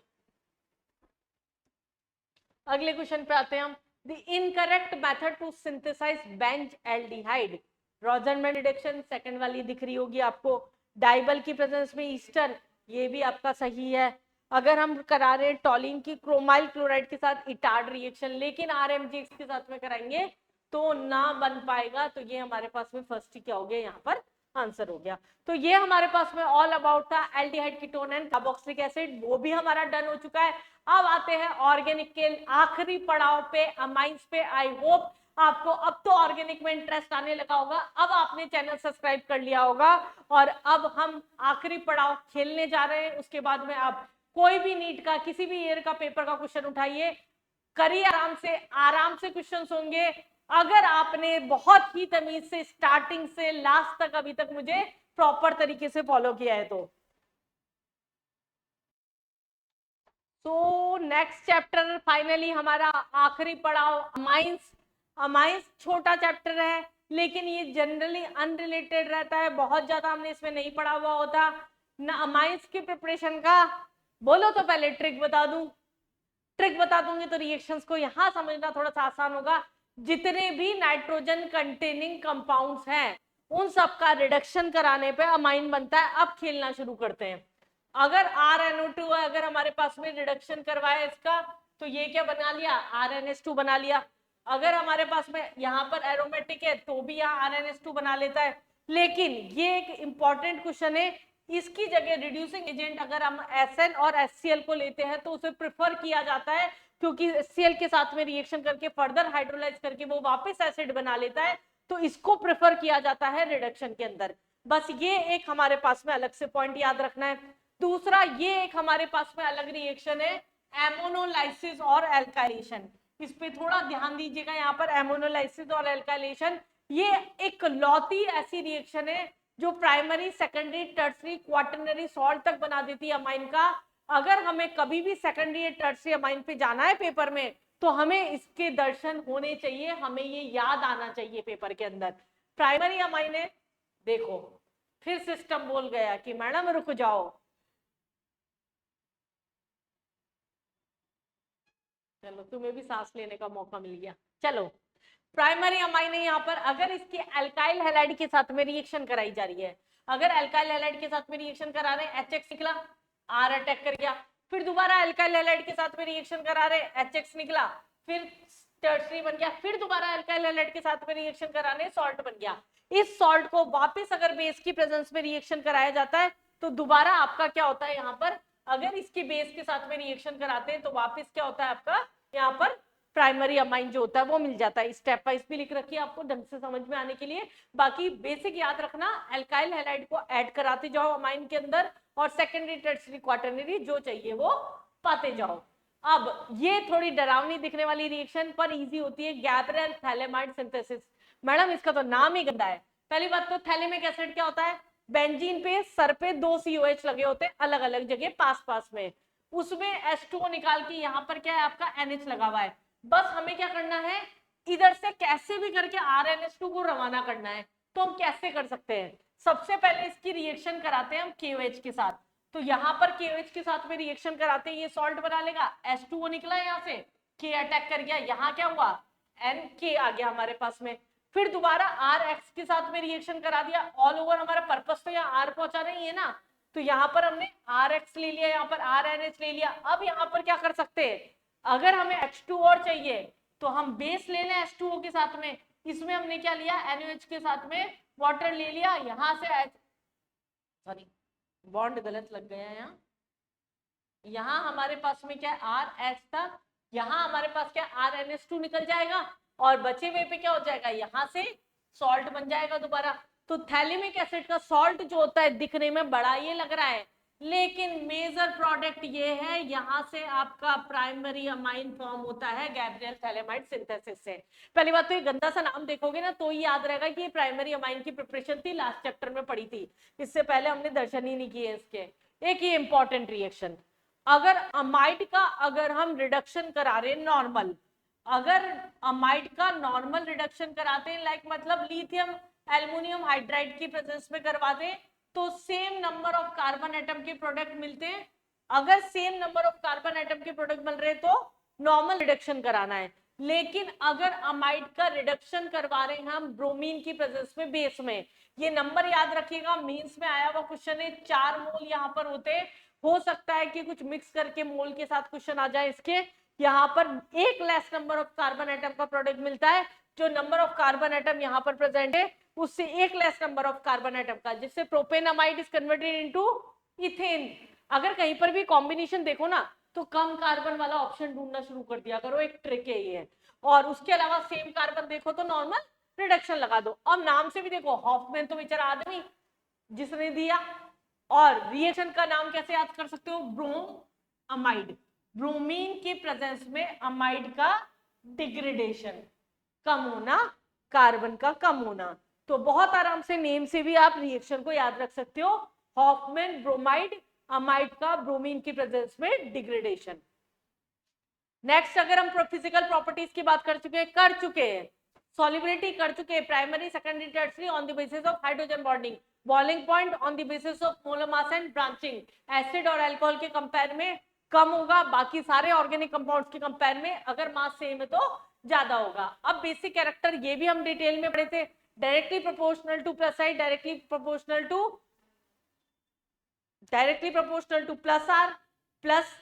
अगले क्वेश्चन पे आते हैं हम। The incorrect method to synthesise benzaldehyde, Rosenmund reduction, second वाली दिख रही होगी आपको। डाइबल की प्रेजेंस में ईस्टर, ये भी आपका सही है। अगर हम करा रहे हैं टॉलिन की क्रोमाइल क्लोराइड के साथ इटार्ड रिएक्शन, लेकिन RMGX के साथ में कराएंगे तो ना बन पाएगा, तो ये हमारे पास में फर्स्ट ही क्या हो गया यहाँ पर आंसर हो गया। तो ये हमारे पास में ऑल अबाउट था aldehyde ketone and carboxylic acid, वो भी हमारा डन हो चुका है। अब आते हैं ऑर्गेनिक के आखिरी पड़ाव पे, अमाइंस पे। आई होप आपको अब तो ऑर्गेनिक में इंटरेस्ट आने लगा होगा, अब आपने चैनल सब्सक्राइब कर लिया होगा, और अब हम आखिरी पड़ाव खेलने जा रहे हैं। उसके बाद में आप कोई भी नीट का किसी भी ईयर का पेपर का क्वेश्चन उठाइए, करिए आराम से क्वेश्चंस होंगे। अगर आपने बहुत ही तमीज से स्टार्टिंग से लास्ट तक अभी तक मुझे प्रॉपर तरीके से फॉलो किया है तो नेक्स्ट चैप्टर फाइनली हमारा आखिरी पड़ाव अमाइंस। अमाइंस छोटा चैप्टर है, लेकिन ये जनरली अनरिलेटेड रहता है, बहुत ज्यादा हमने इसमें नहीं पढ़ा हुआ होता ना। अमाइंस की प्रिपरेशन का बोलो तो पहले ट्रिक बता दूं, ट्रिक बता दूंगी तो रिएक्शंस को यहां समझना थोड़ा सा आसान होगा। जितने भी नाइट्रोजन कंटेनिंग कंपाउंड्स हैं उन सब का रिडक्शन कराने पे अमाइन बनता है। अब खेलना शुरू करते हैं। अगर RnO2 है, अगर हमारे पास में रिडक्शन करवाए इसका, तो ये क्या बना लिया, RnS2 बना लिया। अगर हमारे पास में यहाँ पर एरोमेटिक है तो भी यहाँ RnS2 बना लेता है। लेकिन ये एक इंपॉर्टेंट क्वेश्चन है, इसकी जगह रिड्यूसिंग एजेंट अगर हम Sn और HCl को लेते हैं तो उसे प्रेफर किया जाता है, क्योंकि HCl के साथ में रिएक्शन करके फर्दर हाइड्रोलाइज करके वो वापस एसिड बना लेता है, तो इसको प्रेफर किया जाता है रिडक्शन के अंदर। बस ये एक हमारे पास में अलग से पॉइंट याद रखना है। दूसरा, ये एक हमारे पास में अलग रिएक्शन है एमोनोलाइसिस और एल्काइलेशन, इस पे थोड़ा ध्यान दीजिएगा। यहाँ पर एमोनोलाइसिस और एल्काइलेशन ये एक लौती ऐसी रिएक्शन है जो primary, secondary, tertiary, quaternary salt तक बना देती है अमाइन का। अगर हमें कभी भी सेकेंडरी या टर्सरी अमाइन पे जाना है पेपर में, तो हमें इसके दर्शन होने चाहिए, हमें ये याद आना चाहिए पेपर के अंदर। प्राइमरी अमाइन है, देखो फिर सिस्टम बोल गया कि मैडम रुक जाओ, चलो तुम्हें भी सांस लेने का मौका मिल गया। चलो, प्राइमरी अमाइन है यहाँ पर, अगर इसकी एल्काइल हैलाइड के साथ में रिएक्शन कराई जा रही है, अगर एल्काइल हैलाइड के साथ में रिएक्शन करा रहे हैं, HX निकला, R अटैक कर गया, फिर दोबारा एल्काइल हैलाइड के साथ में रिएक्शन करा रहे हैं, HX निकला, फिर टर्सरी बन गया, फिर दोबारा एल्काइल हैलाइड के साथ में रिएक्शन कराने सॉल्ट बन गया। इस सॉल्ट को वापस अगर बेस की प्रेजेंस में रिएक्शन कराया जाता है तो दोबारा आपका क्या होता है, यहाँ पर अगर इसकी बेस के साथ में रिएक्शन कराते हैं तो वापस क्या होता है आपका, यहाँ पर प्राइमरी अमाइन जो होता है वो मिल जाता है। स्टेप वाइज भी लिख रखी है आपको ढंग से समझ में आने के लिए। बाकी बेसिक याद रखना, एल्काइल हैलाइड को ऐड कराते जाओ अमाइन के अंदर, और सेकेंडरी, टर्सरी, क्वाटरनरी जो चाहिए वो पाते जाओ। अब ये थोड़ी डरावनी दिखने वाली रिएक्शन पर इजी होती है, गैब्रियल थैलेमाइड सिंथेसिस। मैडम इसका तो नाम ही गंदा है। पहली बात तो थैलेमिक एसिड क्या होता है, बेंजीन पे सर पे 2 COH लगे होते हैं अलग अलग जगह पास पास में, उसमें H2O निकाल के यहाँ पर क्या है आपका NH लगा हुआ है। बस हमें क्या करना है, इधर से कैसे भी करके RnH2 को रवाना करना है। तो हम कैसे कर सकते हैं, सबसे पहले इसकी रिएक्शन कराते हैं हम KOH के साथ। तो यहाँ पर KOH के साथ में रिएक्शन कराते हैं, ये सॉल्ट बना लेगा, H2O निकला यहाँ से, K अटैक कर गया, यहाँ क्या हुआ, NK आ गया हमारे पास में। फिर दोबारा RX के साथ में रिएक्शन करा दिया, ऑल ओवर हमारा पर्पस तो यहाँ R पहुंचा नहीं है ना, तो यहाँ पर हमने RX ले लिया, यहाँ पर RNH ले लिया। अब यहाँ पर क्या कर सकते हैं, अगर हमें H2 और चाहिए तो हम बेस ले लें H2O के साथ में, इसमें हमने क्या लिया, NaOH के साथ में वाटर ले लिया, यहाँ से सॉरी बॉन्ड गलत लग गया यहाँ, यहाँ हमारे पास में क्या है RH था, यहाँ हमारे पास क्या RNH2 निकल जाएगा, और बचे हुए पे क्या हो जाएगा, यहाँ से सॉल्ट बन जाएगा दोबारा। तो थैलेमिक एसिड का सॉल्ट जो होता है दिखने में बड़ा ये लग रहा है, लेकिन मेजर प्रोडक्ट ये है, यहाँ से आपका प्राइमरी अमाइन फॉर्म होता है गैब्रियल थैलेमाइड सिंथेसिस से। पहली बात तो ये गंदा सा नाम देखोगे ना तो ही याद रहेगा कि ये प्राइमरी अमाइन की प्रिपरेशन थी, लास्ट चैप्टर में पढ़ी थी, इससे पहले हमने दर्शन ही नहीं किए इसके। एक ये इंपॉर्टेंट रिएक्शन, अगर अमाइड का अगर हम रिडक्शन करा रहे हैं नॉर्मल, अगर अमाइड का नॉर्मल रिडक्शन कराते हैं लाइक मतलब लिथियम एल्युमिनियम हाइड्राइड की प्रेजेंस में करवाते हैं तो same number of carbon atom के प्रोडक्ट मिलते हैं। अगर same number of carbon atom के प्रोडक्ट मिल रहे तो नॉर्मल रिडक्शन कराना है। लेकिन अगर अमाइड का रिडक्शन करवा रहे हैं हम ब्रोमीन की प्रेजेंस में बेस में, ये नंबर याद रखिएगा, मेंस में आया हुआ क्वेश्चन है, 4 मोल यहाँ पर होते हैं, हो सकता है कि कुछ मिक्स करके मोल के साथ क्वेश्चन आ जाए इसके, यहाँ पर एक less number of carbon atom का प्रोडक्ट मिलता है, जो नंबर ऑफ कार्बन एटम यहाँ पर प्रेजेंट है उससे एक less number of carbon atom का, जिससे प्रोपेनामाइड इज कन्वर्टेड इनटू इथेन। अगर कहीं पर भी कॉम्बिनेशन देखो ना तो कम कार्बन वाला ऑप्शन ढूंढना शुरू कर दिया करो, एक ट्रिक है ये। और उसके अलावा सेम कार्बन देखो तो नॉर्मल रिडक्शन लगा दो। अब नाम से भी देखो, हॉफमैन तो बेचारा आदमी जिसने दिया, और रिएक्शन का नाम कैसे याद कर सकते हो, ब्रोम अमाइड, ब्रोमीन के प्रेजेंस में अमाइड का डिग्रेडेशन कम होना, कार्बन का कम होना। तो बहुत आराम से नेम से भी आप रिएक्शन को याद रख सकते हो, हॉफमैन ब्रोमाइड, अमाइड का ब्रोमीन की प्रेजेंस में डिग्रेडेशन। नेक्स्ट अगर हम फिजिकल प्रॉपर्टीज की बात कर चुके हैं, सॉल्युबिलिटी कर चुके हैं, primary secondary tertiary on the basis of hydrogen bonding, boiling point on the basis of molar mass and branching, acid और अल्कोहल के कंपेयर में कम होगा, बाकी सारे ऑर्गेनिक कंपाउंड्स के कंपेयर में अगर मास सेम है तो ज्यादा होगा। अब बेसिक कैरेक्टर ये भी हम डिटेल में पढ़े थे, directly proportional to plus I, directly proportional to plus R plus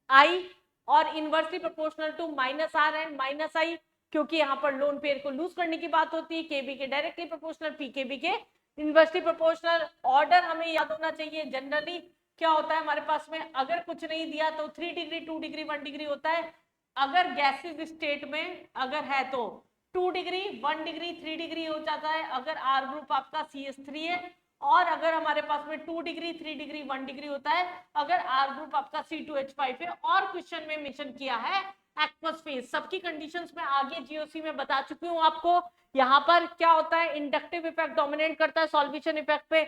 I, और inversely proportional to minus R and minus I, क्योंकि यहाँ पर लोन पेयर को लूज करने की बात होती है, केबी के डायरेक्टली प्रोपोर्शनल, पीकेबी के इनवर्सली प्रोपोर्शनल। ऑर्डर हमें याद होना चाहिए, जनरली क्या होता है हमारे पास में, अगर कुछ नहीं दिया तो 3 डिग्री 2 डिग्री 1 डिग्री होता है, अगर गैसेस स्टेट में अगर है तो 2 डिग्री 1 डिग्री 3 डिग्री हो जाता है, अगर आर ग्रुप आपका CH3 है, और अगर हमारे पास में 2 डिग्री 3 डिग्री 1 डिग्री होता है अगर आर ग्रुप आपका C2H5 है। और क्वेश्चन में मेंशन किया है एक्वस फेज, सबकी कंडीशंस में आगे जीओसी में बता चुकी हूँ आपको। यहाँ पर क्या होता है, इंडक्टिव इफेक्ट डोमिनेट करता है सॉल्वेशन इफेक्ट पे,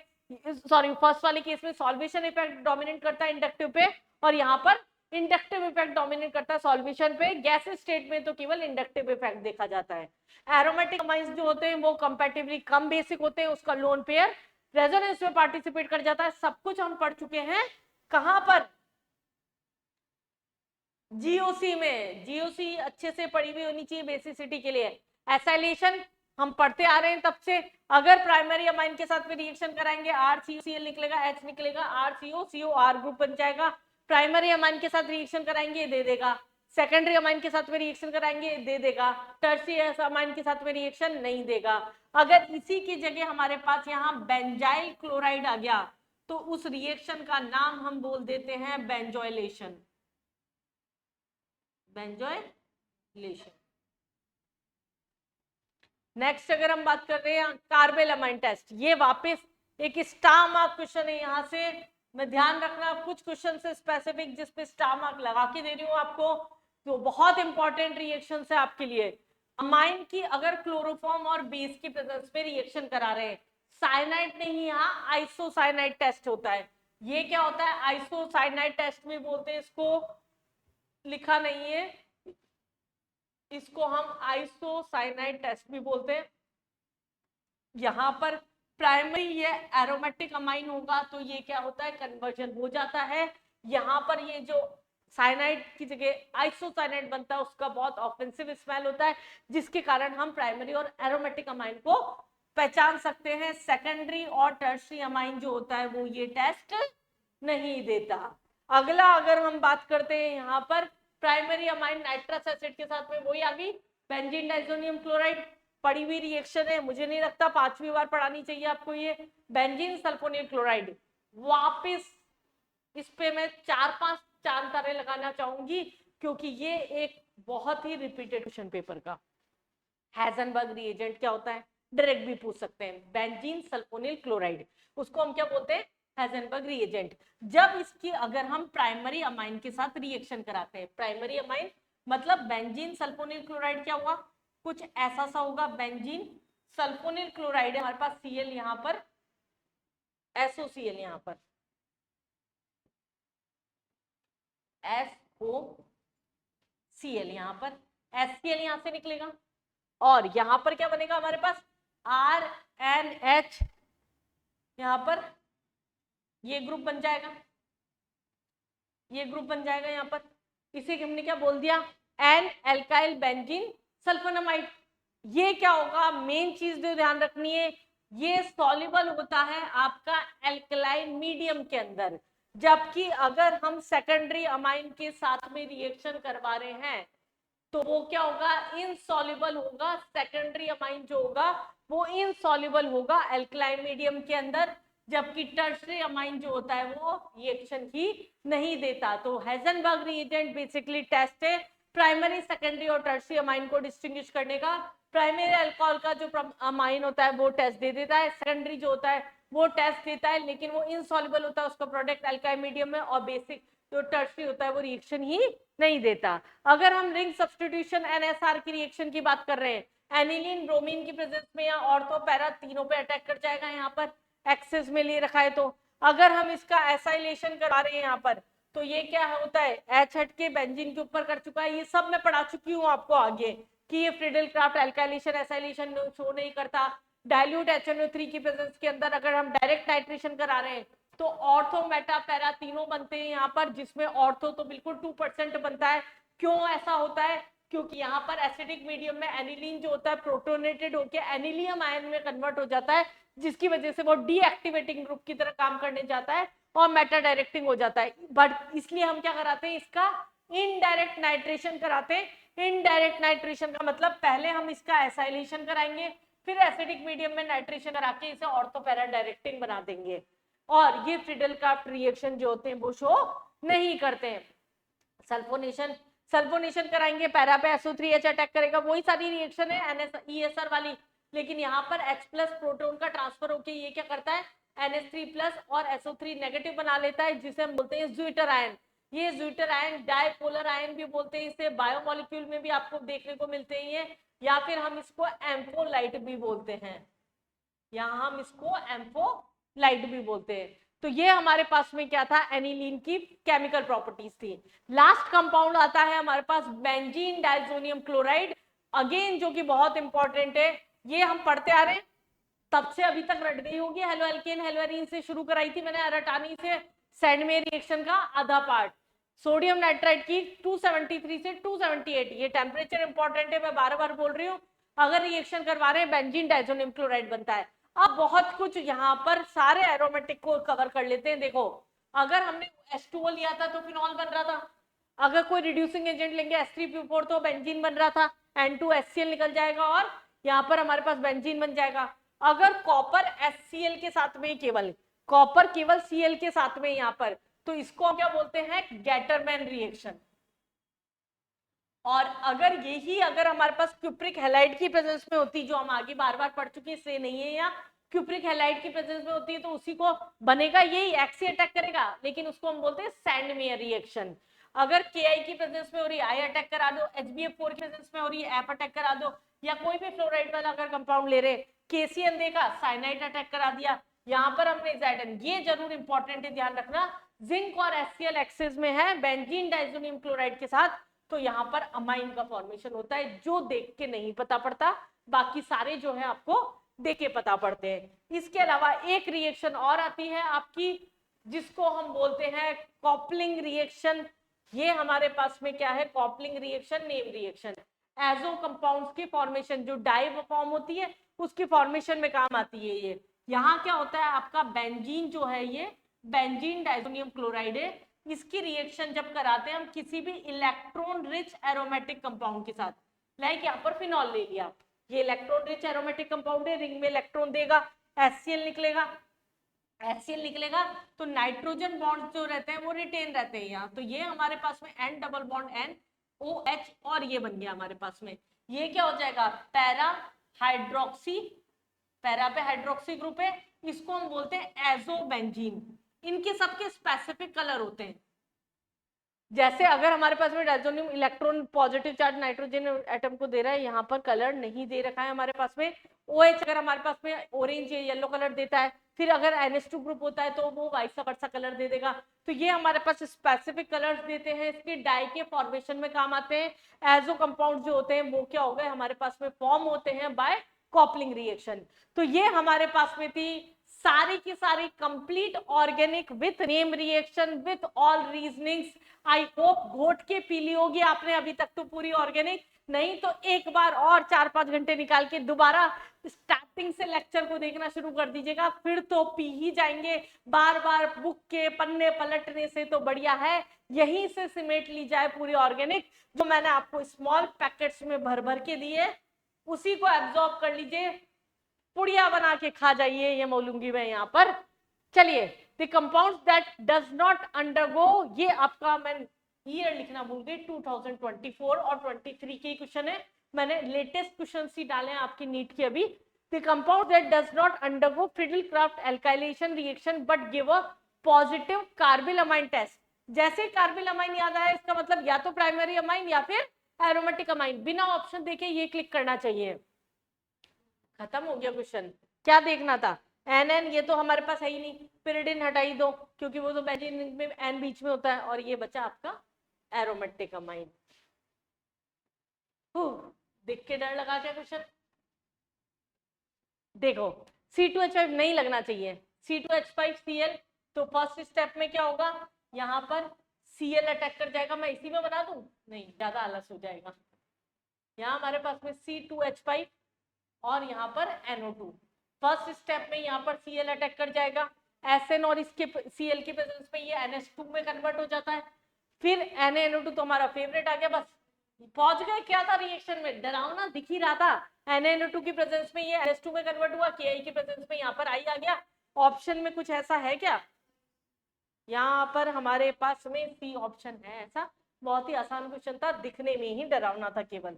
सॉरी फर्स्ट वाले केस में सॉल्वेशन इफेक्ट डोमिनेट करता है इंडक्टिव पे, और यहाँ पर इंडक्टिव इफेक्ट डोमिनेट करता है सॉल्वेशन पे। गैस स्टेट में तो केवल इंडक्टिव इफेक्ट देखा जाता है। एरोमेटिक अमाइंस जो होते हैं वो कंपैरेटिवली कम बेसिक होते हैं, उसका लोन पेयर रेजोनेंस में पार्टिसिपेट कर जाता है। सब कुछ हम पढ़ चुके हैं कहां पर, जीओसी में। जीओसी अच्छे से पढ़ी हुई होनी चाहिए बेसिसिटी के लिए। एसाइलेशन हम पढ़ते आ रहे हैं तब से, अगर प्राइमरी अमाइन के साथ में रिएक्शन कराएंगे RCOCl निकलेगा, H निकलेगा, RCO R ग्रुप बन जाएगा। प्राइमरी अमाइन के साथ रिएक्शन कराएंगे दे देगा, सेकेंडरी अमाइन के साथ में रिएक्शन कराएंगे दे देगा, टर्शियरी अमाइन के साथ में रिएक्शन नहीं देगा। अगर इसी की जगह हमारे पास यहाँ बेंजाइल क्लोराइड आ गया तो उस रिएक्शन का नाम हम बोल देते हैं बेंजोइलेशन, बेंजोइलेशन। नेक्स्ट अगर हम बात कर रहे हैं कार्बेल अमाइन टेस्ट, ये वापस एक स्टार मार्क क्वेश्चन है, यहाँ से मैं ध्यान रखना कुछ क्वेश्चन से स्पेसिफिक जिसपे स्टार मार्क लगा के दे रही हूँ आपको, तो बहुत इंपॉर्टेंट रिएक्शन है आपके लिए। अमाइन की अगर क्लोरोफॉर्म और बेस की प्रेजेंस पे रिएक्शन करा रहे हैं, साइनाइड नहीं, यहाँ आइसोसाइनाइड टेस्ट होता है। ये क्या होता है, आइसोसाइनाइड टेस्ट में बोलते हैं, इसको लिखा नहीं है, इसको हम आइसोसाइनाइड टेस्ट भी बोलते हैं। यहाँ पर प्राइमरी ये एरोमेटिक अमाइन होगा तो ये क्या होता है, कन्वर्जन हो जाता है। यहाँ पर ये जो साइनाइड की जगह आइसोसाइनाइड बनता है उसका बहुत ऑफेंसिव स्मेल होता है, जिसके कारण हम प्राइमरी और एरोमेटिक अमाइन को पहचान सकते हैं। सेकेंडरी और टर्शियरी अमाइन जो होता है वो ये टेस्ट नहीं देता। अगला अगर हम बात करते हैं यहाँ पर प्राइमरी अमाइन नाइट्रस एसिड के साथ में वही आ गई बेंजीन डाइजोनियम क्लोराइड, पड़ी हुई रिएक्शन है, मुझे नहीं लगता 5वीं बार पढ़ानी चाहिए आपको ये। बेंजीन सल्फोनिल क्लोराइड, वापस इस पे मैं 4-5 चांद तारे लगाना चाहूंगी क्योंकि ये एक बहुत ही रिपीटेड क्वेश्चन पेपर का। हैजनबर्ग रिएजेंट क्या होता है, डायरेक्ट भी पूछ सकते हैं। बेंजीन सल्फोनिल क्लोराइड, उसको हम क्या बोलते हैं, हैजनबर्ग रिएजेंट। जब इसकी अगर हम प्राइमरी अमाइन के साथ रिएक्शन कराते हैं, प्राइमरी अमाइन मतलब बेंजीन सल्फोनिल क्लोराइड क्या हुआ, कुछ ऐसा सा होगा, बेंजीन सल्फोनिल क्लोराइड है हमारे पास, Cl यहाँ पर, SOCl यहाँ पर, SOCl, यहाँ पर HCl यहाँ से निकलेगा और यहाँ पर क्या बनेगा हमारे पास RNH, यहाँ पर ये ग्रुप बन जाएगा, ये ग्रुप बन जाएगा यहाँ पर। इसे हमने क्या बोल दिया, एन एल्काइल बेंजीन सल्फोनामाइड। ये क्या होगा, मेन चीज जो ध्यान रखनी है, ये सॉल्युबल होता है आपका एल्कलाइन मीडियम के अंदर, जबकि अगर हम सेकेंडरी अमाइन के साथ में रिएक्शन करवा रहे हैं तो वो क्या होगा, इनसॉल्युबल होगा। सेकेंडरी अमाइन जो होगा वो इनसॉल्युबल होगा एल्कलाइन मीडियम के अंदर, जबकि टर्शरी अमाइन जो होता है वो रिएक्शन ही नहीं देता। तो हेजनबर्ग रिएजेंट बेसिकली टेस्ट है प्राइमरी, सेकेंडरी और टर्शरी अमाइन को डिस्टिंग्विश करने का। प्राइमरी अल्कोहल का जो अमाइन होता है वो टेस्ट दे देता है, सेकेंडरी जो होता है वो टेस्ट देता है, लेकिन वो इनसॉल्युबल होता है उसका प्रोडक्ट अल्काइल मीडियम में, और बेसिक जो टर्शरी होता है वो रिएक्शन ही नहीं देता। अगर हम रिंग सब्स्टिट्यूशन NSR की रिएक्शन की बात कर रहे हैं, एनिलीन ब्रोमीन की प्रेजेंस में या ऑर्थो पैरा तीनों पे अटैक कर जाएगा, यहाँ पर एक्सेस में ले रखा है। तो अगर हम इसका एसाइलेशन करा रहे हैं यहाँ पर, तो ये क्या होता है, H हट के बेंजीन के ऊपर कर चुका है। ये सब मैं पढ़ा चुकी हूँ आपको आगे कि ये Friedel craft alkylation acylation show नहीं करता। डाइल्यूट HNO3 की प्रेजेंस के अंदर अगर हम डायरेक्ट नाइट्रेशन करा रहे हैं तो ऑर्थो मेटा पैरा तीनों बनते हैं यहाँ पर, जिसमें ऑर्थो तो बिल्कुल 2% बनता है। क्यों ऐसा होता है, क्योंकि यहाँ पर एसिडिक मीडियम में एनिलीन जो होता है प्रोटोनेटेड होकर एनिलियम आयन में कन्वर्ट हो जाता है, जिसकी वजह से वो डीएक्टिवेटिंग ग्रुप की तरह काम करने जाता है और मेटा डायरेक्टिंग हो जाता है। बट इसलिए हम क्या कराते हैं, इसका इनडायरेक्ट नाइट्रेशन कराते हैं। इनडायरेक्ट नाइट्रेशन का मतलब पहले हम इसका एसाइलेशन कराएंगे, फिर एसिडिक मीडियम में नाइट्रेशन करा के इसे ऑर्थो पैरा डायरेक्टिंग बना देंगे, और ये फ्रीडल क्राफ्ट रिएक्शन जो होते हैं वो शो नहीं करते हैं। सल्फोनेशन कराएंगे, पैरा पे SO3H अटैक करेगा, वही सारी रिएक्शन है ESR वाली, लेकिन यहाँ पर H+ प्रोटॉन का ट्रांसफर होके ये क्या करता है, NH3+ और SO3 नेगेटिव बना लेता है, जिसे हम बोलते हैं ज्विटर आयन। ये ज्विटर आयन डाइपोलर आयन भी बोलते हैं, इसे बायोमोलिक्यूल में भी आपको देखने को मिलते हैं ये, या फिर हम इसको एम्फोलाइट भी बोलते हैं, यहाँ हम इसको एम्फोलाइट भी बोलते हैं। तो ये हमारे पास में क्या था, एनिलीन की केमिकल प्रॉपर्टीज थी। लास्ट कंपाउंड आता है हमारे पास बेंजीन डाइजोनियम क्लोराइड, अगेन जो कि बहुत इंपॉर्टेंट है। ये हम पढ़ते आ रहे हैं तब से अभी तक रट गई होगी, हेलो एल्केन हेलो एरीन से शुरू कराई थी मैंने, रटानी से सैंड में रिएक्शन का आधा पार्ट। सोडियम नाइट्राइड की 273 से 278, ये टेम्परेचर इंपॉर्टेंट है, मैं बार बार बोल रही हूँ। अगर रिएक्शन करवा रहे हैं बेंजीन डाइजोनियम क्लोराइड बनता है। अब बहुत कुछ यहाँ पर सारे एरोमेटिक को कवर कर लेते हैं। देखो, अगर हमने H2O लिया था तो फिनॉल बन रहा था, अगर कोई रिड्यूसिंग एजेंट लेंगे H3PO4 तो बेंजीन बन रहा था, N2HCl निकल जाएगा और यहाँ पर हमारे पास बेंजीन बन जाएगा। अगर कॉपर HCl के साथ में, केवल कॉपर केवल Cl के साथ में यहाँ पर, तो इसको हम क्या बोलते हैं, गैटरमैन रिएक्शन। और अगर यही अगर हमारे पास क्यूप्रिक हैलाइड की प्रेजेंस में होती, जो हम आगे बार बार पढ़ चुके हैं, इसलिए नहीं है, या क्यूप्रिक हैलाइड की प्रेजेंस में होती है, तो उसी को बनेगा, यही एक्सी अटैक करेगा, लेकिन उसको हम बोलते हैं सैंडमेयर रिएक्शन। अगर Ki की प्रेजेंस में हो रही है आई अटैक करा दो, HBF4 की प्रेजेंस में हो रही है एफ अटैक करा दो, या कोई भी फ्लोराइड वाला अगर कंपाउंड ले रहे, KCl देखा साइनाइड अटैक करा दिया, यहाँ पर हमने ज़ाइडन। ये जरूर इंपॉर्टेंट है, ध्यान रखना, जिंक और HCl एक्सेस में है बेंजीन डाइजोनियम क्लोराइड के साथ, तो यहाँ पर अमाइन का फॉर्मेशन होता है, जो देख के नहीं पता पड़ता, बाकी सारे जो है आपको देख के पता पड़ते हैं। इसके अलावा एक रिएक्शन और आती है आपकी, जिसको हम बोलते हैं कॉपलिंग रिएक्शन। ये हमारे पास में क्या है, coupling reaction, name reaction, azo compounds की फॉर्मेशन, जो डाई फॉर्म होती है उसकी फॉर्मेशन में काम आती है ये। यहाँ क्या होता है आपका, बेंजीन जो है ये बेंजीन डाइजोनियम क्लोराइड है, इसकी रिएक्शन जब कराते हैं हम किसी भी इलेक्ट्रॉन रिच एरोमेटिक कंपाउंड के साथ, लाइक यहाँ पर फिनॉल ले लिया, ये इलेक्ट्रॉन रिच एरोमेटिक कंपाउंड है, रिंग में इलेक्ट्रॉन देगा, HCl निकलेगा, HCl निकलेगा तो नाइट्रोजन बॉन्ड जो रहते हैं वो रिटेन रहते हैं यहाँ, तो ये हमारे पास में N डबल बॉन्ड NOH, और ये बन गया हमारे पास में, ये क्या हो जाएगा, पैरा हाइड्रोक्सी, पैरा पे हाइड्रोक्सी ग्रुप है, इसको हम बोलते हैं एजोबेंजीन। इनके सबके स्पेसिफिक कलर होते हैं, जैसे अगर हमारे पास में diazonium electron positive charge nitrogen atom को दे रहा है, यहाँ पर कलर नहीं दे रखा है हमारे पास में। OH अगर हमारे पास में ऑरेंज या येलो कलर देता है, फिर अगर NH2 ग्रुप होता है तो वो वाइस वर्सा कलर दे देगा। तो ये हमारे पास स्पेसिफिक कलर्स देते हैं, इसके डाई के फॉर्मेशन में काम आते हैं। एजो कंपाउंड जो होते हैं वो क्या हो गए हमारे पास में फॉर्म होते हैं बाय कॉपलिंग रिएक्शन। तो ये हमारे पास में थी सारी की सारी complete organic with name reaction with all reasonings. I hope घोट के पी ली होगी आपने अभी तक तो पूरी ऑर्गेनिक, नहीं तो एक बार और 4-5 घंटे निकाल के दोबारा स्टार्टिंग से लेक्चर को देखना शुरू कर दीजिएगा, फिर तो पी ही जाएंगे। बार बार बुक के पन्ने पलटने से तो बढ़िया है यहीं से सिमेट ली जाए पूरी ऑर्गेनिक, जो मैंने आपको स्मॉल पैकेट्स में भर भर के दिए उसी को एब्जॉर्ब कर लीजिए, पुड़िया बना के खा जाइए, ये बोलूंगी मैं यहाँ पर। चलिए, the compounds that does not undergo, ये आपका मैं ईयर लिखना भूल गई, 2024 और 23 के क्वेश्चन है, मैंने लेटेस्ट क्वेश्चन ही डाले हैं आपकी नीट के अभी। The compound that does not undergo Friedel Crafts alkylation reaction but give a positive carbylamine test. जैसे कार्बिल-अमाइन याद आया, इसका मतलब या तो प्राइमरी अमाइन या फिर एरोमेटिक अमाइन। बिना ऑप्शन देखे ये क्लिक करना चाहिए। खत्म हो गया क्वेश्चन। क्या देखना था? NN, ये तो हमारे पास है ही नहीं, पिरिडिन हटाई दो क्योंकि वो तो बेंजीन में N बीच में होता है, और ये बचा आपका एरोमेटिक अमाइन। देख के डर लगा क्या क्वेश्चन? देखो, C2H5 नहीं लगना चाहिए, C2H5Cl, तो फर्स्ट स्टेप में क्या होगा, यहाँ पर Cl अटैक कर जाएगा। मैं इसी में बना दूं? नहीं, ज्यादा आलस हो जाएगा। यहाँ हमारे पास में C2H5 और यहाँ पर NO2, फर्स्ट स्टेप में यहाँ पर Cl अटैक कर जाएगा, SN और इसके Cl के प्रेजेंस में ये NH2 में कन्वर्ट हो जाता है, फिर NaNO2 तो हमारा फेवरेट आ गया। बस पहुंच गए। क्या था रिएक्शन में? डरावना दिख ही रहा था। NaNO2 की प्रेजेंस में ये NH2 में कन्वर्ट हुआ, Ki की प्रेजेंस में यहाँ पर I आ गया। ऑप्शन में कुछ ऐसा है क्या? यहाँ पर हमारे पास में सी ऑप्शन है। ऐसा बहुत ही आसान क्वेश्चन था, दिखने में ही डरावना था केवल।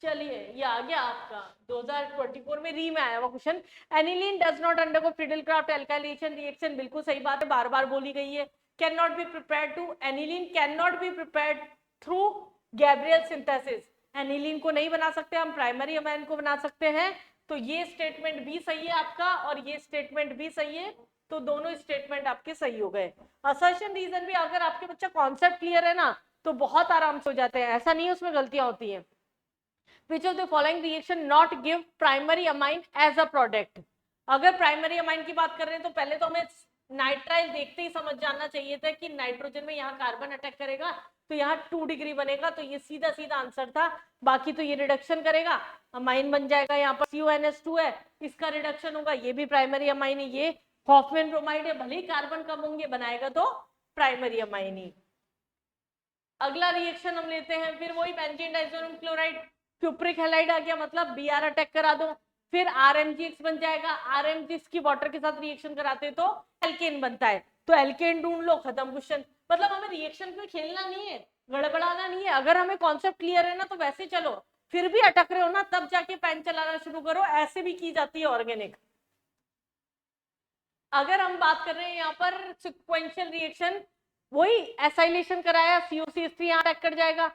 चलिए, ये आ गया आपका 2024 में री में आया हुआ question. Aniline does not undergo Friedel Crafts alkylation reaction, बिल्कुल सही बात है, बार बार बोली गई है। Cannot be prepared to, aniline cannot be prepared through Gabriel synthesis. Aniline को नहीं बना सकते हम, प्राइमरी अमाइन को बना सकते हैं। तो ये स्टेटमेंट भी सही है आपका और ये स्टेटमेंट भी सही है, तो दोनों स्टेटमेंट आपके सही हो गए। असर्शन रीजन भी अगर आपके बच्चा कॉन्सेप्ट क्लियर है ना तो बहुत आराम से हो जाते हैं, ऐसा नहीं है उसमें गलतियां होती हैं। Which of the following reaction not give primary amine as a product? अगर प्राइमरी अमाइन की बात कर रहे हैं तो पहले तो हमें नाइट्राइल देखते ही समझ जाना चाहिए था कि नाइट्रोजन में यहाँ कार्बन अटैक करेगा तो यहाँ 2 डिग्री बनेगा, तो ये सीधा सीधा आंसर था। बाकी तो ये रिडक्शन करेगा, अमाइन बन जाएगा। यहाँ पर CuNH2 है, इसका रिडक्शन होगा, ये भी प्राइमरी अमाइन है। ये हॉफमैन ब्रोमाइड है, भले ही कार्बन कम होंगे बनाएगा तो प्राइमरी अमाइन ही। अगला रिएक्शन हम लेते हैं, फिर वही benzene diazonium chloride, cupric halide आ गया, मतलब Br अटैक करा दो, फिर RMgX बन जाएगा। RMgX की वाटर के साथ रिएक्शन कराते तो एल्केन बनता है, तो एल्केन ढूंढ लो, खत्म क्वेश्चन। मतलब हमें रिएक्शन पे खेलना नहीं है, गड़बड़ाना नहीं है। अगर हमें कॉन्सेप्ट क्लियर है ना तो वैसे चलो, फिर भी अटक रहे हो ना तब जाके पेन चलाना शुरू करो, ऐसे भी की जाती है ऑर्गेनिक। अगर हम बात कर रहे हैं यहाँ पर सिक्वेंशियल रिएक्शन, वही एसाइलेशन कराया, COCH3 यहाँ अटैक कर जाएगा,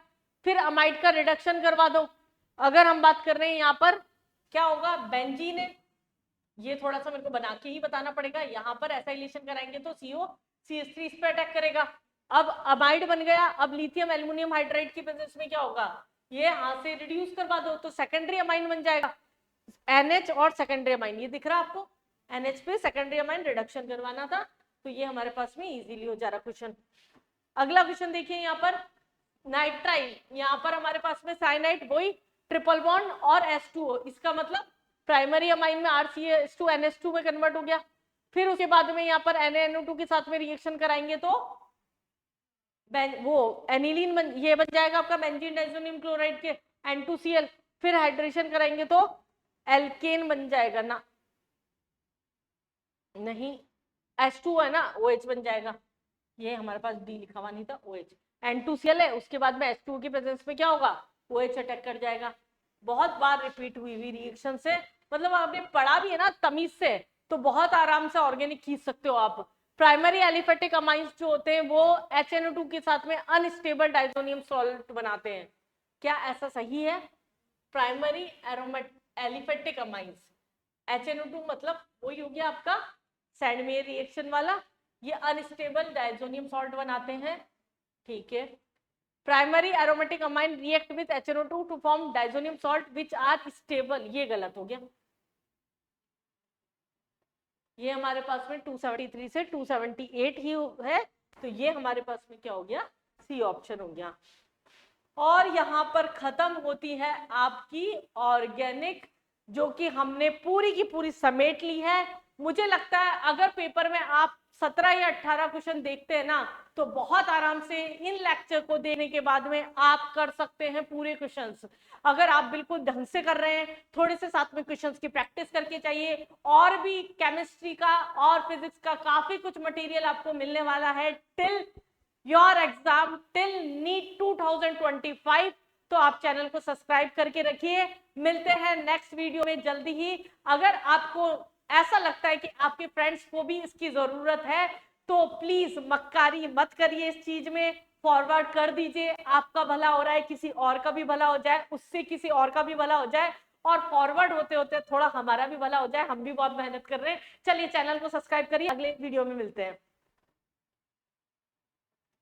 फिर अमाइड का रिडक्शन करवा दो। अगर हम बात कर रहे हैं यहाँ पर क्या होगा, बेंजीन है, ये थोड़ा सा मेरे को बना के ही बताना पड़ेगा। यहाँ पर एसाइलेशन कराएंगे तो COCH3 इस पे अटैक करेगा। अब अमाइड बन गया, अब लिथियम एल्युमिनियम हाइड्राइड की प्रेजेंस में क्या होगा, ये यहाँ से रिड्यूस करवा दो तो सेकेंडरी अमाइन बन जाएगा। NH और सेकेंडरी अमाइन, ये दिख रहा है आपको, NH पे सेकेंडरी अमाइन रिडक्शन करवाना था, तो ये हमारे पास में इजीली हो जा रहा क्वेश्चन। अगला क्वेश्चन देखिए, यहाँ पर नाइट्राइल, यहाँ पर हमारे पास में साइनाइड, वही ट्रिपल बॉन्ड और H2O, इसका मतलब प्राइमरी अमाइन में RCH2 NH2 में कन्वर्ट हो गया। फिर उसके बाद में यहाँ पर NaNO2 के साथ में रिएक्शन कराएंगे तो वो एनिलीन ये बन जाएगा आपका बेंजीन डाइसोनियम क्लोराइड के N2Cl, फिर हाइड्रेशन कराएंगे तो एल्केन बन जाएगा ना, नहीं H2 है ना, OH बन जाएगा। ये हमारे पास D लिखा हुआ नहीं था, OH N2Cl है, उसके बाद में H2 की प्रेजेंस में क्या होगा, OH अटैक कर जाएगा। बहुत बार रिपीट हुई हुई रिएक्शन से, मतलब आपने पढ़ा भी है ना तमीज से, तो बहुत आराम से ऑर्गेनिक खींच सकते हो आप। प्राइमरी एलिफेटिक अमाइंस जो होते हैं वो HNO2 के साथ में अनस्टेबल डाइजोनियम सॉल्ट बनाते हैं। क्या ऐसा सही है? प्राइमरी एलिफेटिक अमाइंस, HNO2 मतलब वही हो गया आपका सैंडमेयर रिएक्शन वाला, ये अनस्टेबल डाइजोनियम सॉल्ट बनाते हैं। ठीक है, primary aromatic amine react with HNO2 to form diazonium salt which are stable, ये गलत हो गया। ये हमारे पास में 273 से 278 ही है, तो ये हमारे पास में क्या हो गया? सी ऑप्शन हो गया। और यहाँ पर खत्म होती है आपकी ऑर्गेनिक, जो कि हमने पूरी की पूरी समेट ली है। मुझे लगता है अगर पेपर में आप 17 या 18 क्वेश्चन देखते हैं ना, तो बहुत आराम से इन लेक्चर को देने के बाद में आप कर सकते हैं पूरे क्वेश्चंस। अगर आप बिल्कुल ढंग से कर रहे हैं, थोड़े से साथ में क्वेश्चंस की प्रैक्टिस करके चाहिए, और भी केमिस्ट्री का और फिजिक्स का काफी कुछ मटेरियल आपको मिलने वाला है till your exam, till NEET 2025। तो आप चैनल को सब्सक्राइब करके रखिए। मिलते हैं नेक्स्ट वीडियो में जल्दी ही। अगर आपको ऐसा लगता है कि आपके फ्रेंड्स को भी इसकी जरूरत है, तो प्लीज मक्कारी मत करिए, इस चीज में फॉरवर्ड कर दीजिए। आपका भला हो रहा है, किसी और का भी भला हो जाए, उससे किसी और का भी भला हो जाए, और फॉरवर्ड होते होते थोड़ा हमारा भी भला हो जाए। हम भी बहुत मेहनत कर रहे हैं। चलिए चैनल को सब्सक्राइब करिए, अगले वीडियो में मिलते हैं।